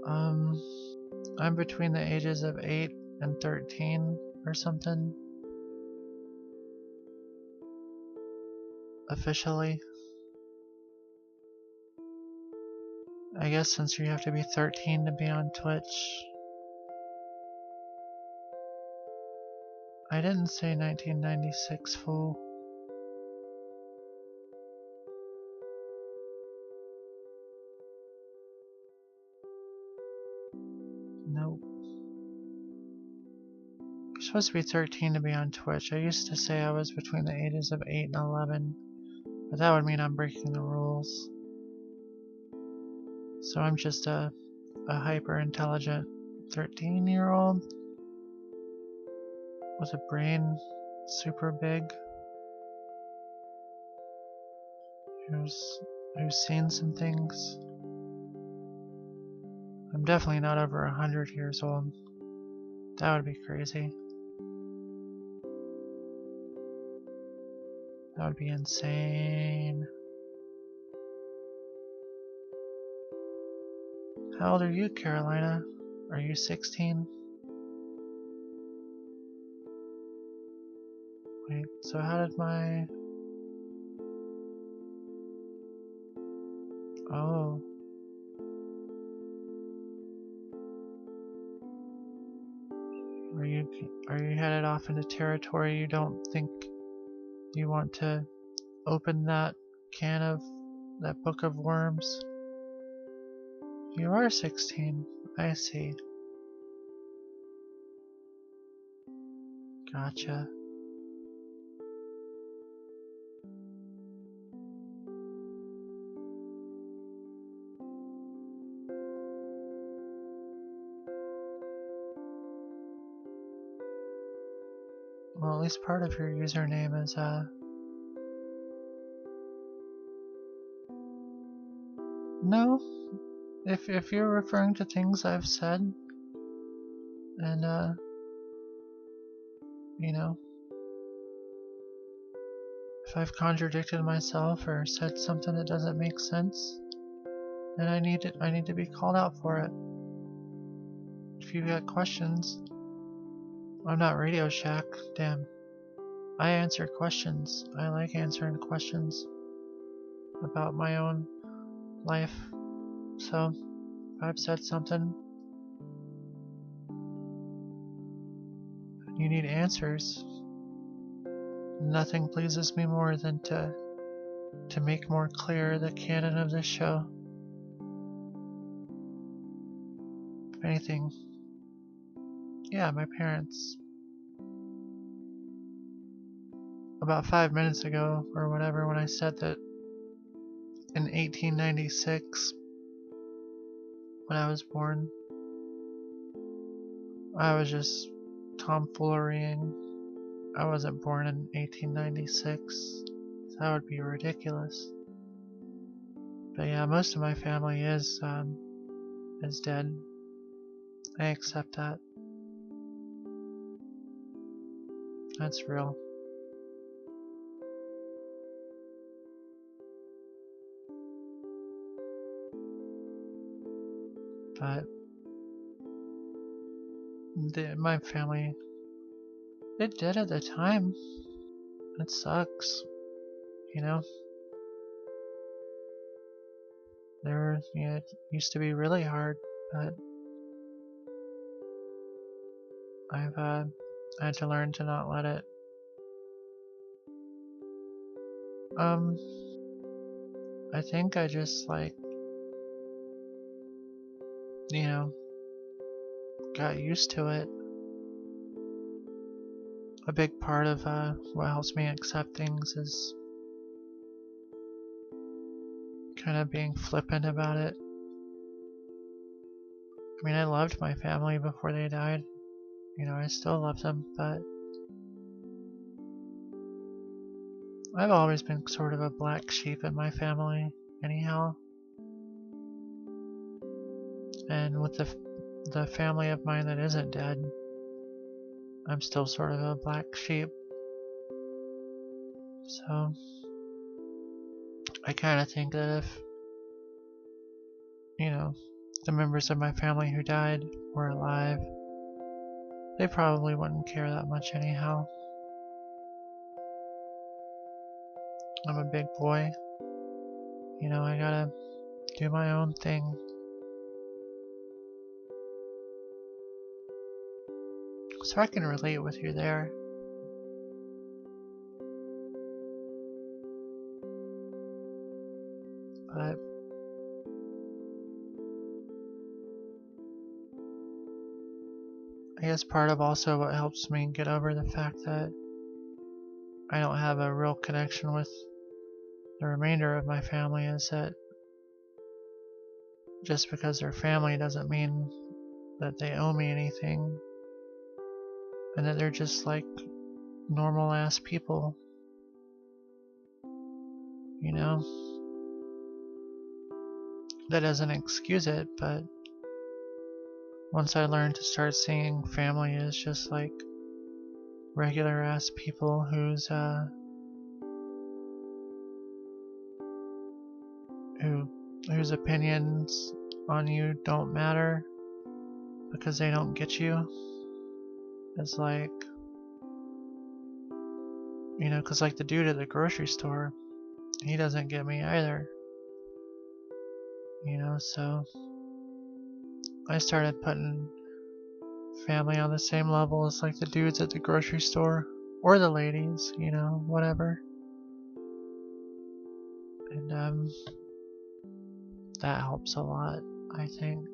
I'm between the ages of 8 and 13 or something. Officially. I guess since you have to be 13 to be on Twitch. I didn't say 1996, fool. Nope. You're supposed to be 13 to be on Twitch. I used to say I was between the ages of 8 and 11, but that would mean I'm breaking the rules. So I'm just a hyper-intelligent 13-year-old with a brain super big who's seen some things. I'm definitely not over 100 years old. That would be crazy. That would be insane. How old are you, Carolina? Are you 16? Wait, so how did my... Oh. Are you headed off into territory you don't think you want to open that can of that book of worms? You are 16. I see. Gotcha. Well, at least part of your username is, No. If you're referring to things I've said, and, you know, if I've contradicted myself or said something that doesn't make sense, then I need to be called out for it. If you've got questions, I'm not Radio Shack, damn. I answer questions. I like answering questions about my own life. So, if I've said something, you need answers. Nothing pleases me more than to make more clear the canon of this show. If anything, yeah, my parents. About 5 minutes ago, or whatever, when I said that in 1896, when I was born, I was just tomfoolerying. I wasn't born in 1896. That would be ridiculous. But yeah, most of my family is dead. I accept that. That's real. But my family, it did at the time. It sucks, you know? It used to be really hard, but I've had to learn to not let it. I think I just you know, got used to it. A big part of what helps me accept things is kind of being flippant about it. I mean, I loved my family before they died. I still love them, but I've always been sort of a black sheep in my family, anyhow. And with the family of mine that isn't dead, I'm still sort of a black sheep. So I kind of think that if, the members of my family who died were alive, they probably wouldn't care that much anyhow. I'm a big boy. I gotta do my own thing. So I can relate with you there. But I guess part of also what helps me get over the fact that I don't have a real connection with the remainder of my family is that just because they're family doesn't mean that they owe me anything, and that they're just like normal ass people. That doesn't excuse it, but once I learned to start seeing family as just like regular ass people whose opinions on you don't matter because they don't get you. It's like, because like the dude at the grocery store, he doesn't get me either. So I started putting family on the same level as like the dudes at the grocery store or the ladies, whatever. And that helps a lot, I think.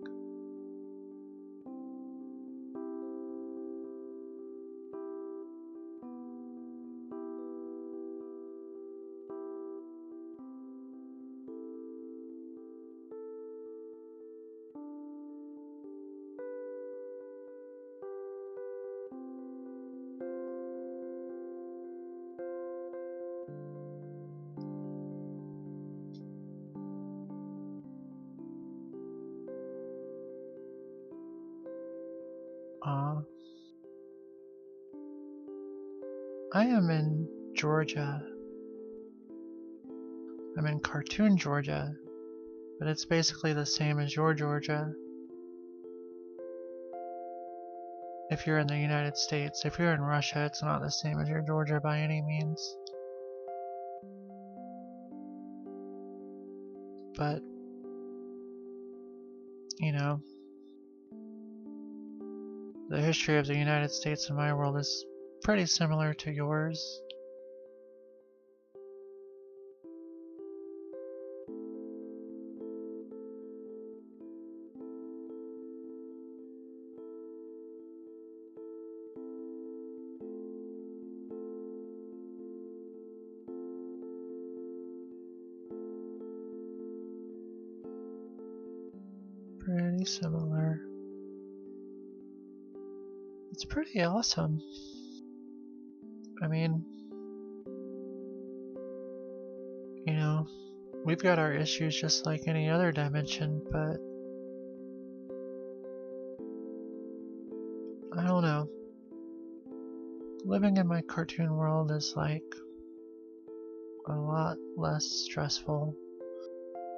I am in Georgia. I'm in Khartoum, Georgia, but it's basically the same as your Georgia. If you're in the United States, if you're in Russia, it's not the same as your Georgia by any means. But, the history of the United States in my world is pretty similar to yours. Pretty similar. It's pretty awesome. I mean, we've got our issues just like any other dimension, but I don't know. Living in my cartoon world is like a lot less stressful.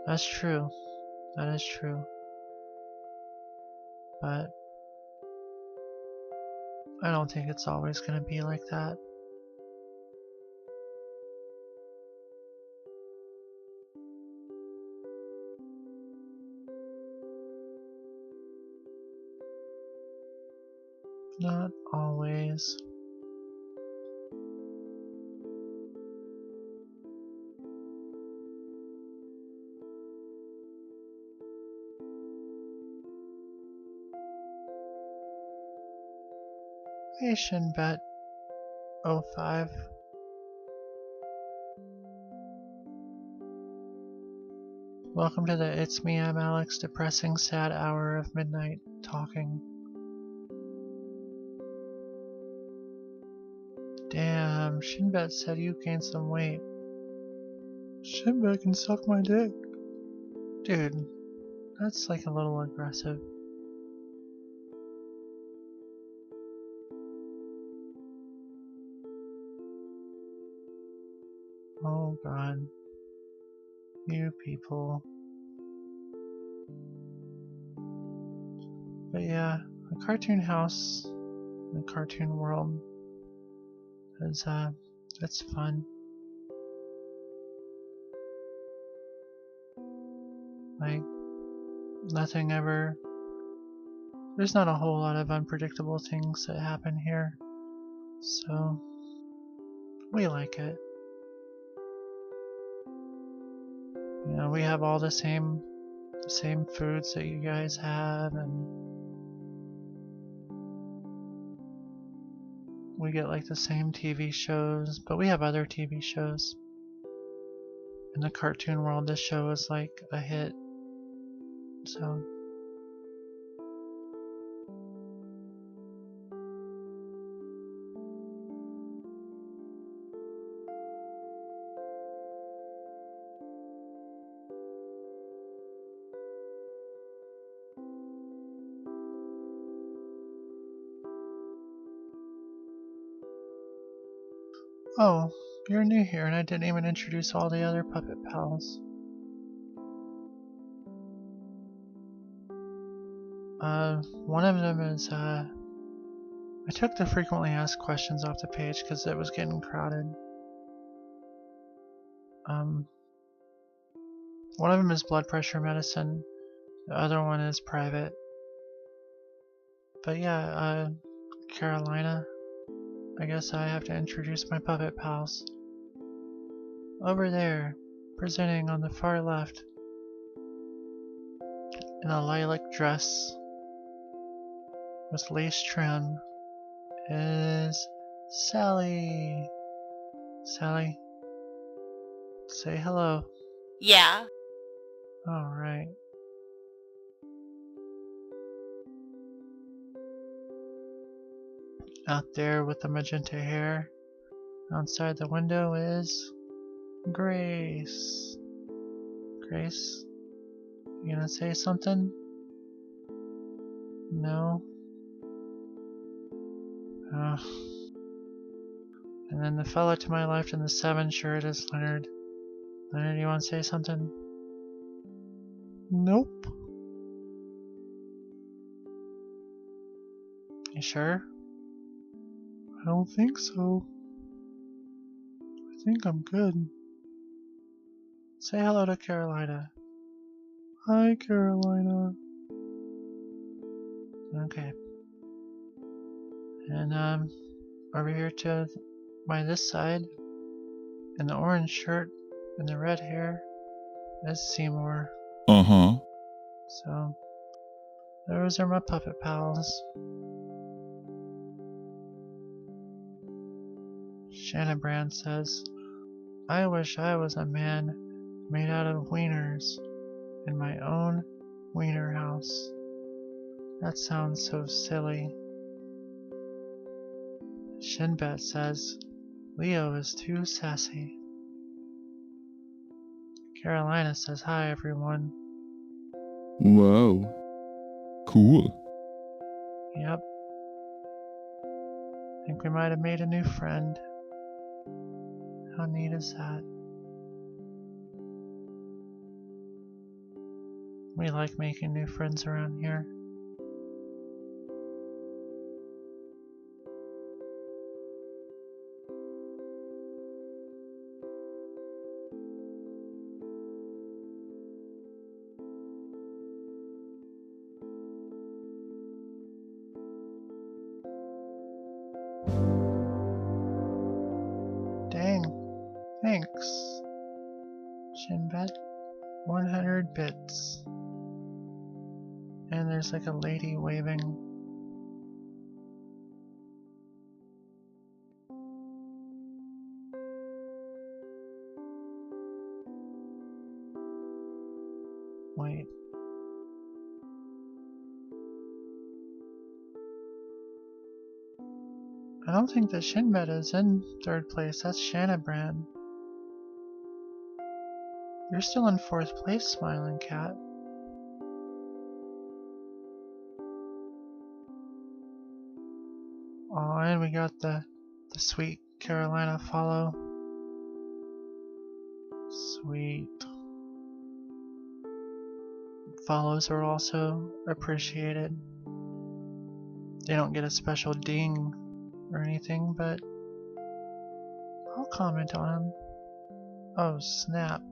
That's true. That is true. but I don't think it's always going to be like that. Not always. Hey, Shinbet05. Welcome to the It's Me, I'm Alex depressing sad hour of midnight talking. Damn, Shinbet said you gained some weight. Shinbet can suck my dick. Dude, that's like a little aggressive. Oh god. You people. But yeah, a cartoon house in a cartoon world is it's fun. Like nothing ever, there's not a whole lot of unpredictable things that happen here. So we like it. You know, we have all the same foods that you guys have, and we get like the same TV shows, but we have other TV shows. In the cartoon world, this show is like a hit. So oh, you're new here and I didn't even introduce all the other puppet pals. One of them is, I took the frequently asked questions off the page because it was getting crowded. One of them is blood pressure medicine, the other one is private. But yeah, Carolina, I guess I have to introduce my puppet pals. Over there, presenting on the far left, in a lilac dress with lace trim, is Sally. Sally, say hello. Yeah. Alright. Out there with the magenta hair, outside the window is Grace. Grace, you gonna say something? No? Ugh. And then the fella to my left in the 7 shirt is Leonard. Leonard, you wanna say something? Nope. You sure? I don't think so. I think I'm good. Say hello to Carolina. Hi, Carolina. Okay. And over here to this side, in the orange shirt and the red hair, is Seymour. Uh-huh. So, those are my puppet pals. Shannon Brand says, I wish I was a man made out of wieners in my own wiener house. That sounds so silly. Shinbet says, Leo is too sassy. Carolina says, hi everyone. Wow. Cool. Yep. Think we might have made a new friend. How neat is that? We like making new friends around here. thanks, Shinbet. 100 bits. And there's like a lady waving. Wait. I don't think that Shinbet is in 3rd place. That's Shanabrand. You're still in 4th place, Smiling Cat. Oh, and we got the sweet Carolina follow. Sweet. Follows are also appreciated. They don't get a special ding or anything, but I'll comment on them. Oh, snap.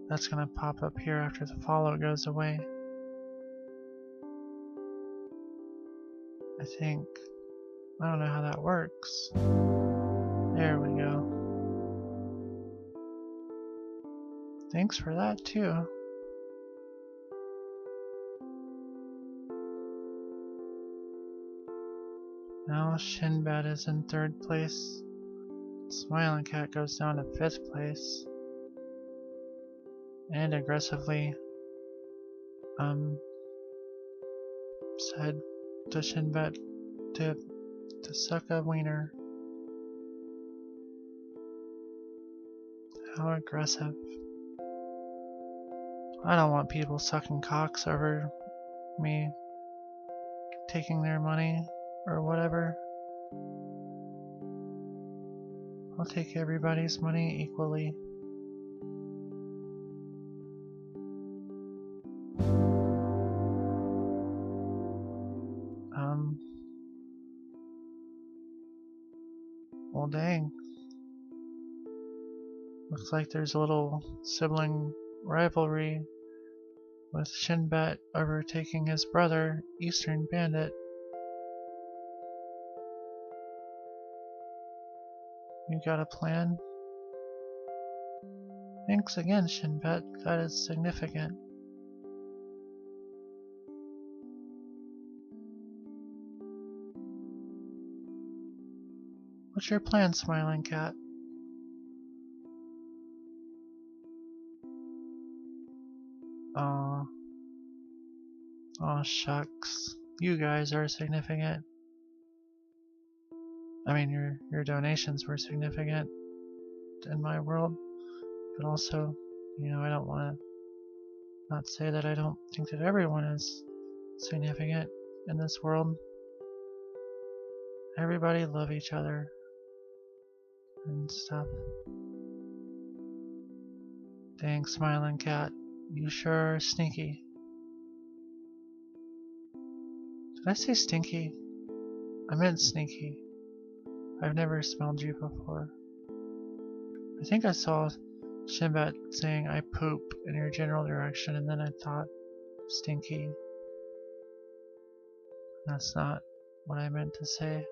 That's gonna pop up here after the follow goes away. I think. I don't know how that works. There we go. Thanks for that too. Now Shinbet is in 3rd place. Smiling Cat goes down to 5th place. And aggressively said to Shinbet to suck a wiener. How aggressive. I don't want people sucking cocks over me taking their money or whatever. I'll take everybody's money equally. Well, dang. Looks like there's a little sibling rivalry with Shinbet overtaking his brother, Eastern Bandit. You got a plan? Thanks again, Shinbet. That is significant. What's your plan, Smiling Cat? Aw. Aw, shucks. You guys are significant. I mean, your donations were significant in my world, but also, you know, I don't want to not say that I don't think that everyone is significant in this world. Everybody love each other and stuff. Dang, Smiling Cat, you sure are sneaky. Did I say stinky? I meant sneaky. I've never smelled you before. I think I saw Shinbet saying I poop in your general direction, and then I thought stinky. That's not what I meant to say.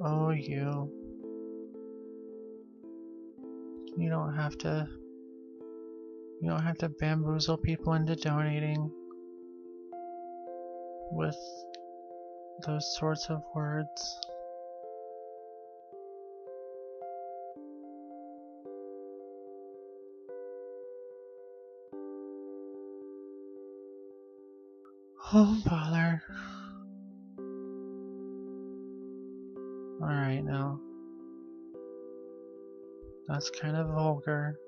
Oh, you. You don't have to bamboozle people into donating with those sorts of words. Oh, bother. Alright now. That's kind of vulgar.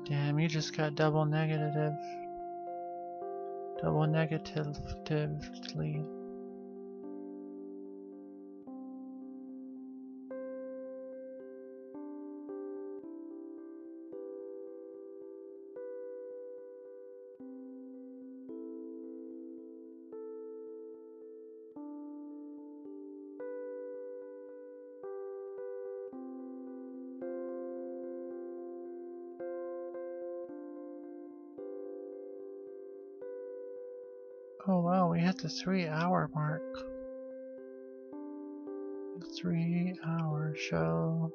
Damn, you just got double negatively. Oh wow, we hit the 3-hour mark. 3-hour show.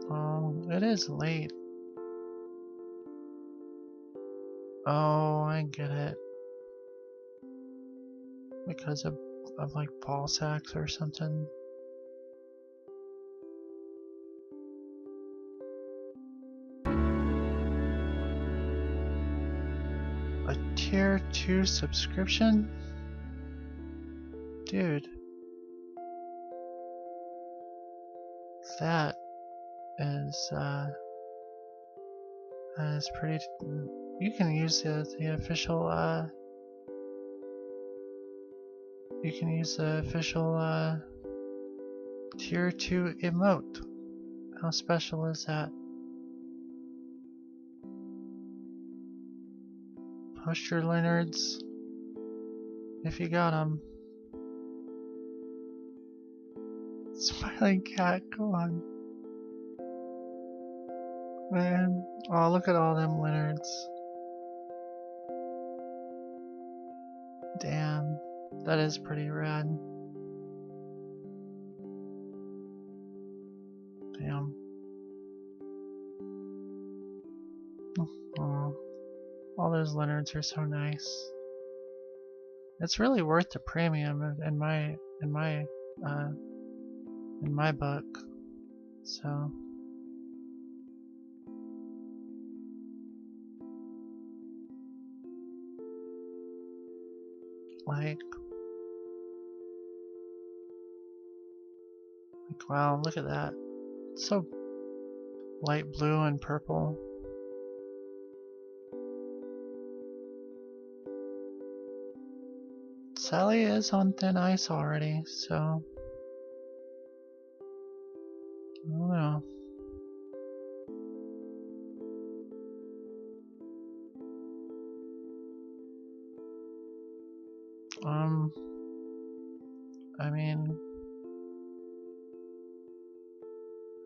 Well, it is late. Oh, I get it. Because of like ball sacks or something. A tier 2 subscription? Dude. That is pretty. You can use the official you can use the official tier 2 emote. How special is that? Post your Leonards if you got them. Smiling cat, go on. Man, oh look at all them Leonards. Damn, that is pretty rad. Damn. Oh, all those Leonards are so nice. It's really worth the premium in my book. So like wow, look at that. It's so light blue and purple. Sally is on thin ice already, so I don't know. I mean,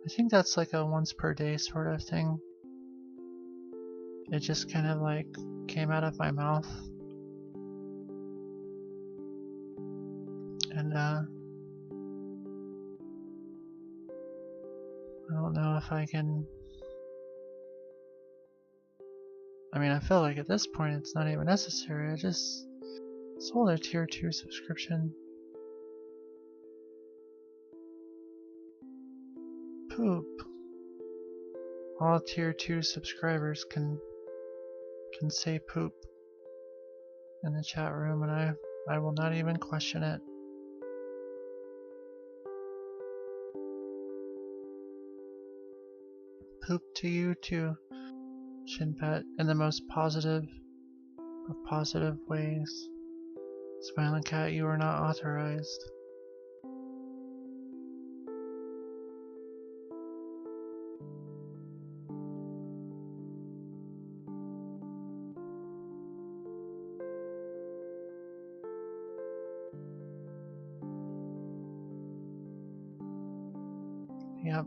I think that's like a once per day sort of thing. It just kind of like came out of my mouth. And I don't know if I can. I mean, I feel like at this point it's not even necessary. I just sold a tier 2 subscription. Poop. All tier 2 subscribers can say poop in the chat room, and I will not even question it. Poop to you too, Shinpet, in the most positive of positive ways. Smiling Cat, you are not authorized. Yep.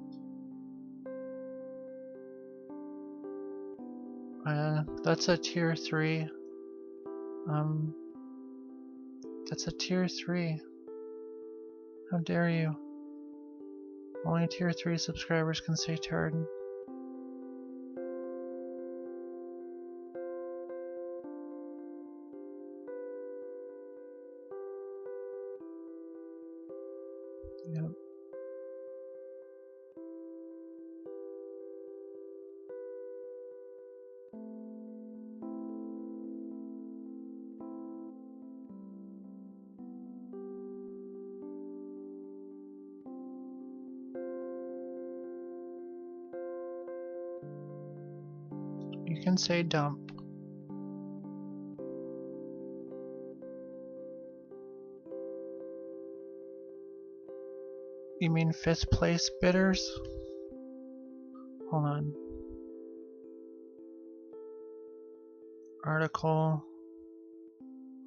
That's a tier 3. That's a tier 3. How dare you? Only tier 3 subscribers can say turd. Yep. You can say dump. You mean 5th place bidders? Hold on. Article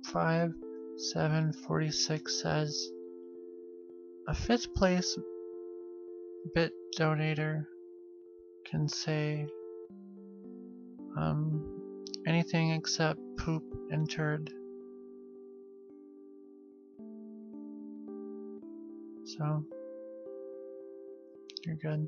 5.7.46 says A 5th place bit donator can say anything except poop and turd. So, you're good.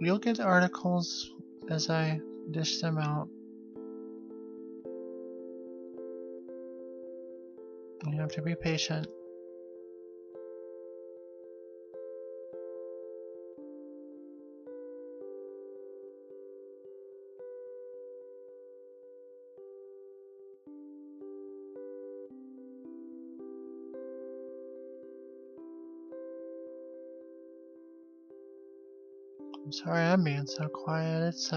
You'll get articles as I dish them out. You have to be patient. I'm sorry I'm being so quiet. It's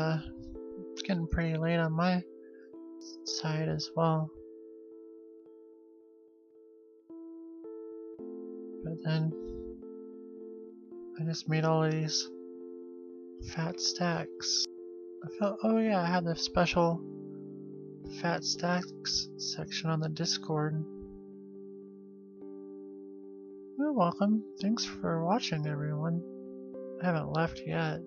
getting pretty late on my side as well. But then I just made all of these fat stacks. I felt, oh yeah, I had the special fat stacks section on the Discord. You're welcome. Thanks for watching, everyone. I haven't left yet.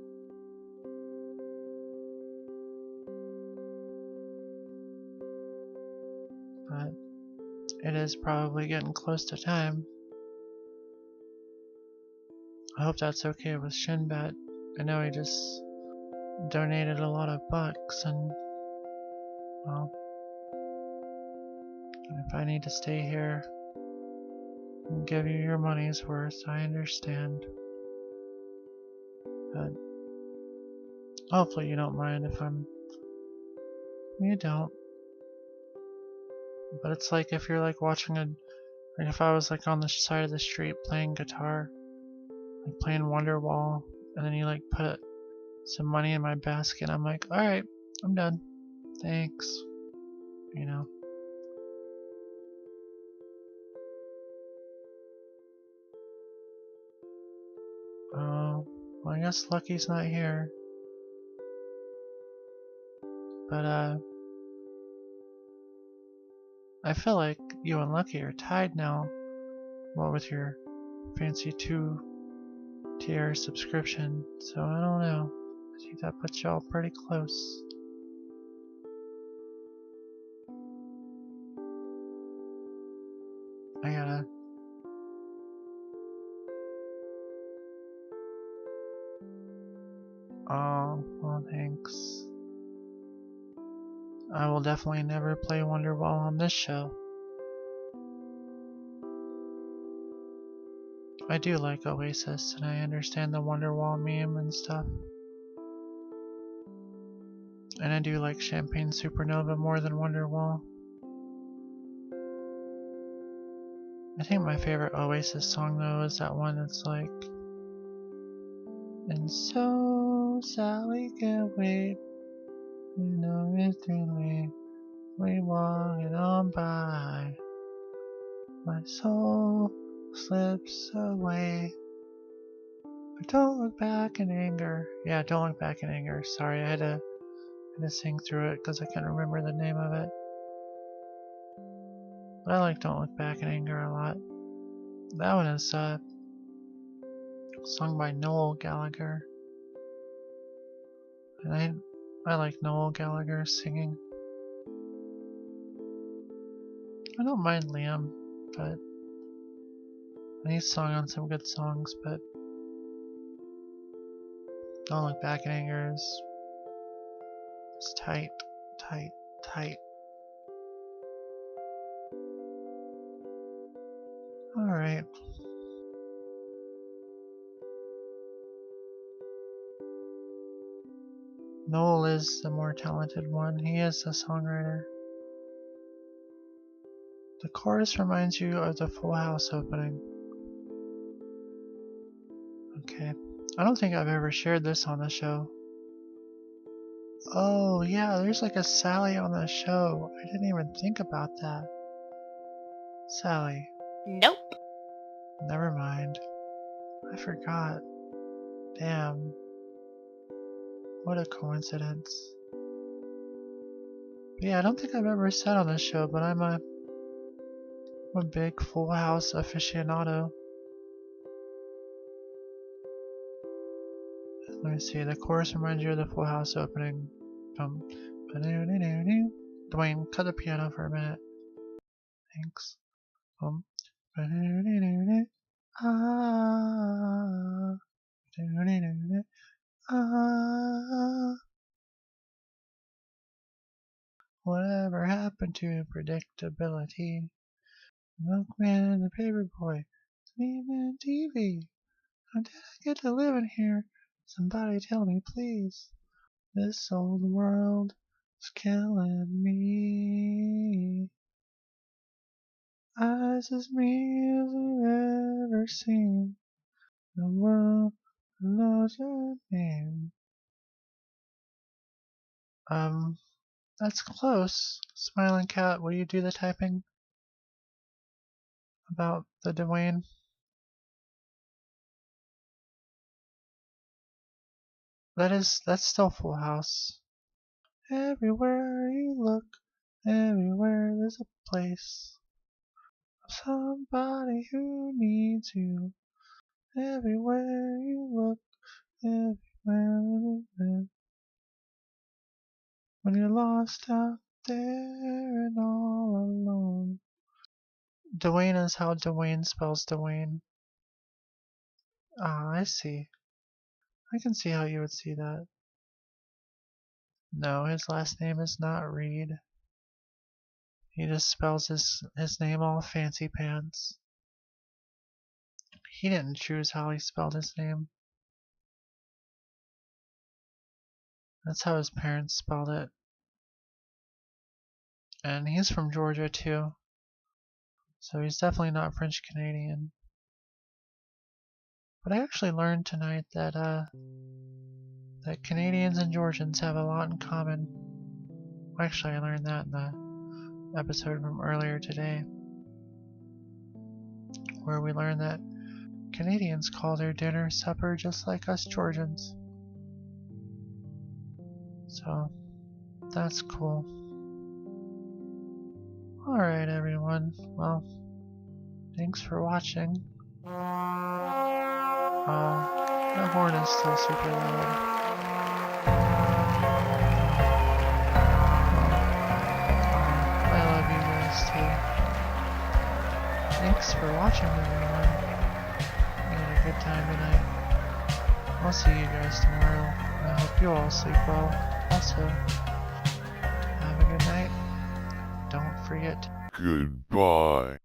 But it is probably getting close to time. I hope that's okay with Shinbet. I know he just donated a lot of bucks, and well, if I need to stay here and give you your money's worth, I understand. But hopefully you don't mind if you don't. But it's like if you're like watching like if I was like on the side of the street playing guitar, like playing Wonderwall, and then you like put some money in my basket, I'm like, alright, I'm done. Thanks. You know. Oh, well, I guess Lucky's not here. But I feel like you and Lucky are tied now. Well, with your fancy 2-tier subscription, so I don't know. I think that puts y'all pretty close. I gotta... Oh, well, thanks. I will definitely never play Wonderwall on this show. I do like Oasis, and I understand the Wonderwall meme and stuff. And I do like Champagne Supernova more than Wonderwall. I think my favorite Oasis song though is that one that's like, and so Sally can wait, you know it's dreaming, we walking on by, my soul slips away. But don't look back in anger. Yeah, don't look back in anger. Sorry, I had to sing through it because I couldn't remember the name of it. But I like Don't Look Back in Anger a lot. That one is sung by Noel Gallagher. And I like Noel Gallagher singing. I don't mind Liam, but he's sung on some good songs, but Don't Look Back in Anger is tight, tight, tight. Alright. Noel is the more talented one. He is the songwriter. The chorus reminds you of the Full House opening. Okay. I don't think I've ever shared this on the show. Oh, yeah, there's like a Sally on the show. I didn't even think about that. Sally. Nope. Never mind. I forgot. Damn. What a coincidence. But yeah, I don't think I've ever said on this show, but I'm a big Full House aficionado. Let me see, the chorus reminds you of the Full House opening. Dwayne, cut the piano for a minute. Thanks. Whatever happened to predictability? Milkman and the Paperboy, even TV. How did I get to live in here? Somebody tell me, please. This old world is killing me. Eyes as me as I've ever seen. The world knows your name. That's close. Smiling Cat, will you do the typing about the Dwayne? That's still Full House. Everywhere you look, everywhere there's a place. Somebody who needs you. Everywhere you look, everywhere. When you're lost out there and all alone. Dwayne is how Dwayne spells Dwayne. Ah, I see. I can see how you would see that. No, his last name is not Reed. He just spells his name all fancy pants. He didn't choose how he spelled his name. That's how his parents spelled it. And he's from Georgia too. So he's definitely not French Canadian. But I actually learned tonight that that Canadians and Georgians have a lot in common. Actually, I learned that in the episode from earlier today, where we learned that Canadians call their dinner supper just like us Georgians. So that's cool. Alright everyone, well, thanks for watching. The horn is still super loud. I love you guys too. Thanks for watching everyone. I had a good time tonight. I'll see you guys tomorrow. I hope you all sleep well. Also, have a good night. Don't forget. Goodbye.